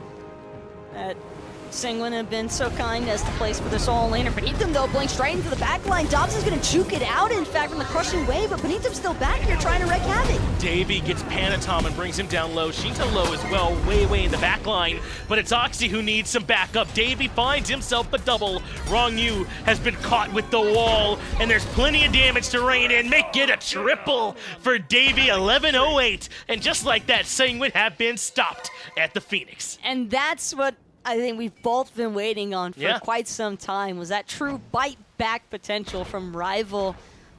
Sanguine have been so kind as to place for the solo laner. Panitom, though, blinks right into the back line. Dobson's going to juke it out, in fact, from the crushing wave, but Panitom's still back here trying to wreak havoc. Davey gets Panitom and brings him down low. Sheento low as well, way in the back line, but it's Oxy who needs some backup. Davey finds himself a double. Ronngyu has been caught with the wall, and there's plenty of damage to rain in. Make it a triple for Davey, 11:08, and just like that, Sanguine have been stopped at the Phoenix. And that's what I think we've both been waiting on for quite some time, was that true bite-back potential from RvL.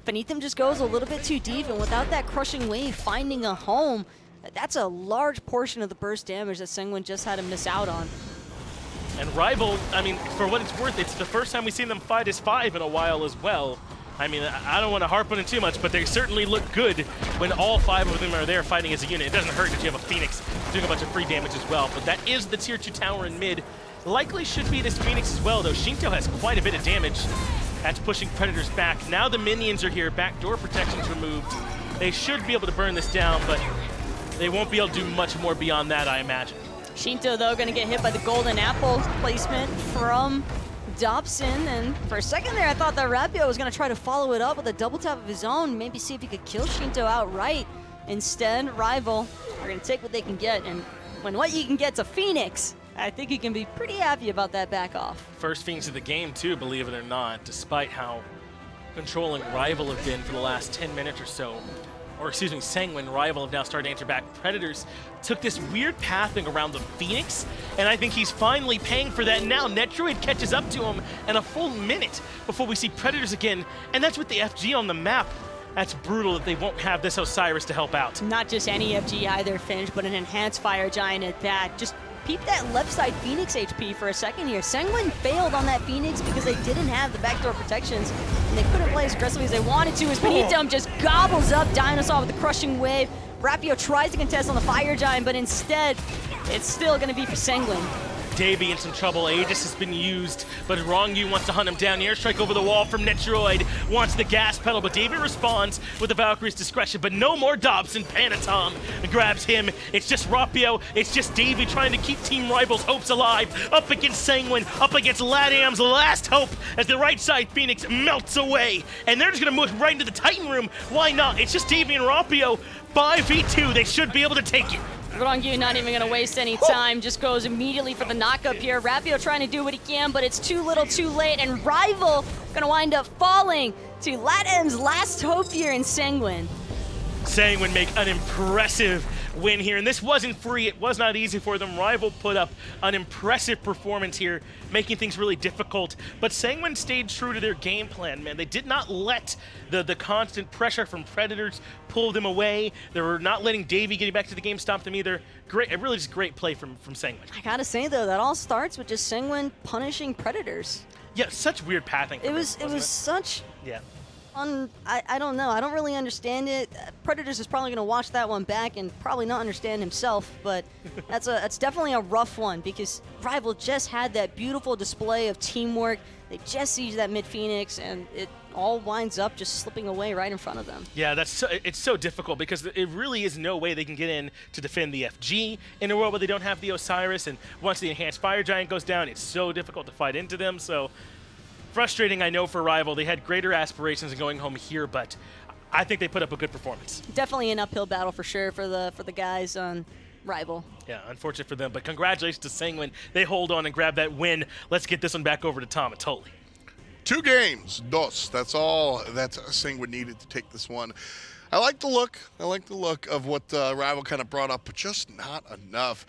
Panitom just goes a little bit too deep, and without that crushing wave finding a home, that's a large portion of the burst damage that Sanguine just had to miss out on. And RvL, I mean, for what it's worth, it's the first time we've seen them fight as 5 in a while as well. I mean, I don't want to harp on it too much, but they certainly look good when all 5 of them are there fighting as a unit. It doesn't hurt that you have a Phoenix doing a bunch of free damage as well, but that is the tier 2 tower in mid. Likely should be this Phoenix as well, though. Sheento has quite a bit of damage. That's pushing Predators back. Now the minions are here. Backdoor protection's removed. They should be able to burn this down, but they won't be able to do much more beyond that, I imagine. Sheento, though, going to get hit by the golden apple placement from Dobson, and for a second there I thought that RvLRapio was going to try to follow it up with a double tap of his own, maybe see if he could kill Sheento outright. Instead, RvL are going to take what they can get, and when what you can get's a Phoenix, I think you can be pretty happy about that back off. First Phoenix of the game too, believe it or not, despite how controlling RvL have been for the last 10 minutes or so. Or excuse me, Sanguine, RvL have now started to enter back. Predators took this weird pathing around the Phoenix, and I think he's finally paying for that now. Netrioid catches up to him in a full minute before we see Predators again, and that's with the FG on the map. That's brutal that they won't have this Osiris to help out. Not just any FG either, Finch, but an enhanced Fire Giant at that. Just peep that left side Phoenix HP for a second here. Sanguine failed on that Phoenix because they didn't have the backdoor protections, and they couldn't play as aggressively as they wanted to, as Panitom just gobbles up DineOhSaw with the crushing wave. RvLRapio tries to contest on the Fire Giant, but instead, it's still going to be for Sanguine. Davey in some trouble. Aegis has been used, but Ronngyu wants to hunt him down. Airstrike over the wall from Netrioid. Wants the gas pedal, but Davey responds with the Valkyrie's discretion. But no more Dobson. Panitom grabs him. It's just Rapio. It's just Davey trying to keep Team RvL's hopes alive. Up against Sanguine. Up against LatAm's last hope as the right side Phoenix melts away. And they're just going to move right into the Titan room. Why not? It's just Davey and Rapio. 5v2. They should be able to take it. Ronngyu not even going to waste any time, just goes immediately for the knockup here. RvLRapio trying to do what he can, but it's too little too late, and RvL going to wind up falling to LatAm's last hope here in Sanguine. Sanguine make an impressive win here, and this wasn't free. It was not easy for them. RvL put up an impressive performance here, making things really difficult, but Sanguine stayed true to their game plan, man. They did not let the constant pressure from Predators pull them away. They were not letting Davey getting back to the game stop them either. Great, really just great play from Sanguine. I gotta say though, that all starts with just Sanguine punishing Predators. Yeah, such weird pathing. It was such. Yeah. I don't know. I don't really understand it. Predators is probably going to watch that one back and probably not understand himself, but that's definitely a rough one because RvL just had that beautiful display of teamwork. They just siege that mid Phoenix, and it all winds up just slipping away right in front of them. Yeah, it's so difficult because it really is no way they can get in to defend the FG in a world where they don't have the Osiris, and once the enhanced Fire Giant goes down, it's so difficult to fight into them. So frustrating, I know, for RvL. They had greater aspirations in going home here, but I think they put up a good performance. Definitely an uphill battle for sure for the guys on rival. Yeah, unfortunate for them, but congratulations to Sanguine. They hold on and grab that win. Let's get this one back over to Tom and Tully. 2 games, dos. That's all that Sanguine needed to take this one. I like the look. I like the look of what Rival kind of brought up, but just not enough.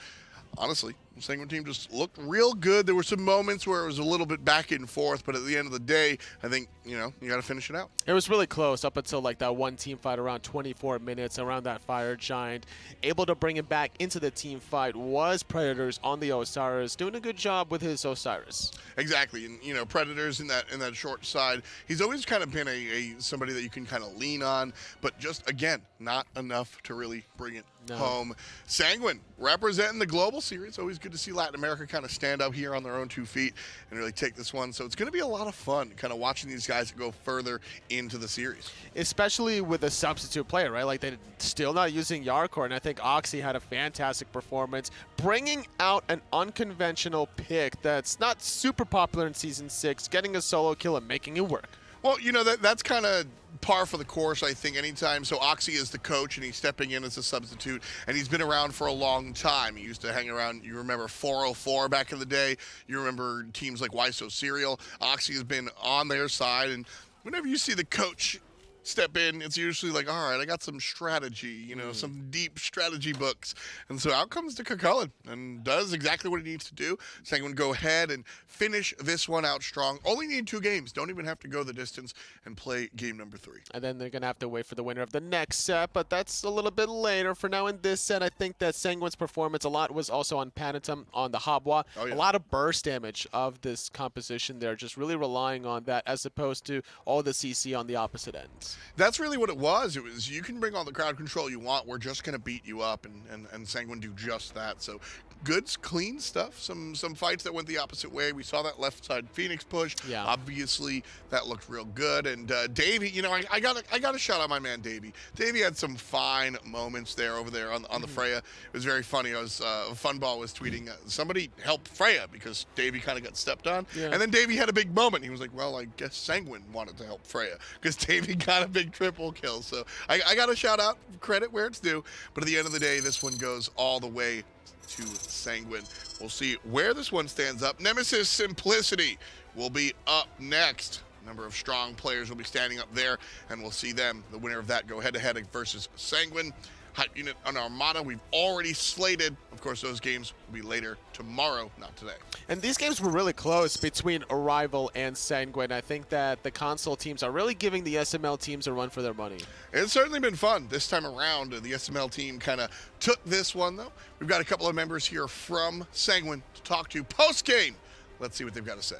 Honestly, the Sanguine team just looked real good. There were some moments where it was a little bit back and forth, but at the end of the day, I think, you got to finish it out. It was really close up until like that one team fight around 24 minutes around that Fire Giant. Able to bring him back into the team fight was Predators on the Osiris, doing a good job with his Osiris. Exactly, and Predators in that short side, he's always kind of been a somebody that you can kind of lean on, but just again, not enough to really bring it home. Sanguine representing the global series. Always good to see Latin America kind of stand up here on their own 2 feet and really take this one. So it's going to be a lot of fun kind of watching these guys go further into the series. Especially with a substitute player, right? Like they're still not using Yarkor, and I think Oxy had a fantastic performance, bringing out an unconventional pick that's not super popular in Season 6, getting a solo kill and making it work. Well, that's kind of par for the course, I think, anytime. So Oxy is the coach, and he's stepping in as a substitute, and he's been around for a long time. He used to hang around, you remember 404 back in the day. You remember teams like YSO Serial. Oxy has been on their side, and whenever you see the coach step in, it's usually like, all right, I got some strategy, some deep strategy books. And so out comes the Cullen and does exactly what he needs to do. Sanguine go ahead and finish this one out strong. Only need 2 games. Don't even have to go the distance and play game number 3. And then they're going to have to wait for the winner of the next set, but that's a little bit later. For now in this set, I think that Sanguine's performance a lot was also on Panitom, on the Habwa. Oh, yeah. A lot of burst damage of this composition there, just really relying on that as opposed to all the CC on the opposite ends. That's really what it was. It was, you can bring all the crowd control you want. We're just going to beat you up, and Sanguine do just that. So good, clean stuff. Some fights that went the opposite way. We saw that left side Phoenix push. Yeah. Obviously, that looked real good. And Davey, I got to shout out my man Davey. Davey had some fine moments there over there on the Freya. It was very funny. Funball was tweeting, somebody help Freya because Davey kind of got stepped on. Yeah. And then Davey had a big moment. He was like, well, I guess Sanguine wanted to help Freya because Davey got a big triple kill. So I got to shout out, credit where it's due. But at the end of the day, this one goes all the way to Sanguine. We'll see where this one stands up. Nemesis Simplicity will be up next. A number of strong players will be standing up there, and we'll see them, the winner of that, go head-to-head versus Sanguine. Hype Unit on Armada, we've already slated. Of course, those games will be later tomorrow, not today. And these games were really close between Arrival and Sanguine. I think that the console teams are really giving the SML teams a run for their money. It's certainly been fun this time around. The SML team kind of took this one, though. We've got a couple of members here from Sanguine to talk to post-game. Let's see what they've got to say.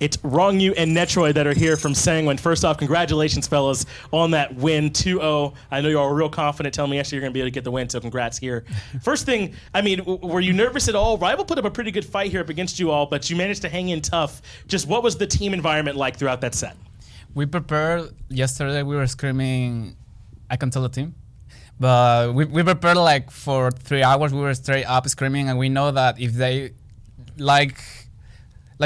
It's Ronngyu and Netrioid that are here from Sanguine. First off, congratulations, fellas, on that win, 2-0. I know you all were real confident telling me actually you're going to be able to get the win, so congrats here. First thing, were you nervous at all? Rival put up a pretty good fight here up against you all, but you managed to hang in tough. Just what was the team environment like throughout that set? We prepared. Yesterday we were screaming, I can tell the team. But we prepared like for 3 hours. We were straight up screaming, and we know that if they like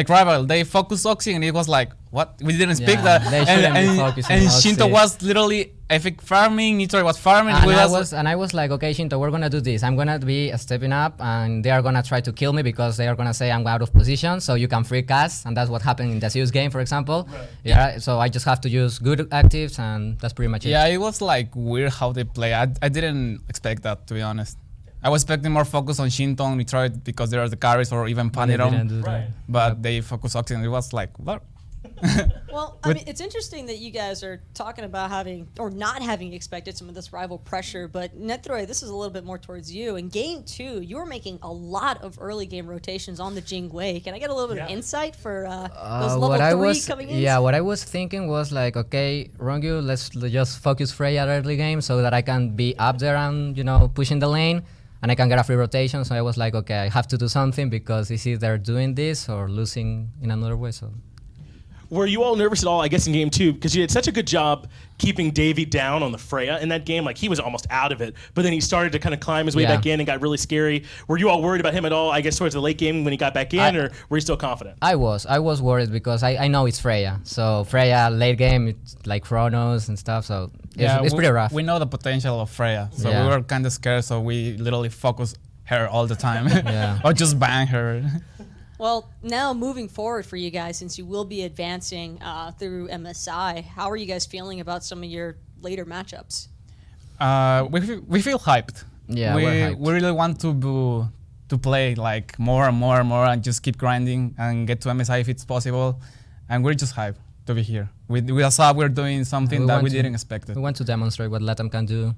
Rival, they focused Oxy, and it was like, what? We didn't speak that. And Sheento was literally epic farming, Netrioid was farming. And I was like, okay, Sheento, we're going to do this. I'm going to be stepping up, and they are going to try to kill me because they are going to say I'm out of position, so you can free cast, and that's what happened in the Zeus game, for example. Right. Yeah, so I just have to use good actives, and that's pretty much it. Yeah, it was like weird how they play. I didn't expect that, to be honest. I was expecting more focus on Sheento and Netrioid because there are the carries or even Panitom, right. But they focused Oxy, and it was like, what? Well, it's interesting that you guys are talking about having or not having expected some of this Rival pressure, but Netrioid, this is a little bit more towards you. In game 2, you were making a lot of early game rotations on the Jingwei. Can I get a little bit of insight for those level 3 coming in? Yeah, what I was thinking was like, okay, Ronngyu, let's just focus Freya early game so that I can be up there and, pushing the lane. And I can get a free rotation, so I was like, okay, I have to do something because it's either doing this or losing in another way. So, Were you all nervous at all, I guess, in game 2? Because you did such a good job keeping Davey down on the Freya in that game. Like, he was almost out of it. But then he started to kind of climb his way back in and got really scary. Were you all worried about him at all, I guess, towards the late game when he got back in, or were you still confident? I was worried because I know it's Freya. So Freya, late game, it's like Chronos and stuff. So it's pretty rough. We know the potential of Freya. So we were kind of scared. So we literally focused her all the time. Or just bang her. Well, now moving forward for you guys, since you will be advancing through MSI, how are you guys feeling about some of your later matchups? We feel hyped. Yeah, we're hyped. We really want to play like more and more and more and just keep grinding and get to MSI if it's possible. And we're just hyped to be here. With SAB, we're doing something that we didn't expect. We want to demonstrate what LATAM can do.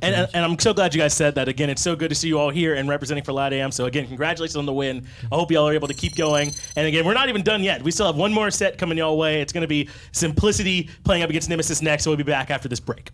And I'm so glad you guys said that. Again, it's so good to see you all here and representing for LATAM. So again, congratulations on the win. I hope y'all are able to keep going. And again, we're not even done yet. We still have one more set coming y'all way. It's going to be Simplicity playing up against Nemesis next. So we'll be back after this break.